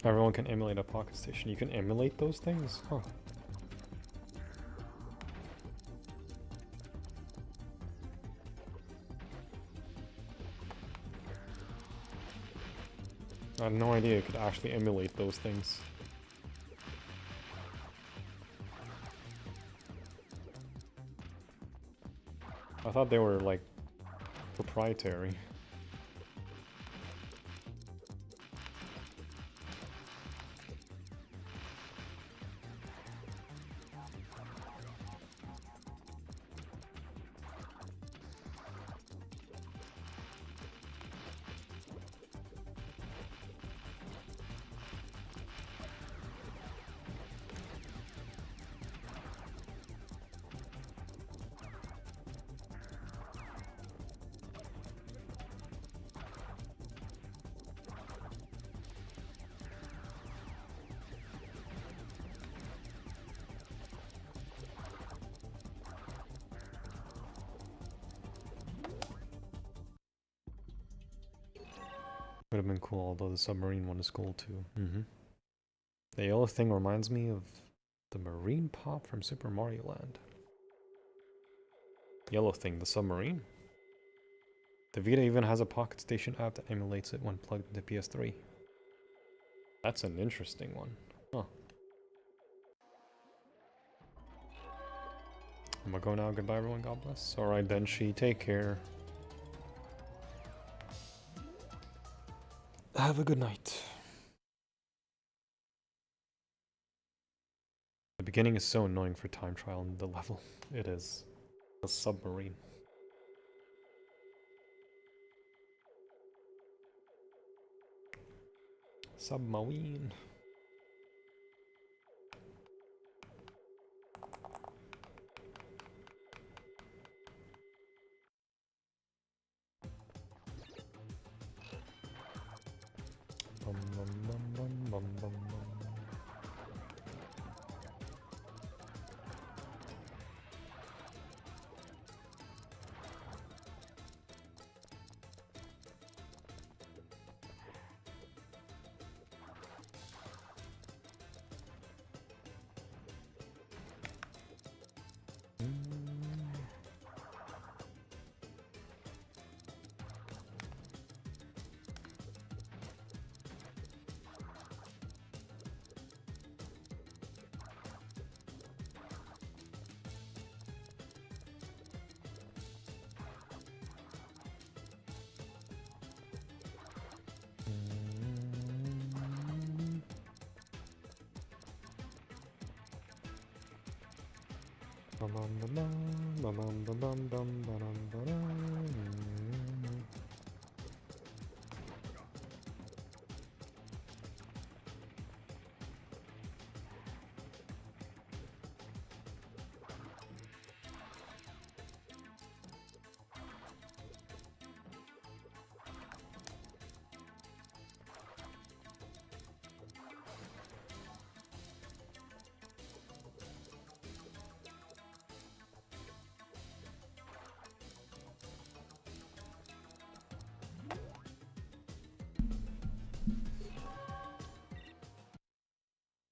Everyone can emulate a pocket station. You can emulate those things? Huh. I had no idea you could actually emulate those things. I thought they were like proprietary. have been cool, although the submarine one is cool too. The yellow thing reminds me of the marine pop from Super Mario Land. Yellow thing, the submarine? The Vita even has a Pocket Station app that emulates it when plugged into PS3. That's an interesting one. Huh. I'm gonna go now. Goodbye, everyone. God bless. Alright, Denshi. Take care. Have a good night. The beginning is so annoying for time trial in the level. It is. A submarine. Submarine. Bum, bum, bum, bum, bum, bum, bum.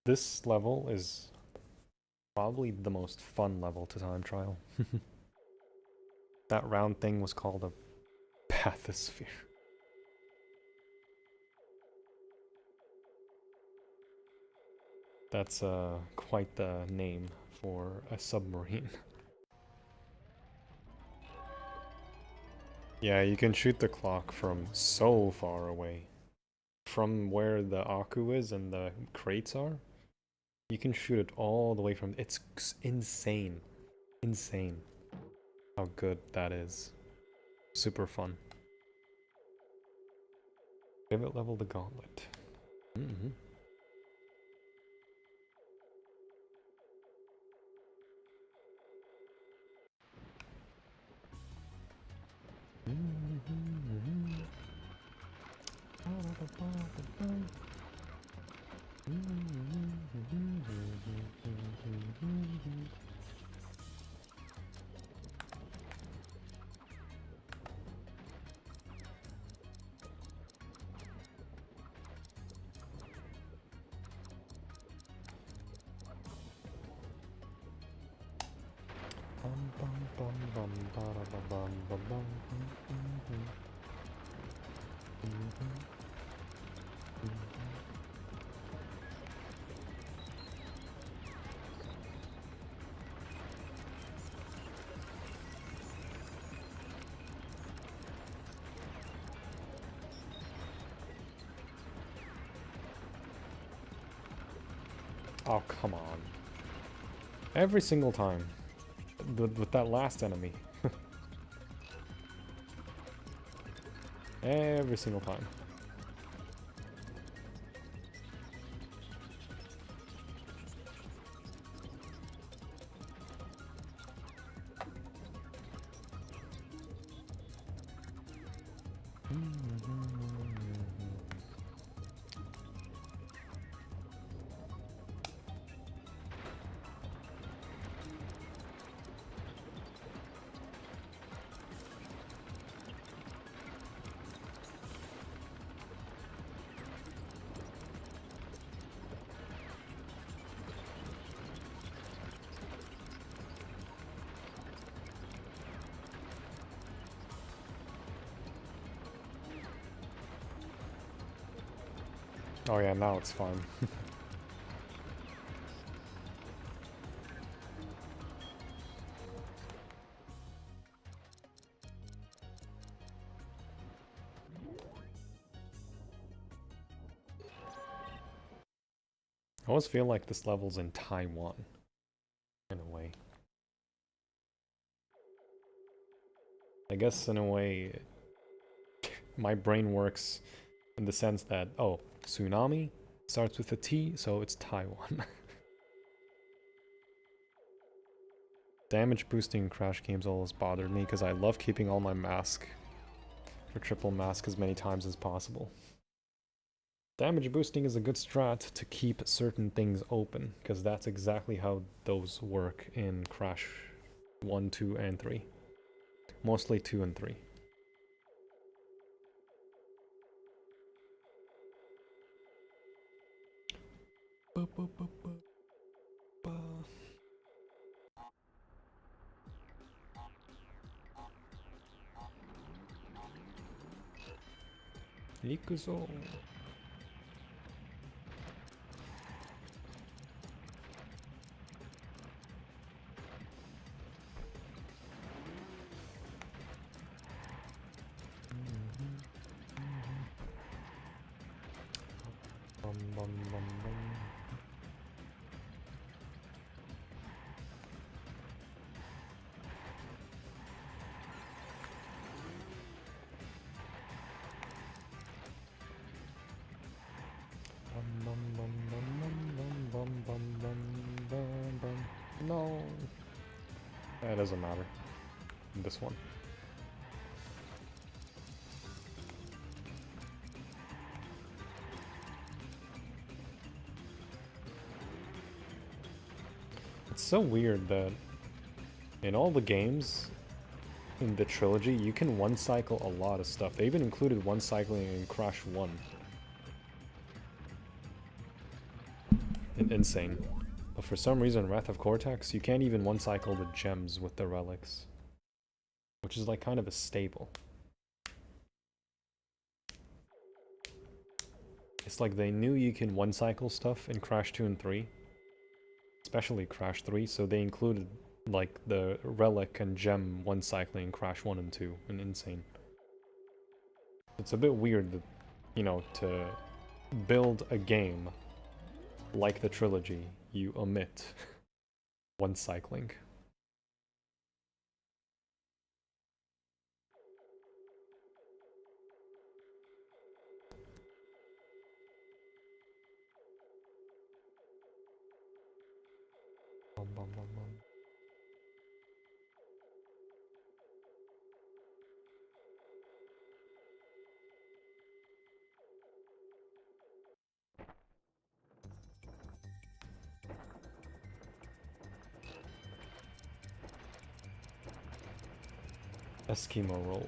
This level is probably the most fun level to time trial. That round thing was called a bathysphere. That's quite the name for a submarine. Yeah, you can shoot the clock from so far away. From where the Aku is and the crates are. You can shoot it all the way from... It's insane. Insane. How good that is. Super fun. Favorite level, the gauntlet. Oh, come on. Every single time. With that last enemy. Every single time. Oh yeah, now it's fine. I always feel like this level's in Taiwan, in a way. I guess in a way, my brain works in the sense that, oh, tsunami starts with a T, so it's Taiwan. Damage boosting in Crash games always bothered me because I love keeping all my mask for triple mask as many times as possible. Damage boosting is a good strat to keep certain things open, because that's exactly how those work in Crash 1, 2, and 3. Mostly 2 and 3. Ikuzo. Bum, bum, bum, bum. No. That doesn't matter. This one. It's so weird that in all the games in the trilogy, you can one-cycle a lot of stuff. They even included one-cycling in Crash 1. In N.Sane. But for some reason, Wrath of Cortex, you can't even one-cycle the gems with the relics. Which is like kind of a staple. It's like they knew you can one-cycle stuff in Crash 2 and 3. Especially Crash 3, so they included like the relic and gem one-cycling in Crash 1 and 2 in N.Sane. It's a bit weird that, you know, to build a game like the trilogy, you omit one-cycling. Bum, bum, bum, bum. Eskimo roll.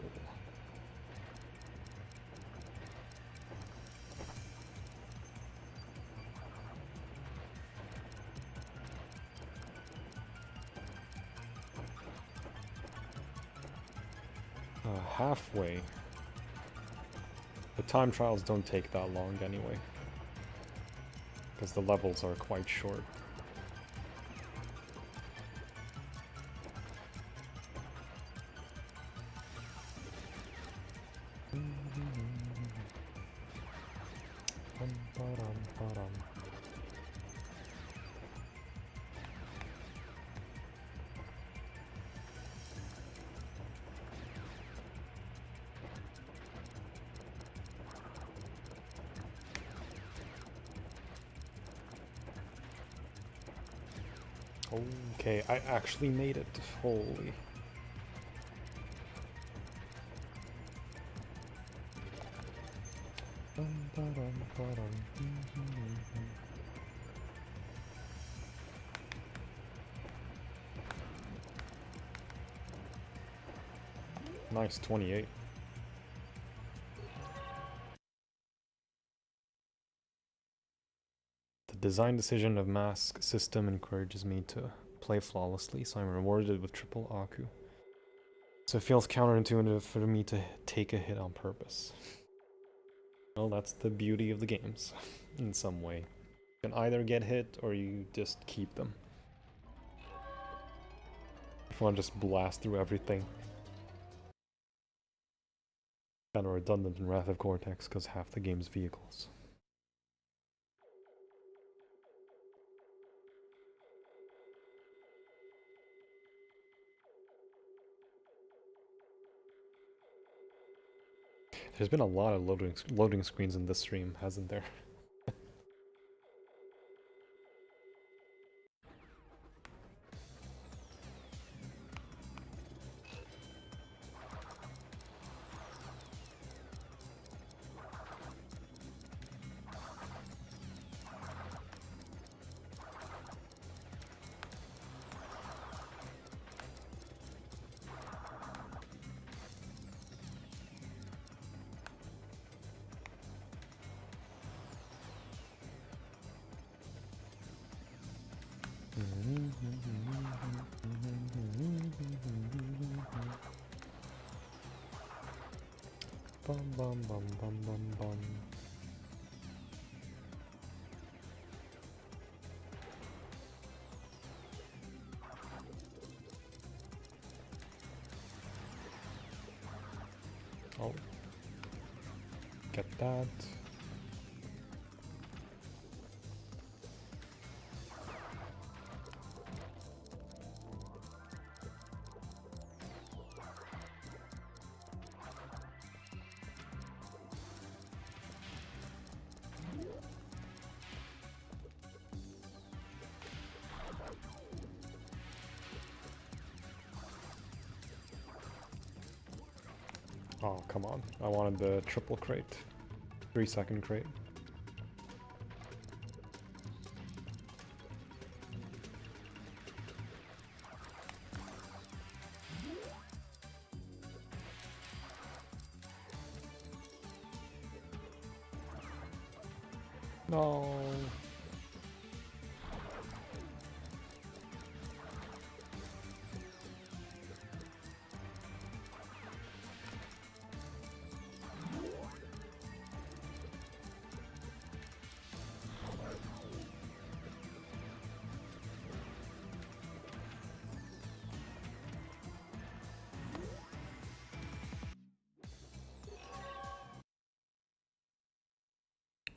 Halfway. The time trials don't take that long anyway. Because the levels are quite short. Okay, I actually made it. Holy. Nice, 28. The design decision of mask system encourages me to play flawlessly, so I'm rewarded with triple Aku. So it feels counterintuitive for me to take a hit on purpose. Well, that's the beauty of the games, in some way. You can either get hit, or you just keep them. If you want to just blast through everything. Kind of redundant in Wrath of Cortex, because half the game's vehicles. There's been a lot of loading screens in this stream, hasn't there? Bum bum bum bum bum bum. Oh. Get that. Oh, come on. I wanted the triple crate. 3-second crate. No.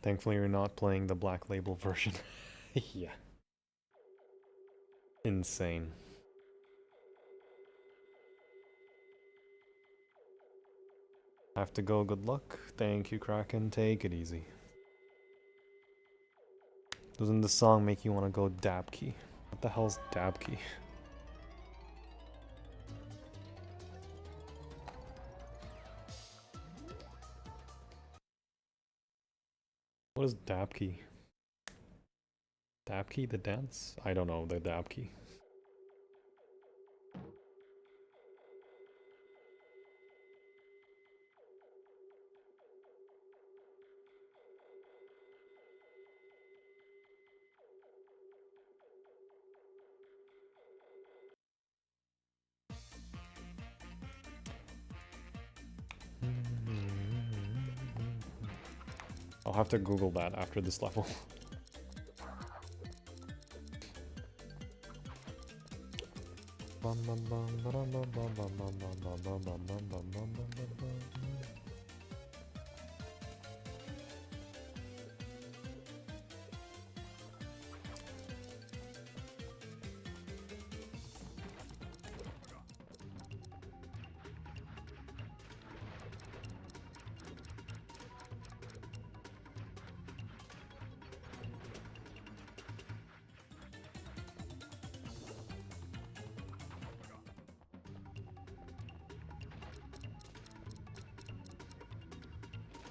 Thankfully, you're not playing the Black Label version. Yeah. Insane. Have to go, good luck. Thank you, Kraken. Take it easy. Doesn't the song make you want to go dab key? What the hell's dab key? What is dab key? Dab key, the dance? I don't know the dab key. I'll have to Google that after this level.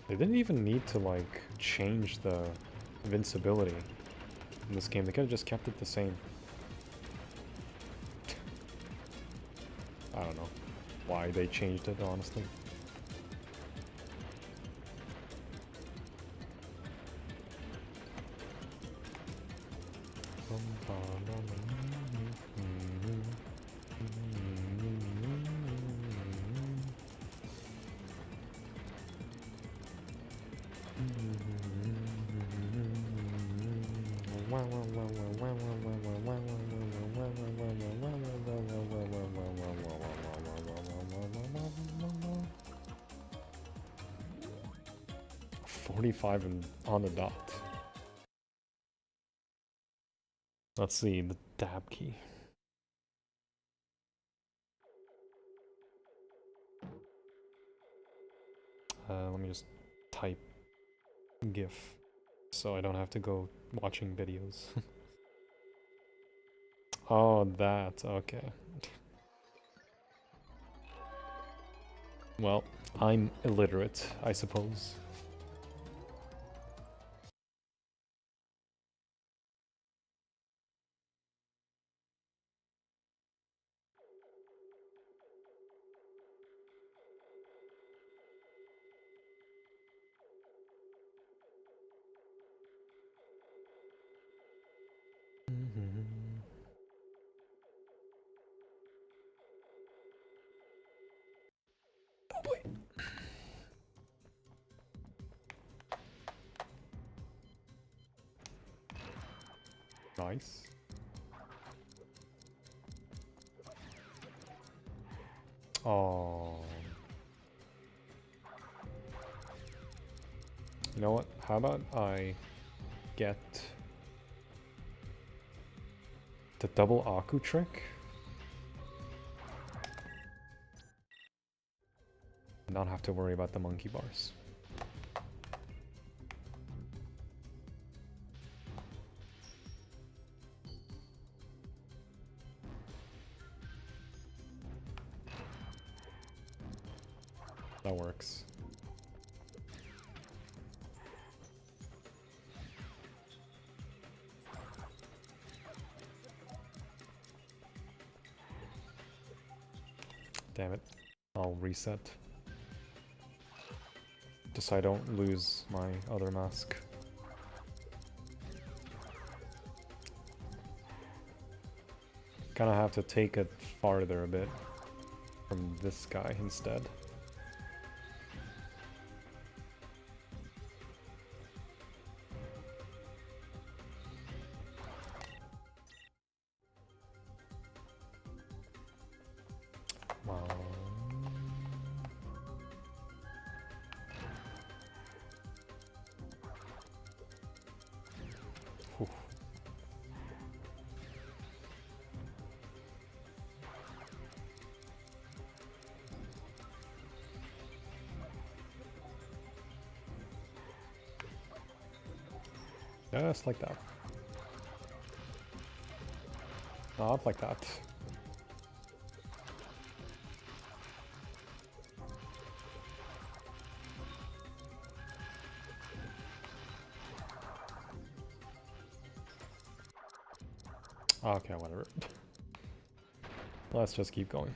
They didn't even need to, like, change the invincibility in this game. They could have just kept it the same. I don't know why they changed it, honestly. 45 and on the dot. Let's see, the tab key. Let me just type GIF so I don't have to go watching videos. Oh, that, okay. Well, I'm illiterate, I suppose. Oh boy. Nice. Oh. You know what? How about I get the double Aku trick? Not have to worry about the monkey bars. That works. Damn it. I'll reset. Just so I don't lose my other mask. Gonna have to take it farther a bit from this guy instead. Wow. Whew. Just like that. Not like that. Okay, whatever. Let's just keep going.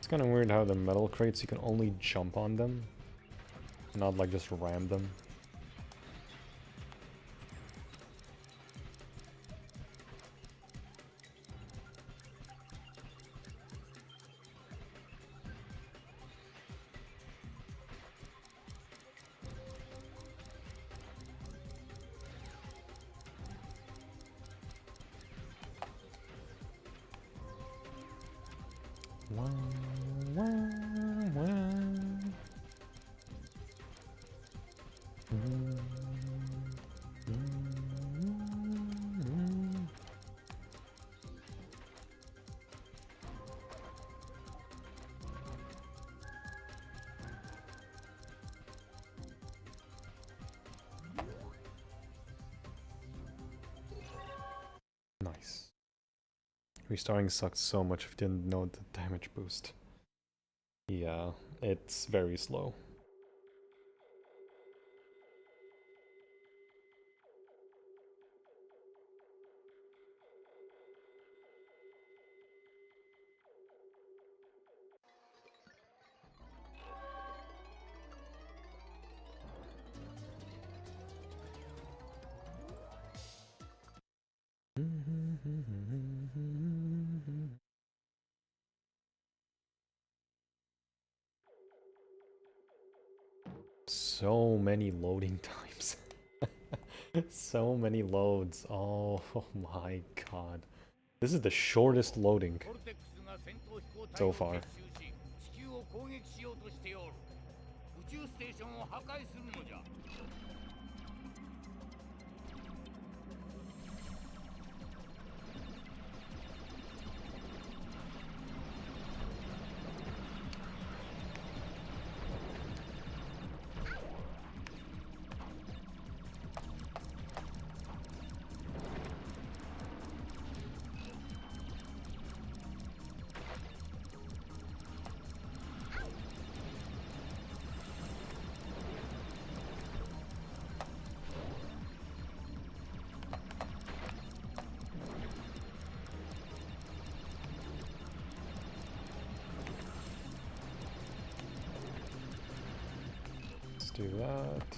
Kind of weird how the metal crates you can only jump on them, not like just ram them. Nice. Restarting sucks so much if you didn't know the damage boost. Yeah, it's very slow. So many loading times. So many loads. Oh, oh my god. This is the shortest loading so far. Let's do that.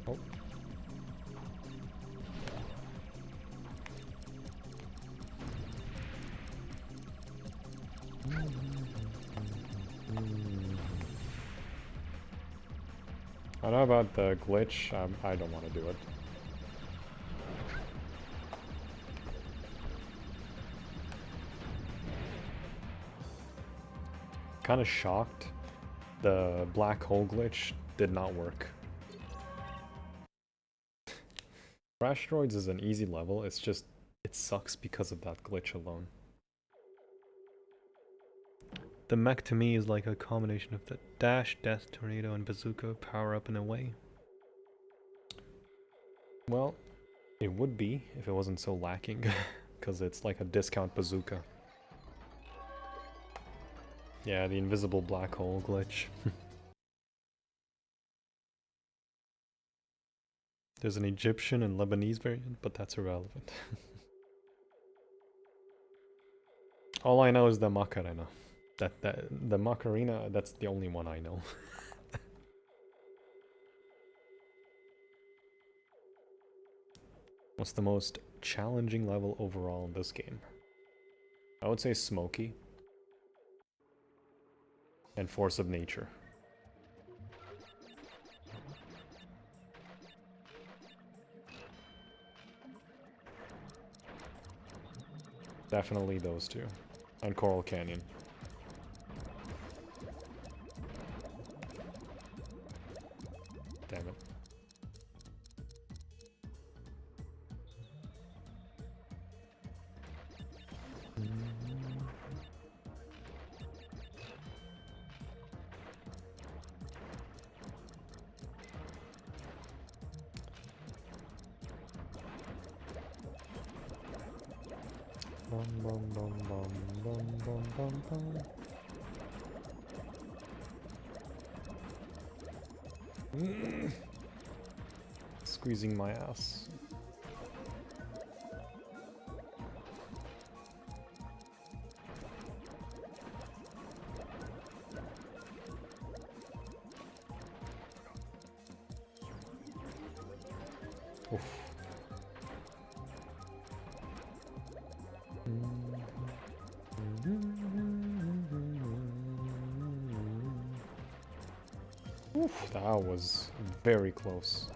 Oh. I know about the glitch. I don't want to do it. Kind of shocked. The black hole glitch did not work. Crash Droids is an easy level. It's just it sucks because of that glitch alone. The mech to me is like a combination of the dash, death, tornado, and bazooka power up in a way. Well, it would be if it wasn't so lacking, because it's like a discount bazooka. Yeah, the invisible black hole glitch. There's an Egyptian and Lebanese variant, but that's irrelevant. All I know is the Macarena. The Macarena, that's the only one I know. What's the most challenging level overall in this game? I would say Smokey and Force of Nature. Definitely those two. And Coral Canyon. Damn it. Bum, bum, bum, bum, bum, bum, bum, bum. Squeezing my ass. Oof. Oof, that was very close.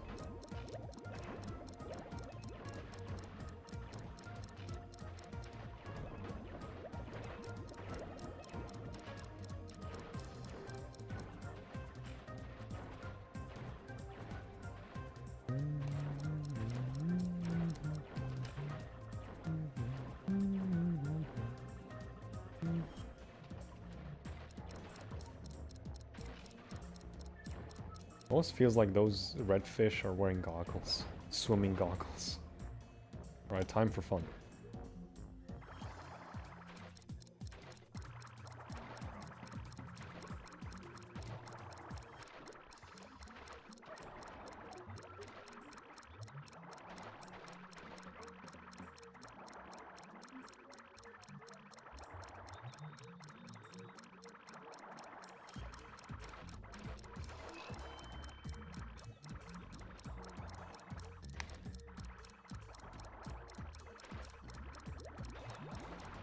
Almost feels like those red fish are wearing goggles. Swimming goggles. Alright, time for fun.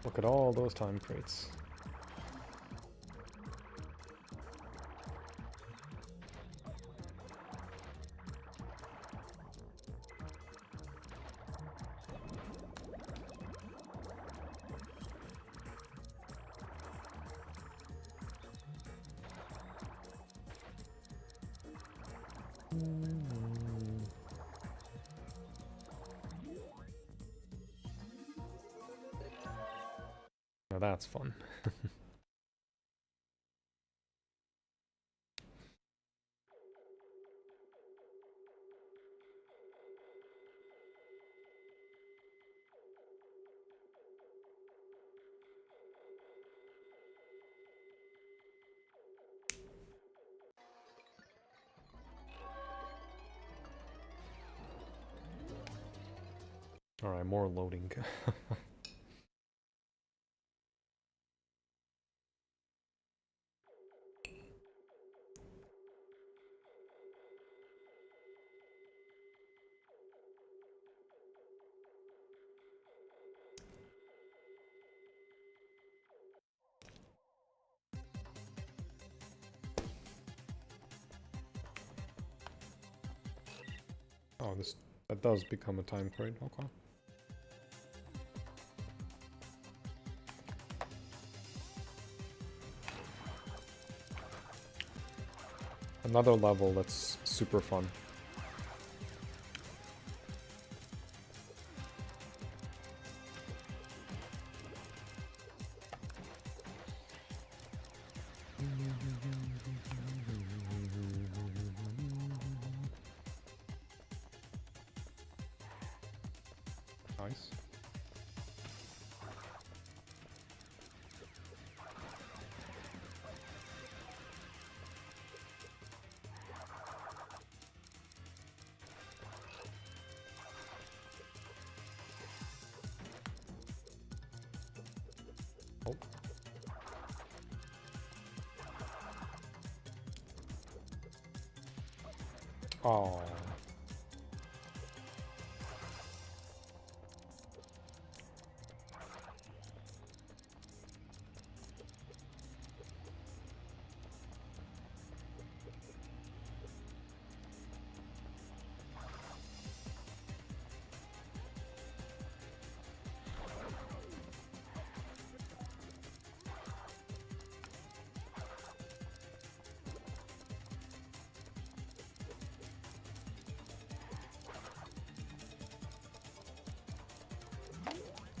Look at all those time crates. Now that's fun. Alright, more loading. Oh, that does become a time crate, okay. Another level that's super fun. Nice. Oh. Oh.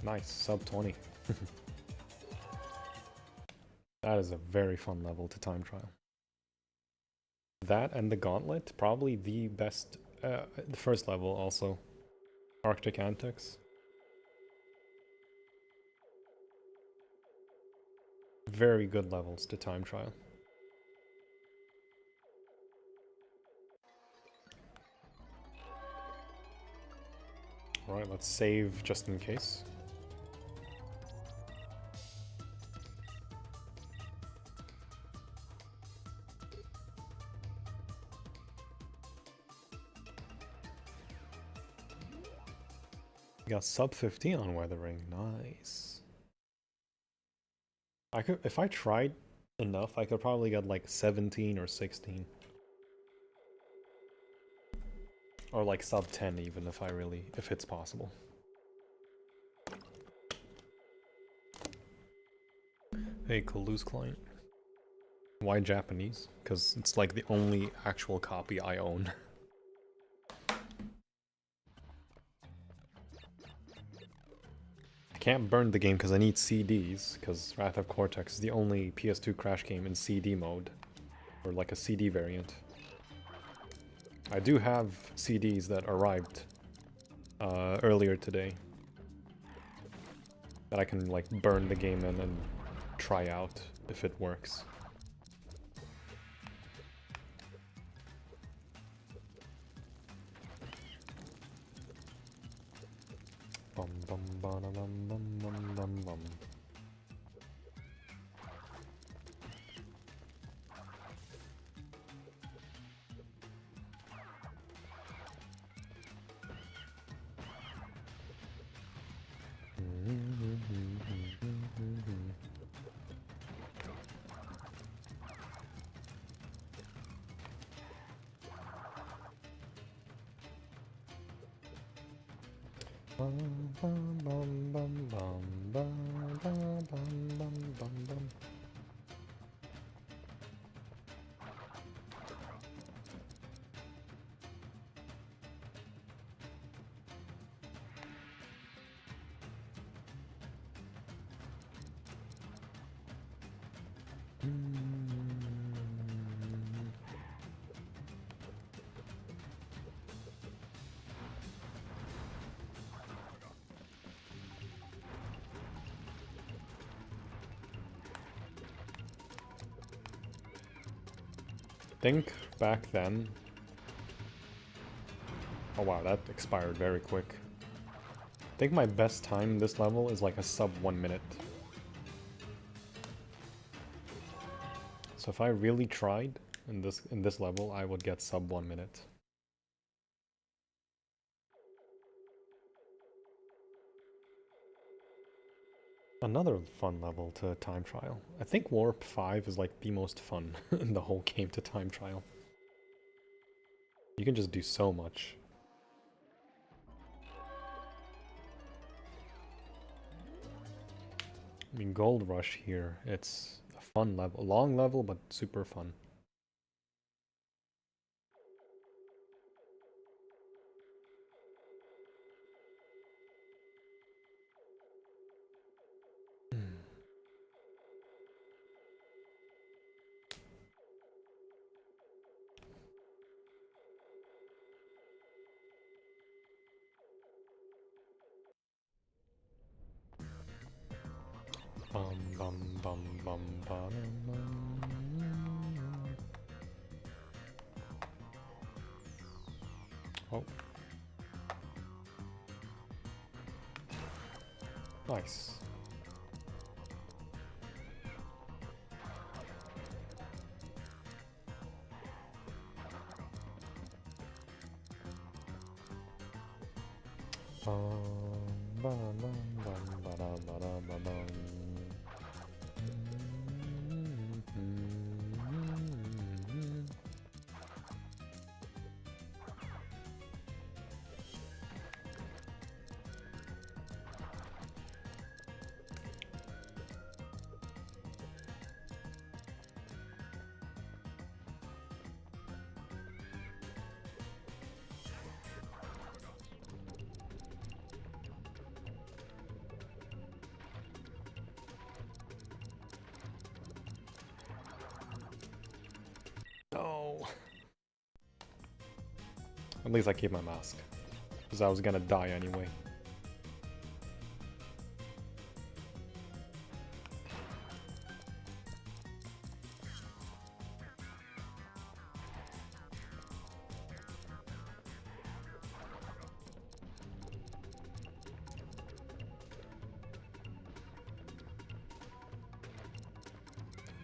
Nice, sub 20. That is a very fun level to time trial. That and the Gauntlet, probably the best, the first level also. Arctic Antics. Very good levels to time trial. Alright, let's save just in case. Got sub 15 on Weathering, nice. I could, if I tried enough, I could probably get like 17 or 16. Or like sub 10 even, if it's possible. Hey, Coluse client. Why Japanese? Because it's like the only actual copy I own. I can't burn the game because I need CDs, because Wrath of Cortex is the only PS2 crash game in CD mode. Or like a CD variant. I do have CDs that arrived earlier today that I can like burn the game in and try out if it works. Bum bum bum bum bum bum bum bum. Think back then. Oh wow, that expired very quick. I think my best time in this level is like a sub 1 minute. So if I really tried in this level, I would get sub 1 minute. Another fun level to time trial. I think Warp 5 is like the most fun in the whole game to time trial. You can just do so much. I mean, Gold Rush here, it's a fun level. A long level, but super fun. Bum bum bum bum bum bum. Oh. Nice. No. At least I keep my mask. Because I was gonna die anyway.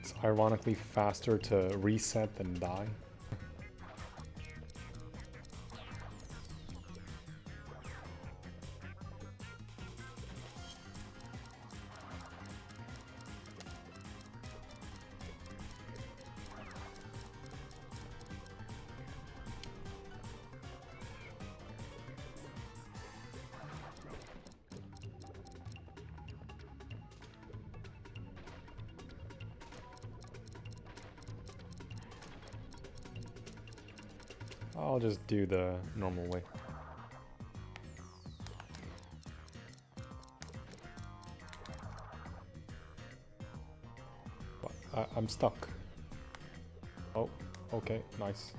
It's ironically faster to reset than die. I'll just do the normal way. I'm stuck. Oh, okay, nice.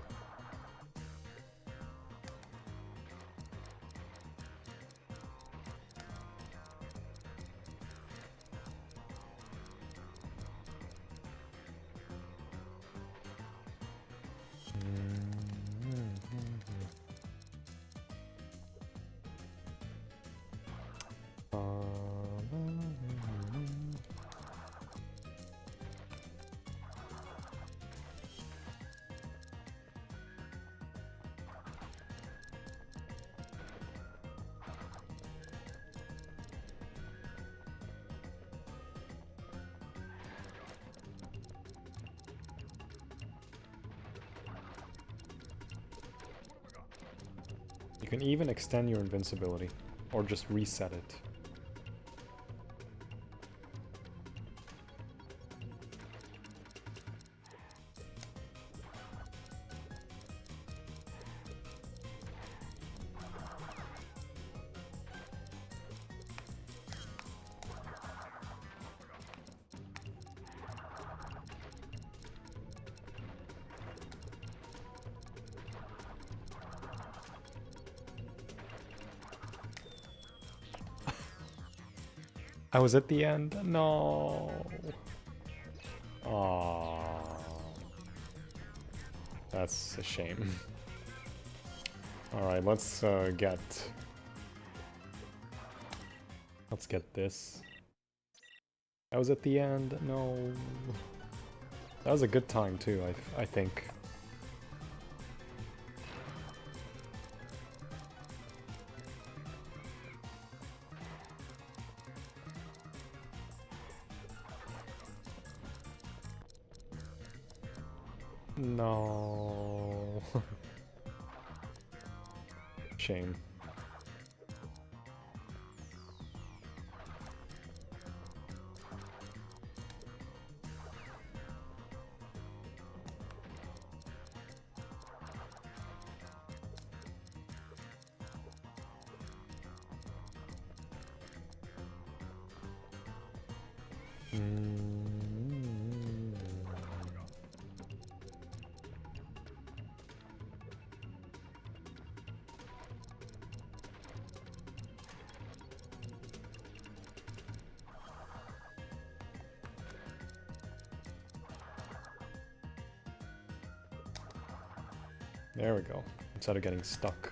You can even extend your invincibility, or just reset it. I was at the end. No. Aww. That's a shame. Alright, let's get this. I was at the end. No. That was a good time too, I think. No. Shame. There we go. Instead of getting stuck.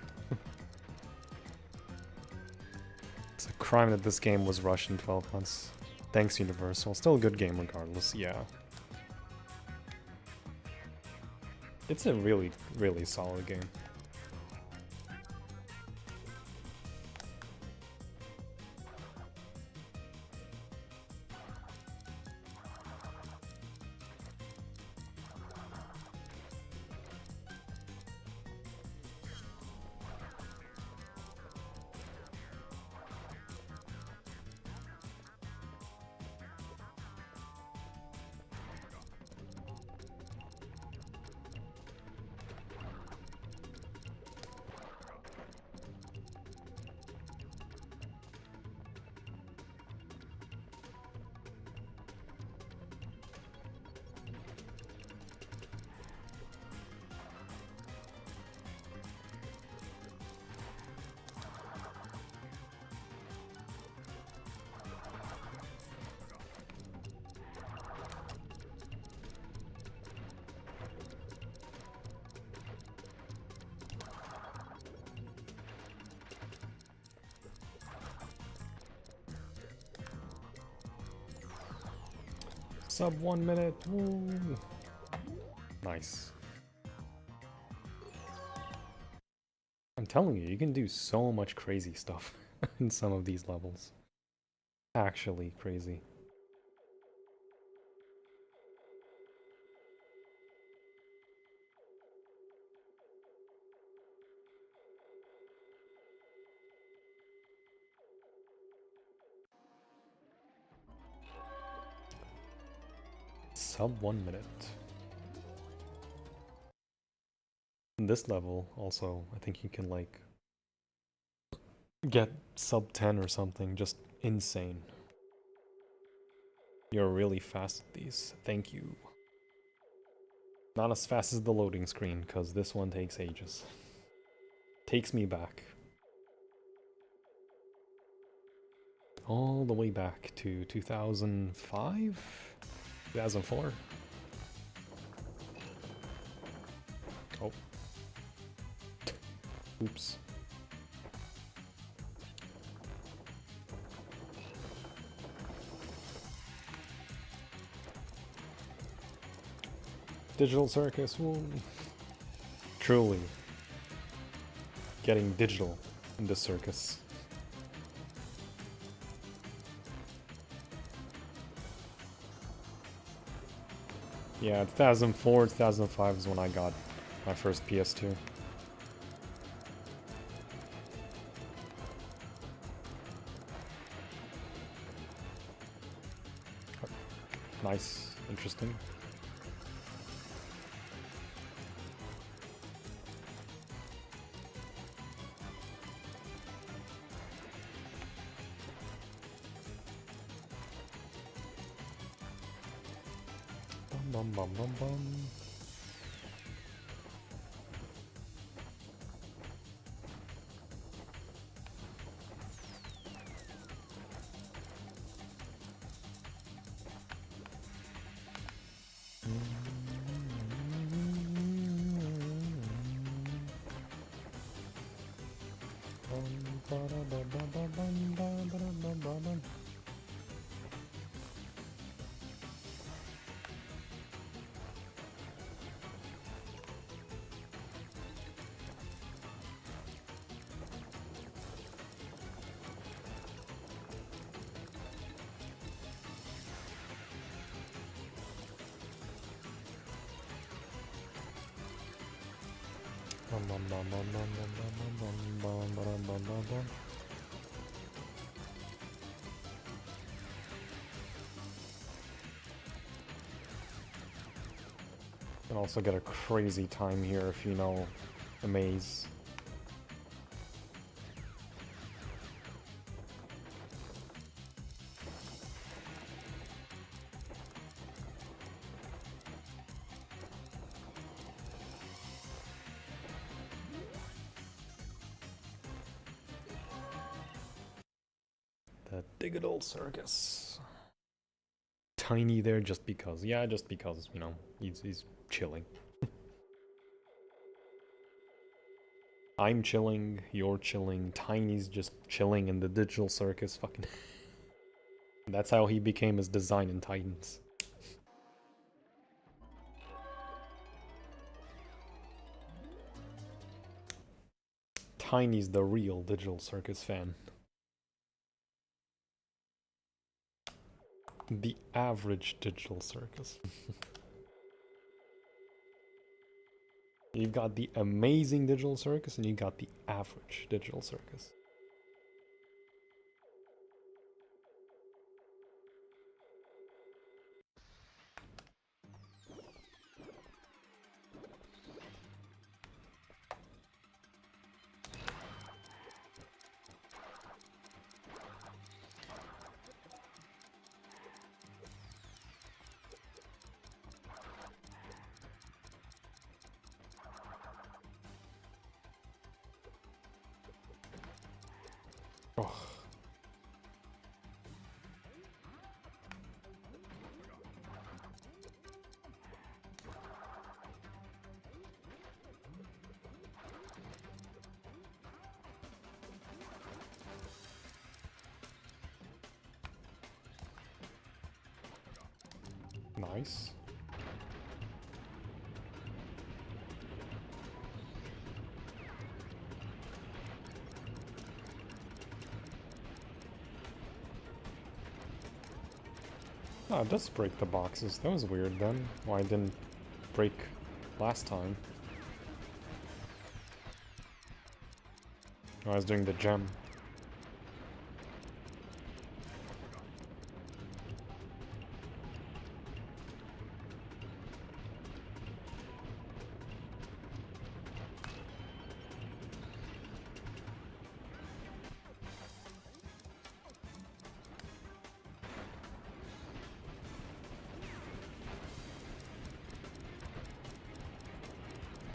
It's a crime that this game was rushed in 12 months. Thanks, Universal. Still a good game regardless, yeah. It's a really, really solid game. Sub 1 minute. Woo. Nice. I'm telling you, you can do so much crazy stuff in some of these levels. Actually crazy. Sub 1 minute. In this level, also, I think you can, like, get sub 10 or something, just insane. You're really fast at these. Thank you. Not as fast as the loading screen, because this one takes ages. Takes me back. All the way back to 2005? 2004? Oh. Oops. Digital circus, woo. Truly. Getting digital in this circus. Yeah, 2004, 2005 is when I got my first PS2. Nice, interesting. Bum bum bum bum. You can also get a crazy time here if you know the maze. The Digital Circus. Tiny there just because. Yeah, just because, you know, he's chilling. I'm chilling, you're chilling, Tiny's just chilling in the Digital Circus, fucking... That's how he became his design in Titans. Tiny's the real Digital Circus fan. The average Digital Circus. You've got the amazing Digital Circus and you got the average Digital Circus. Oh. Nice. Oh, it does break the boxes. That was weird then. Why it didn't break last time. Oh, I was doing the gem.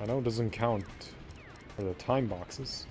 I know it doesn't count for the time boxes.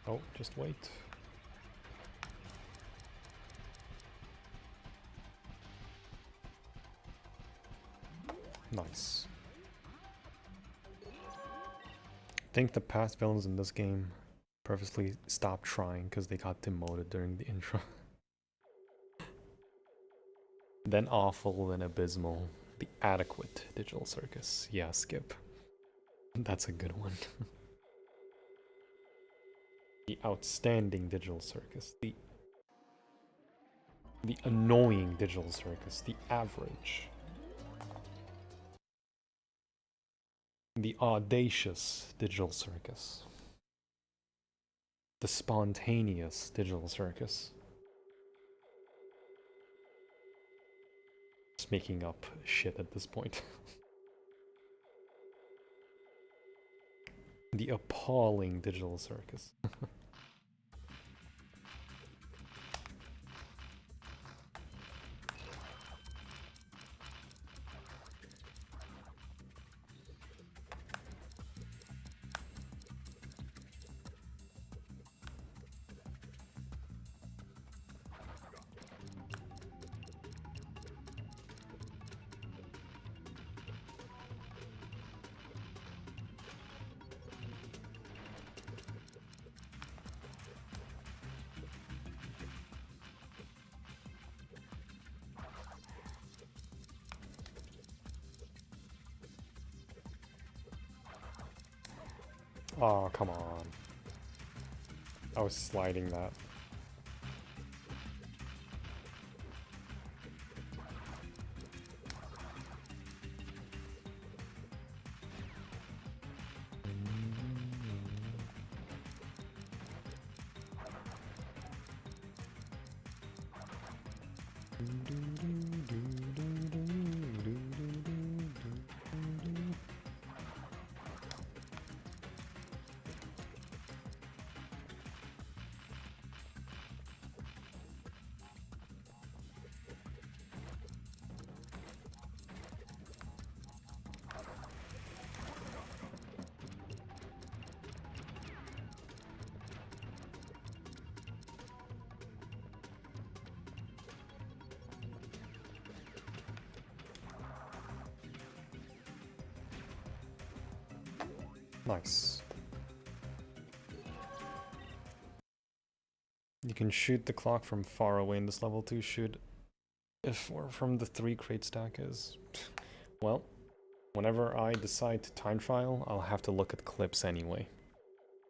Oh, just wait. Nice. I think the past villains in this game purposely stopped trying because they got demoted during the intro. Then awful, then abysmal. The adequate Digital Circus. Yeah, skip. That's a good one. The outstanding Digital Circus. The annoying Digital Circus. The average. The audacious Digital Circus. The spontaneous Digital Circus. Just making up shit at this point. The appalling Digital Circus. Oh, come on. I was sliding that. Nice. You can shoot the clock from far away in this level too. Should if or from the 3 crate stack is. Well, whenever I decide to time trial, I'll have to look at clips anyway.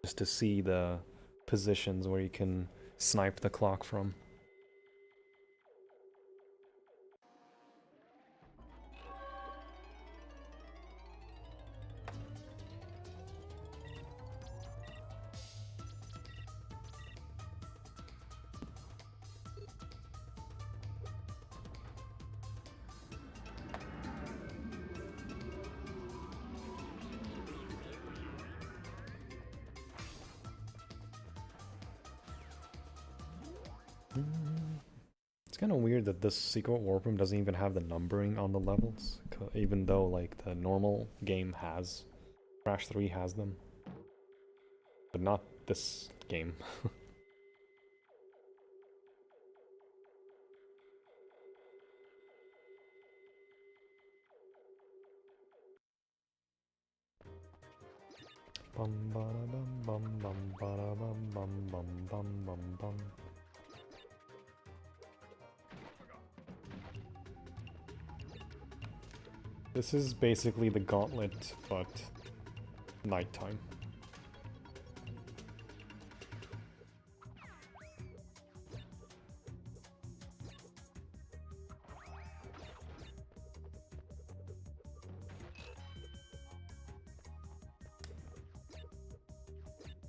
Just to see the positions where you can snipe the clock from. It's kind of weird that this secret warp room doesn't even have the numbering on the levels, even though like the normal game has. Crash 3 has them. But not this game. Bum bada bum bum bum bada bum bum bum bum bum bum. This is basically the gauntlet, but nighttime.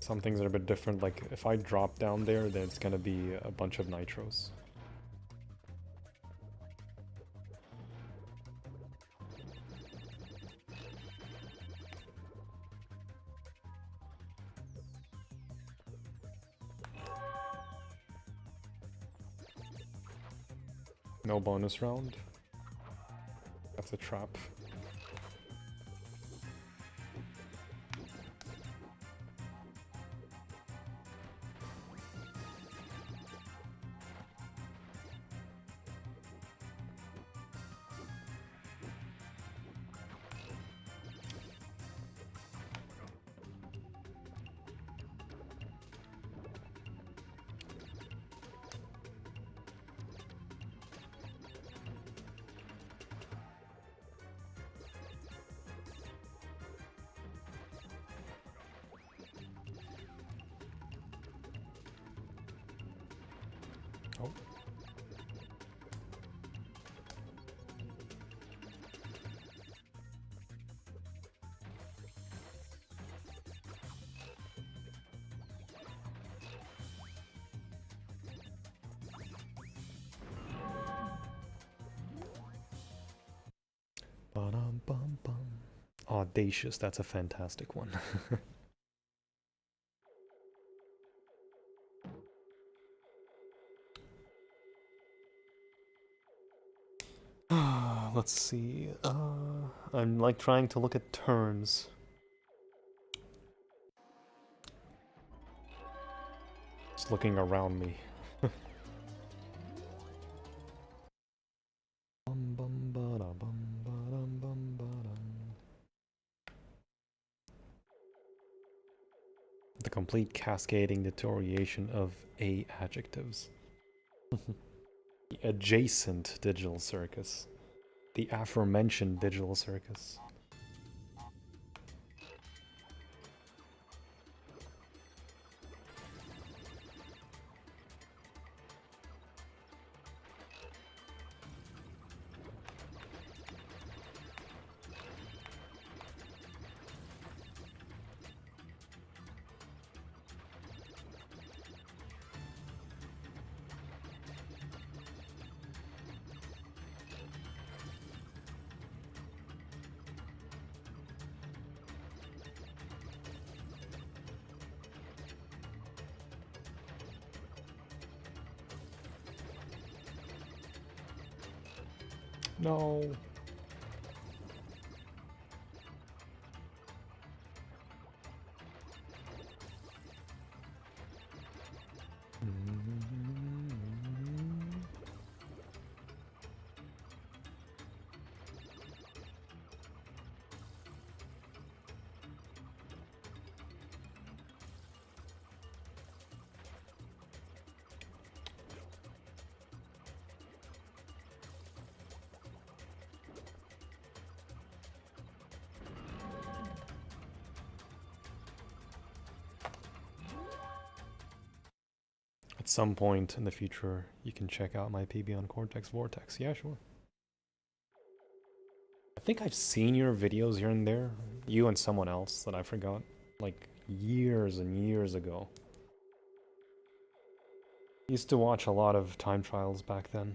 Some things are a bit different, like if I drop down there, then it's gonna be a bunch of nitros. No bonus round. That's a trap. Oh. Ba-dum-bum-bum. Audacious, that's a fantastic one. Let's see. I'm like trying to look at turns. Just looking around me. The complete cascading deterioration of A adjectives. The adjacent digital circus. The aforementioned digital circus. No. At some point in the future, you can check out my PB on Cortex Vortex. Yeah, sure. I think I've seen your videos here and there. You and someone else that I forgot. Like, years and years ago. Used to watch a lot of time trials back then.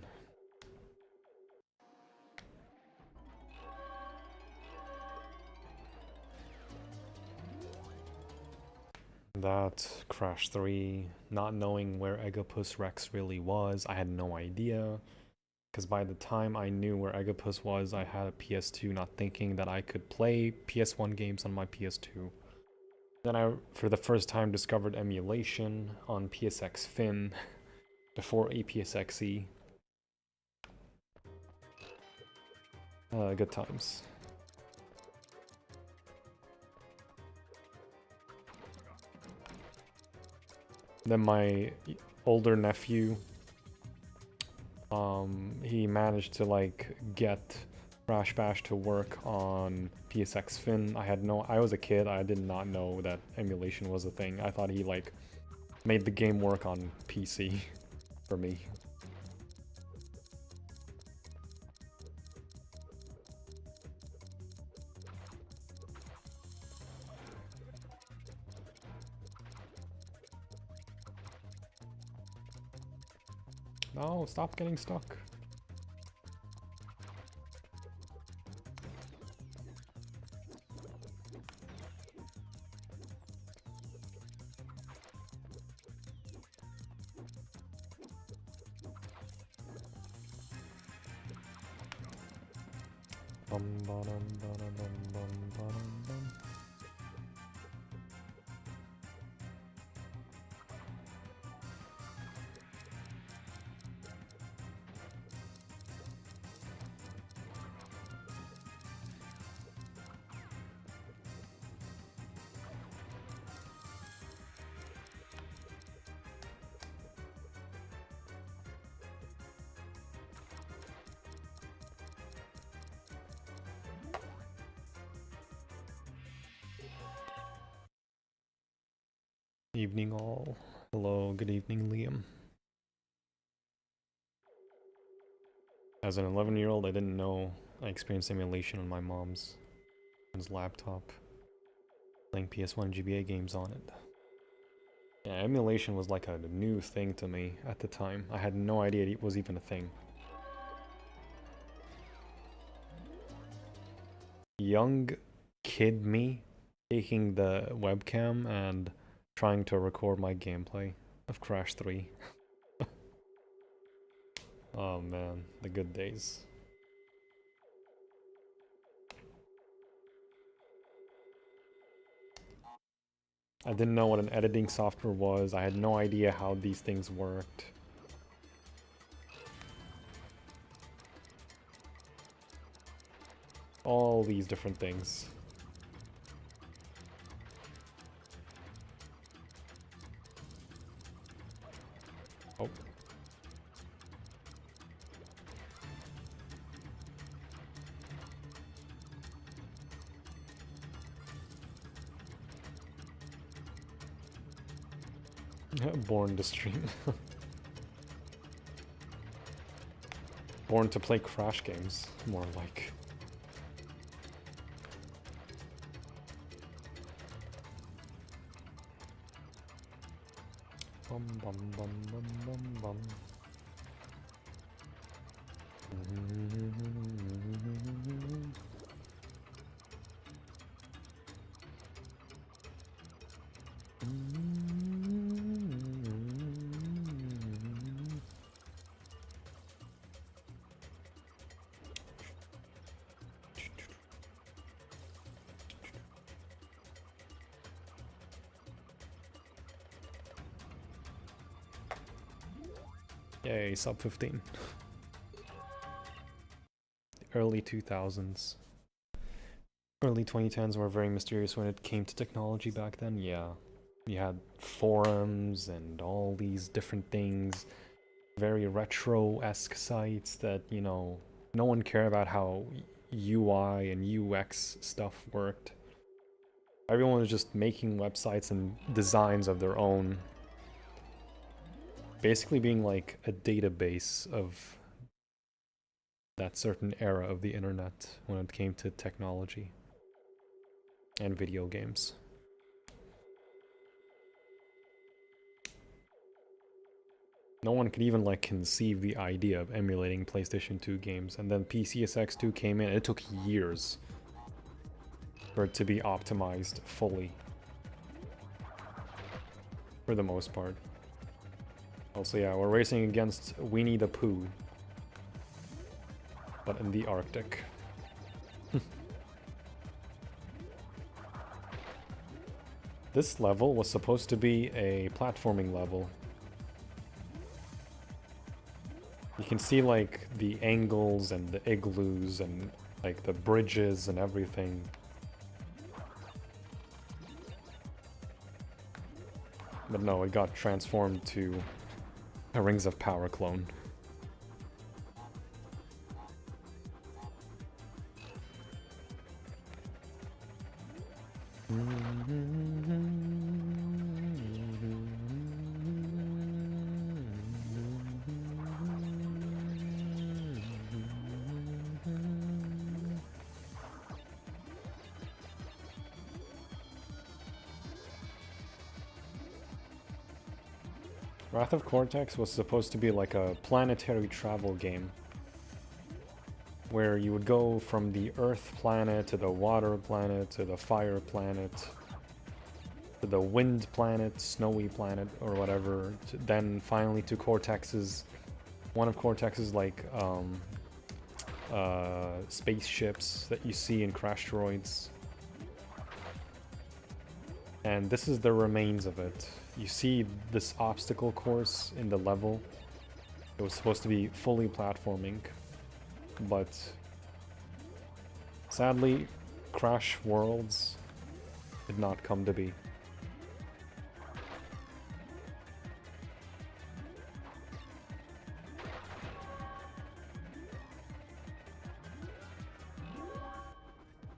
That, Crash 3, not knowing where Egopus Rex really was, I had no idea. Because by the time I knew where Egopus was, I had a PS2, not thinking that I could play PS1 games on my PS2. Then I, for the first time, discovered emulation on PSX Fin, before APSXE. Good times. Then my older nephew, he managed to like get Crash Bash to work on PSX Fin. I was a kid, I did not know that emulation was a thing. I thought he like made the game work on PC for me. No, stop getting stuck. Bum, ba, dum, ba, dum, bum, bum, ba, dum, bum. Evening all. Hello, good evening, Liam. As an 11-year-old, I didn't know I experienced emulation on my mom's laptop, playing PS1 GBA games on it. Yeah, emulation was like a new thing to me at the time. I had no idea it was even a thing. Young kid me taking the webcam and trying to record my gameplay of Crash 3. Oh man, the good days. I didn't know what an editing software was. I had no idea how these things worked. All these different things. Oh. Born to stream. Born to play Crash games, more like. Bum bum bum bum bum bum. Yay, sub 15. Early 2000s. Early 2010s were very mysterious when it came to technology back then, yeah. You had forums and all these different things, very retro-esque sites that, you know, no one cared about how UI and UX stuff worked. Everyone was just making websites and designs of their own. Basically being like a database of that certain era of the internet when it came to technology and video games. No one could even like conceive the idea of emulating PlayStation 2 games, and then PCSX2 came in. It took years for it to be optimized fully, for the most part. Also, yeah, we're racing against Winnie the Pooh, but in the Arctic. This level was supposed to be a platforming level. You can see like the angles and the igloos and like the bridges and everything. But no, it got transformed to a Rings of Power clone. Wrath of Cortex was supposed to be like a planetary travel game where you would go from the Earth planet to the Water planet to the Fire planet to the Wind planet, Snowy planet, or whatever, then finally to Cortex's, one of Cortex's like spaceships that you see in Crash Droids. And this is the remains of it. You see this obstacle course in the level. It was supposed to be fully platforming, but sadly, Crash Worlds did not come to be.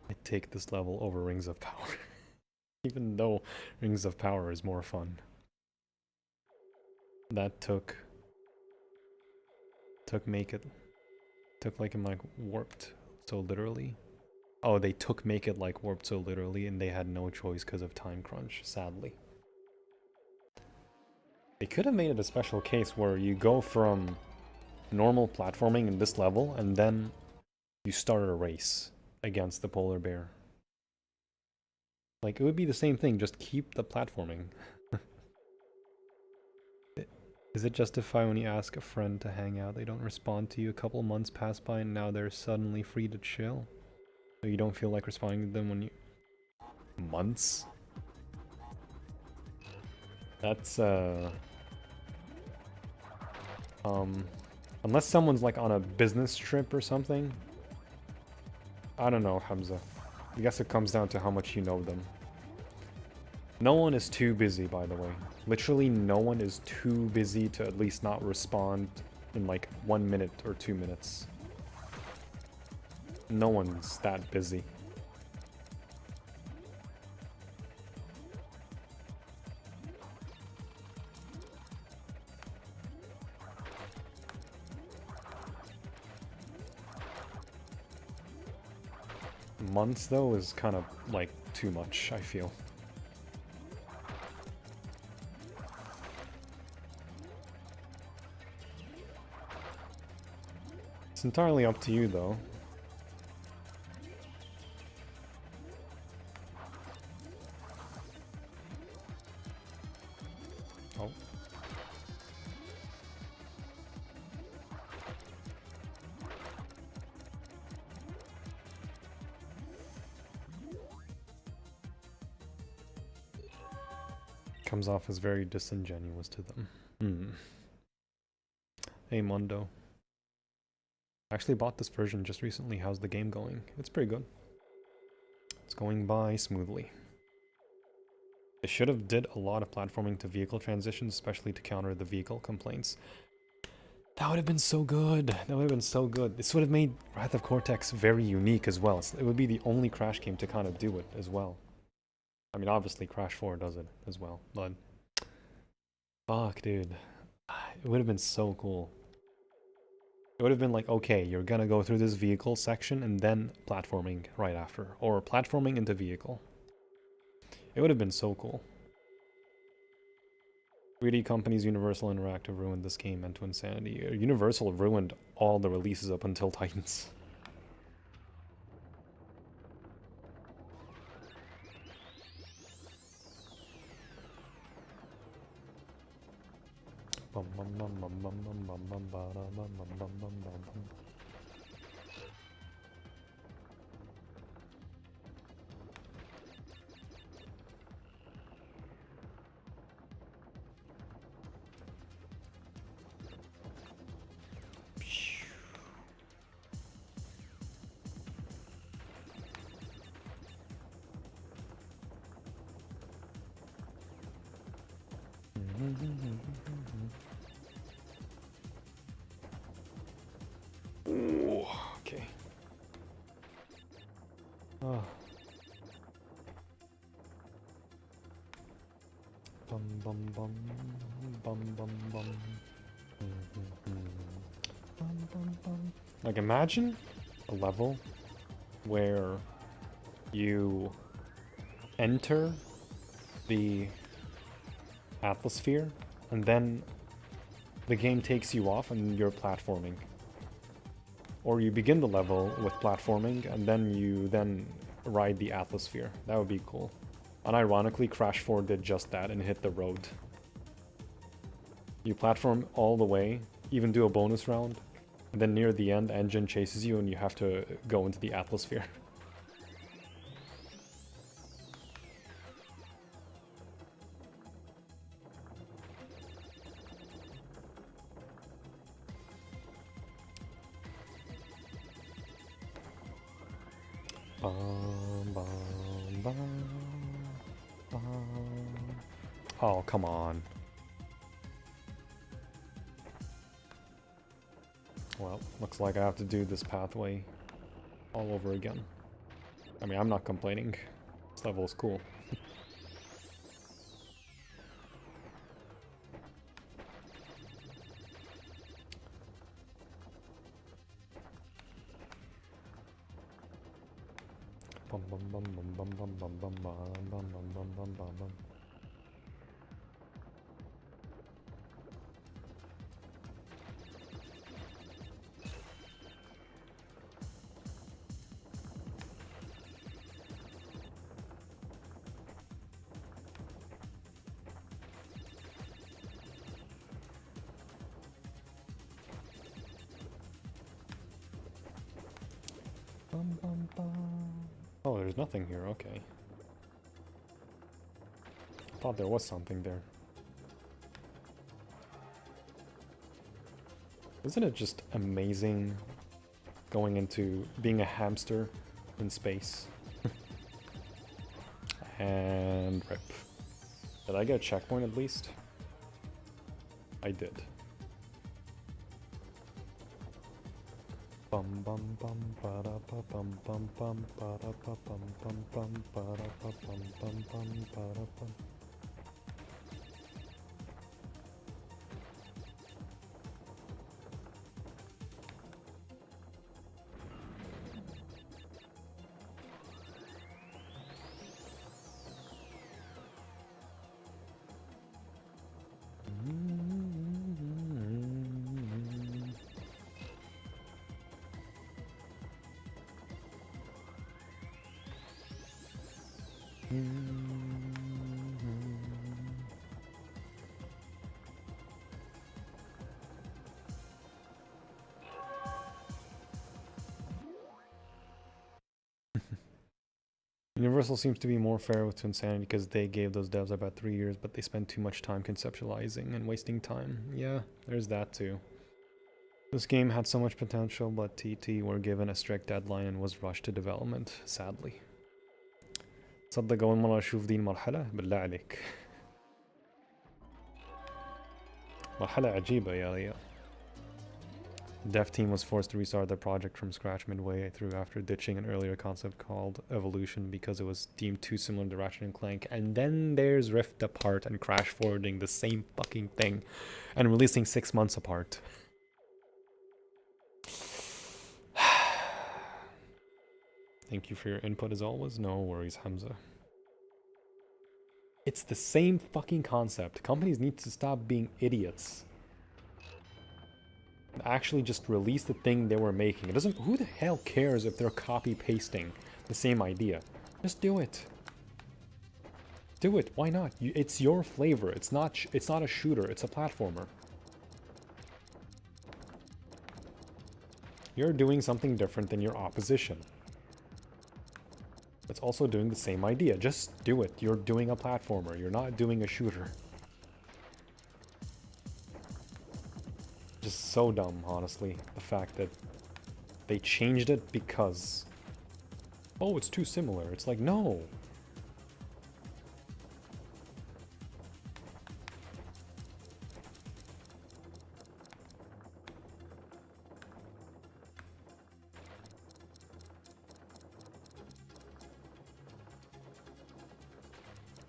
I take this level over Rings of Power. Even though Rings of Power is more fun. That took make it. Took like him like warped so literally. Oh, they took make it like warped so literally, and they had no choice because of time crunch, sadly. They could have made it a special case where you go from normal platforming in this level, and then you start a race against the polar bear. Like, it would be the same thing, just keep the platforming. Is it justified when you ask a friend to hang out, they don't respond to you, a couple months pass by and now they're suddenly free to chill? So you don't feel like responding to them when you... Months? That's, unless someone's like on a business trip or something. I don't know, Hamza. I guess it comes down to how much you know them. No one is too busy, by the way. Literally no one is too busy to at least not respond in like 1 minute or 2 minutes. No one's that busy. Months, though, is kind of like too much, I feel. It's entirely up to you, though. Oh. Comes off as very disingenuous to them. Hey, Mondo. I actually bought this version just recently. How's the game going? It's pretty good. It's going by smoothly. They should have did a lot of platforming to vehicle transitions, especially to counter the vehicle complaints. That would have been so good. That would have been so good. This would have made Wrath of Cortex very unique as well. It would be the only Crash game to kind of do it as well. I mean, obviously Crash 4 does it as well, but... Fuck, dude. It would have been so cool. It would have been like, okay, you're gonna go through this vehicle section and then platforming right after. Or platforming into vehicle. It would have been so cool. 3D companies Universal Interactive ruined this game into insanity. Universal ruined all the releases up until Titans. Ooh, okay. Oh. Bum bum bum bum bum bum. Bum bum bum. Like, imagine a level where you enter the atmosphere and then the game takes you off and you're platforming. Or you begin the level with platforming and then you ride the atmosphere. That would be cool. Unironically, Crash 4 did just that and hit the road. You platform all the way, even do a bonus round, and then near the end, the engine chases you and you have to go into the atmosphere. Oh, come on. Well, looks like I have to do this pathway all over again. I mean, I'm not complaining. This level is cool. Oh, there's nothing here, okay. Thought there was something there. Isn't it just amazing going into being a hamster in space? And rip. Did I get a checkpoint at least? I did. Bum bum bum ba da ba bum bum bum ba da ba bum bum bum ba da ba bum bum bum ba da bum. Universal seems to be more fair with N.Sane because they gave those devs about 3 years, but they spent too much time conceptualizing and wasting time. Yeah, there's that too. This game had so much potential, but TT were given a strict deadline and was rushed to development, sadly. تصدق أول مرة أشوف دي المرحلة بالله عليك. مرحلة عجيبة يا ريال. Dev team was forced to restart the project from scratch midway through after ditching an earlier concept called Evolution because it was deemed too similar to Ratchet and Clank. And then there's Rift Apart and Crash forwarding the same fucking thing and releasing 6 months apart. Thank you for your input as always. No worries, Hamza. It's the same fucking concept. Companies need to stop being idiots. Actually just release the thing they were making. It doesn't. Who the hell cares if they're copy pasting the same idea? Just do it. Do it. Why not? It's your flavor. It's not a shooter. It's a platformer. You're doing something different than your opposition. It's also doing the same idea. Just do it. You're doing a platformer. You're not doing a shooter. Just so dumb, honestly. The fact that they changed it because... oh, it's too similar. It's like, no.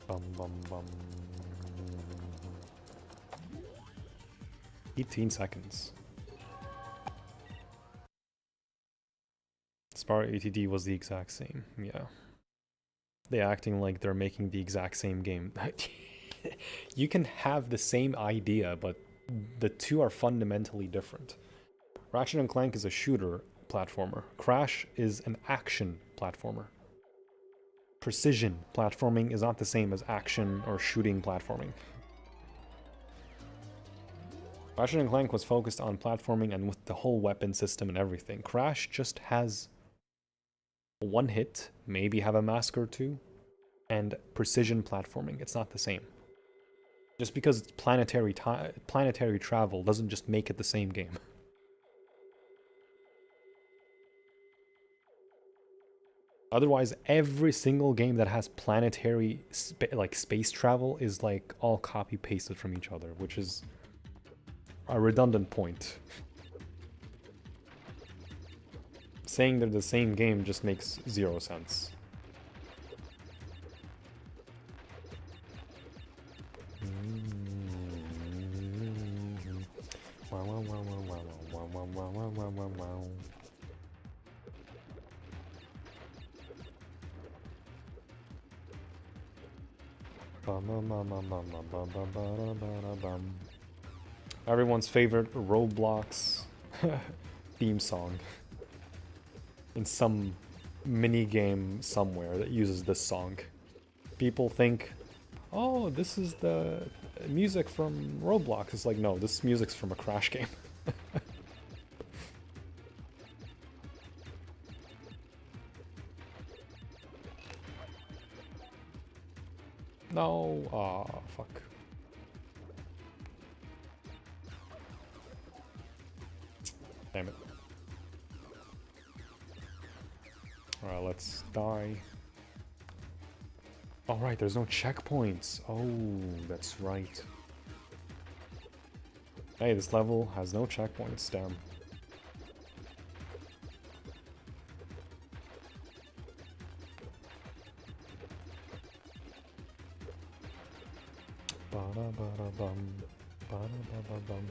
Bum bum bum. 18 seconds. Spar ATD was the exact same, yeah. They acting like they're making the exact same game. You can have the same idea, but the two are fundamentally different. Ratchet and Clank is a shooter platformer. Crash is an action platformer. Precision platforming is not the same as action or shooting platforming. Ratchet and Clank was focused on platforming and with the whole weapon system and everything. Crash just has one hit, maybe have a mask or two, and precision platforming. It's not the same. Just because it's planetary travel doesn't just make it the same game. Otherwise, every single game that has planetary space travel is like all copy pasted from each other, which is a redundant point. Saying they're the same game just makes 0 sense. Everyone's favorite Roblox theme song. In some mini game somewhere that uses this song. People think, oh, this is the music from Roblox. It's like, no, this music's from a Crash game. No, aw, fuck. Damn it. Alright, let's die. Alright, there's no checkpoints. Oh, that's right. Hey, this level has no checkpoints, damn. Ba-da-ba-da-bum, ba-da-ba-ba-bum.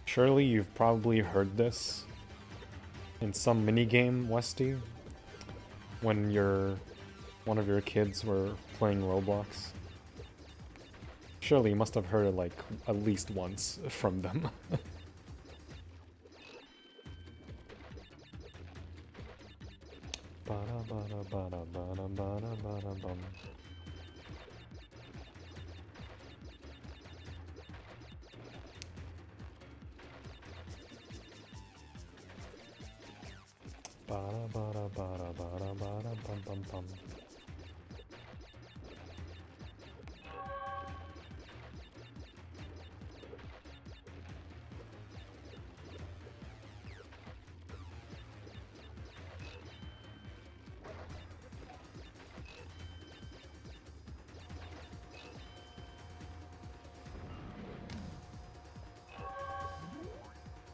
Surely you've probably heard this in some minigame, Westy, when one of your kids were playing Roblox. Surely you must have heard it like at least once from them. Ba-da-ba-da-ba-da-ba-da-ba-da-ba-da-bum. Ba-da-ba-da-ba-da-ba-da-ba-da-bum-bum-bum.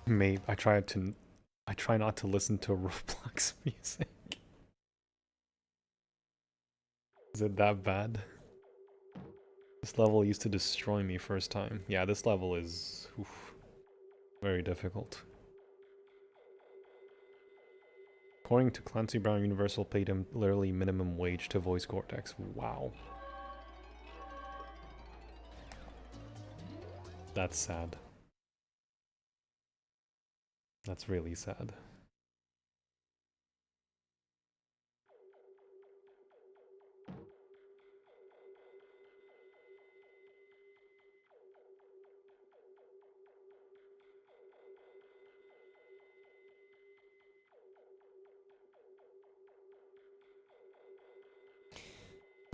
Mate, I try not to listen to Roblox music. Is it that bad? This level used to destroy me first time. Yeah, this level is very difficult. According to Clancy Brown, Universal paid him literally minimum wage to voice Cortex. Wow. That's sad. That's really sad.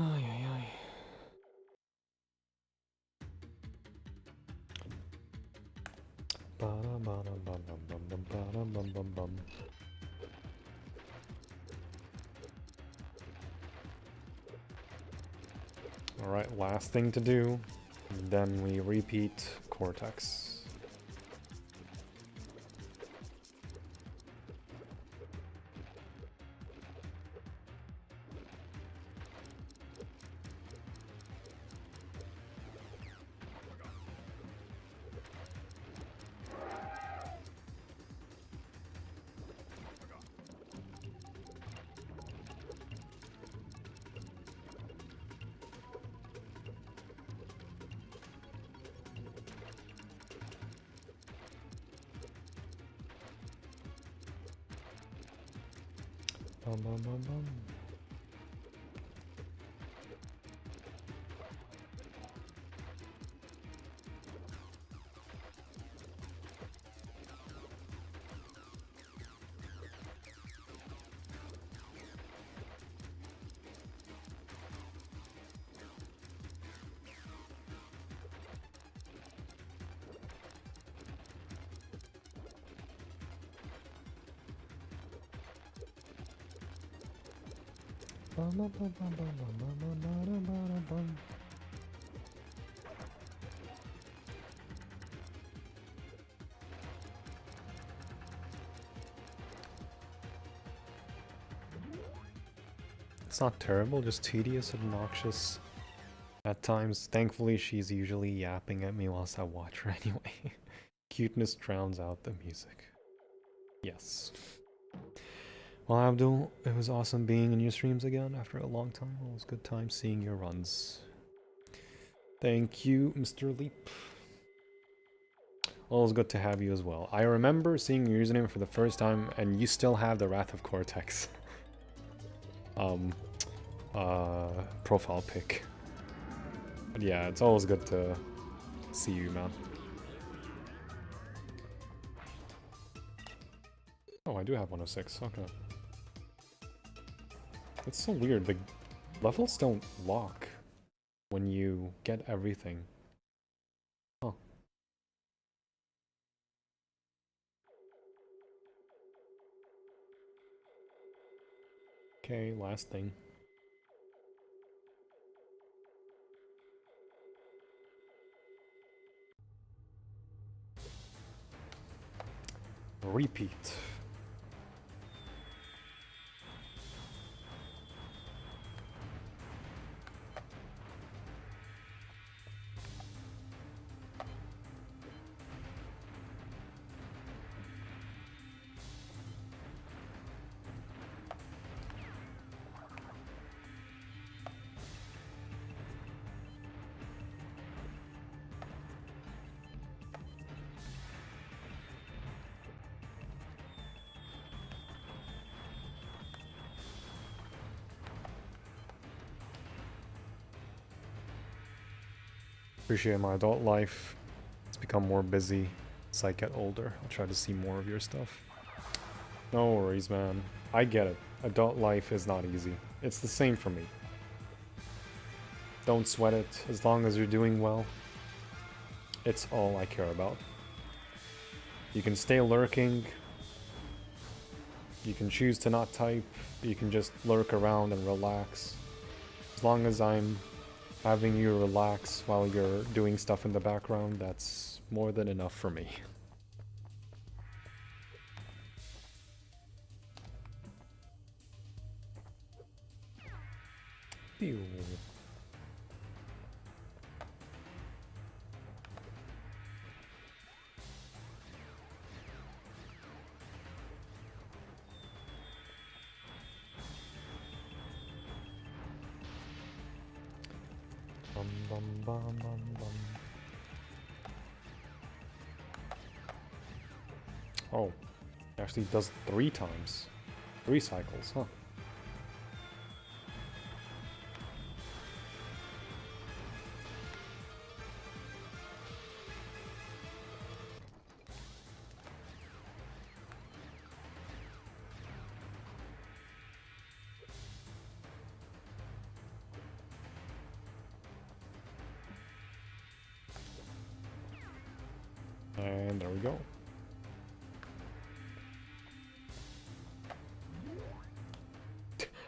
Ay, ay, ay. Ba-da-ba-da-bum-bum-bum-bum-bum-bum. Alright, last thing to do. Then we repeat Cortex. Bum, bum, bum, bum. It's not terrible, just tedious, obnoxious, At times, thankfully, she's usually yapping at me whilst I watch her anyway. Cuteness drowns out the music. Yes. Well, Abdul, it was awesome being in your streams again after a long time. It was a good time seeing your runs. Thank you, Mr. Leap. Always good to have you as well. I remember seeing your username for the first time, and you still have the Wrath of Cortex profile pic. But yeah, it's always good to see you, man. Oh, I do have 106. Okay. It's so weird. The levels don't lock when you get everything. Huh. Okay, last thing. Repeat. Appreciate my adult life. It's become more busy as I get older. I'll try to see more of your stuff. No worries, man. I get it. Adult life is not easy. It's the same for me. Don't sweat it. As long as you're doing well, it's all I care about. You can stay lurking. You can choose to not type. You can just lurk around and relax. As long as I'm having you relax while you're doing stuff in the background, that's more than enough for me. Pew. Bum, bum, bum, bum, bum. Oh, it actually does 3 times. 3 cycles, huh? And there we go.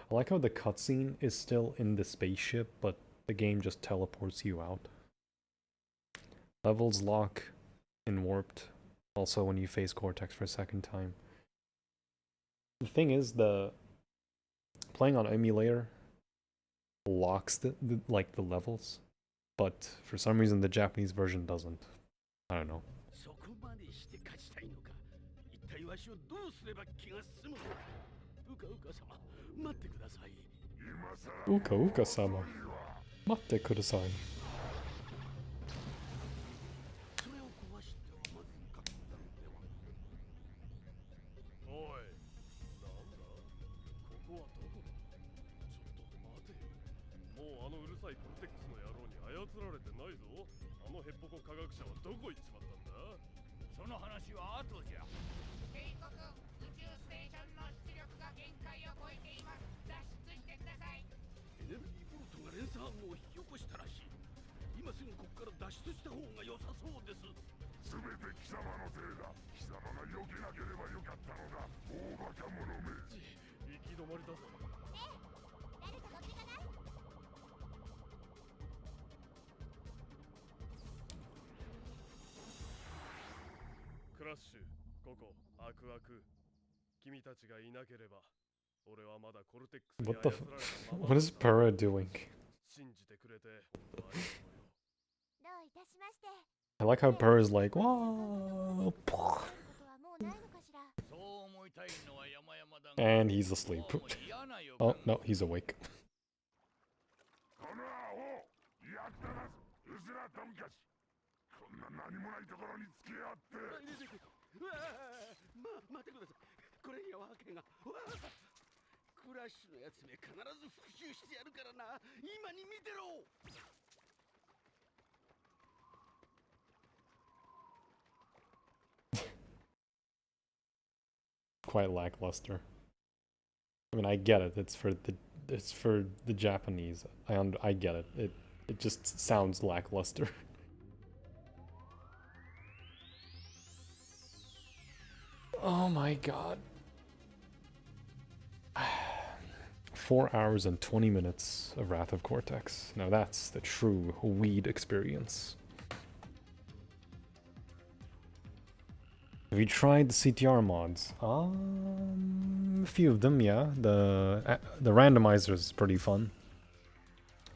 I like how the cutscene is still in the spaceship, but the game just teleports you out. Levels lock in warped, also when you face Cortex for a second time. The thing is, the playing on emulator locks the levels, but for some reason the Japanese version doesn't. I don't know. Uka Uka-sama. Matte kudasai. What the what is Pura doing? I like how Purr is like, whoa. And he's asleep. Oh, no, he's awake. Quite lackluster. I mean, I get it. It's for the Japanese. I get it. It just sounds lackluster. Oh my god. 4 hours and 20 minutes of Wrath of Cortex. Now that's the true weed experience. Have you tried the CTR mods? A few of them, yeah. The randomizer is pretty fun.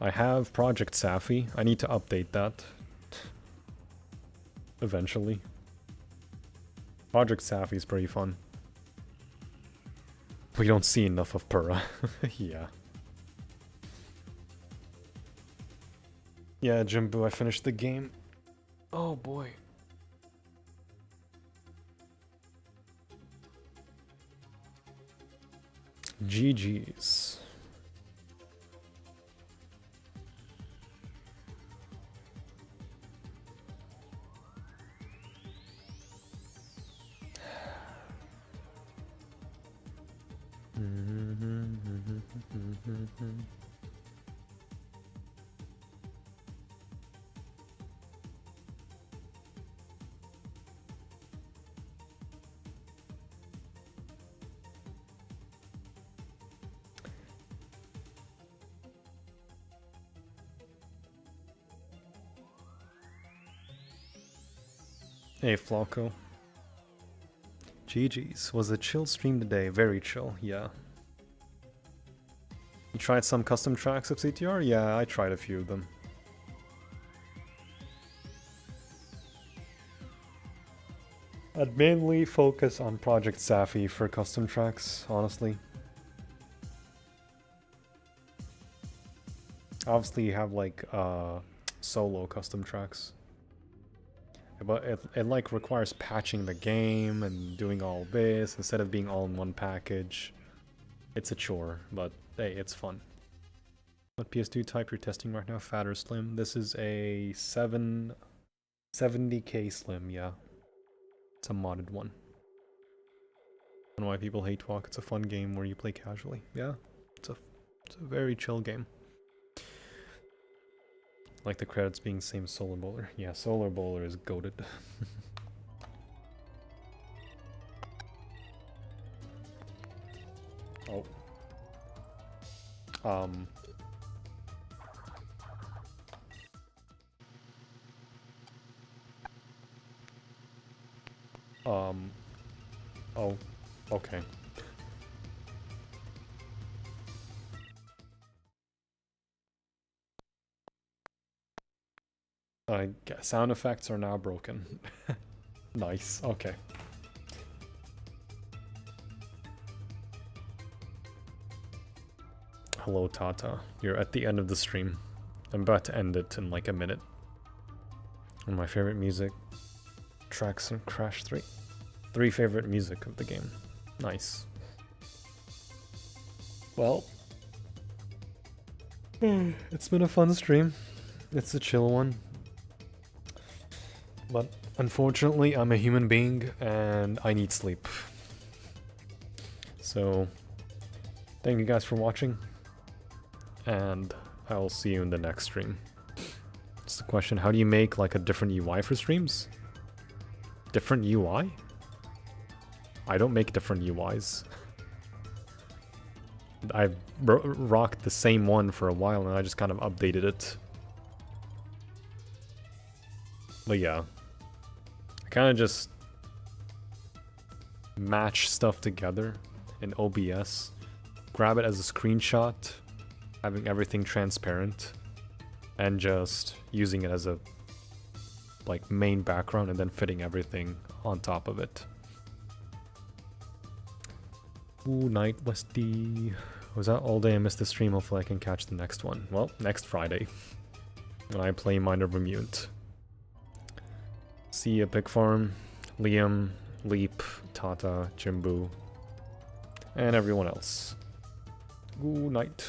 I have Project Safi. I need to update that eventually. Project Safi is pretty fun. We don't see enough of Purra. Yeah. Yeah, Jimbo, I finished the game. Oh boy. GG's. Hey, Flocko. GG's. Was a chill stream today. Very chill, yeah. You tried some custom tracks of CTR? Yeah, I tried a few of them. I'd mainly focus on Project Safi for custom tracks, honestly. Obviously you have like solo custom tracks. But it like requires patching the game and doing all this instead of being all in one package. It's a chore, but hey, it's fun. What PS2 type you're testing right now? Fat or slim? This is a 70K slim, yeah. It's a modded one. I don't know why people hate Walk. It's a fun game where you play casually. Yeah, it's a very chill game. Like the credits being same Solar Bowler. Yeah, Solar Bowler is goated. Oh. Oh. Okay. Sound effects are now broken. Nice, okay. Hello, Tata. You're at the end of the stream. I'm about to end it in like a minute. One of my favorite music tracks in Crash 3. 3 favorite music of the game. Nice. Well, it's been a fun stream. It's a chill one. But unfortunately, I'm a human being and I need sleep. So, thank you guys for watching. And I'll see you in the next stream. It's the question, how do you make like a different UI for streams? Different UI? I don't make different UIs. I've rocked the same one for a while and I just kind of updated it. But yeah. I kind of just match stuff together in OBS. Grab it as a screenshot, having everything transparent. and just using it as a like main background and then fitting everything on top of it. Ooh, night Westy. Was that all day? I missed the stream. Hopefully I can catch the next one. Well, next Friday when I play Mind of Remunt. See ya, Pig Farm, Liam, Leap, Tata, Jimbu, and everyone else. Good night.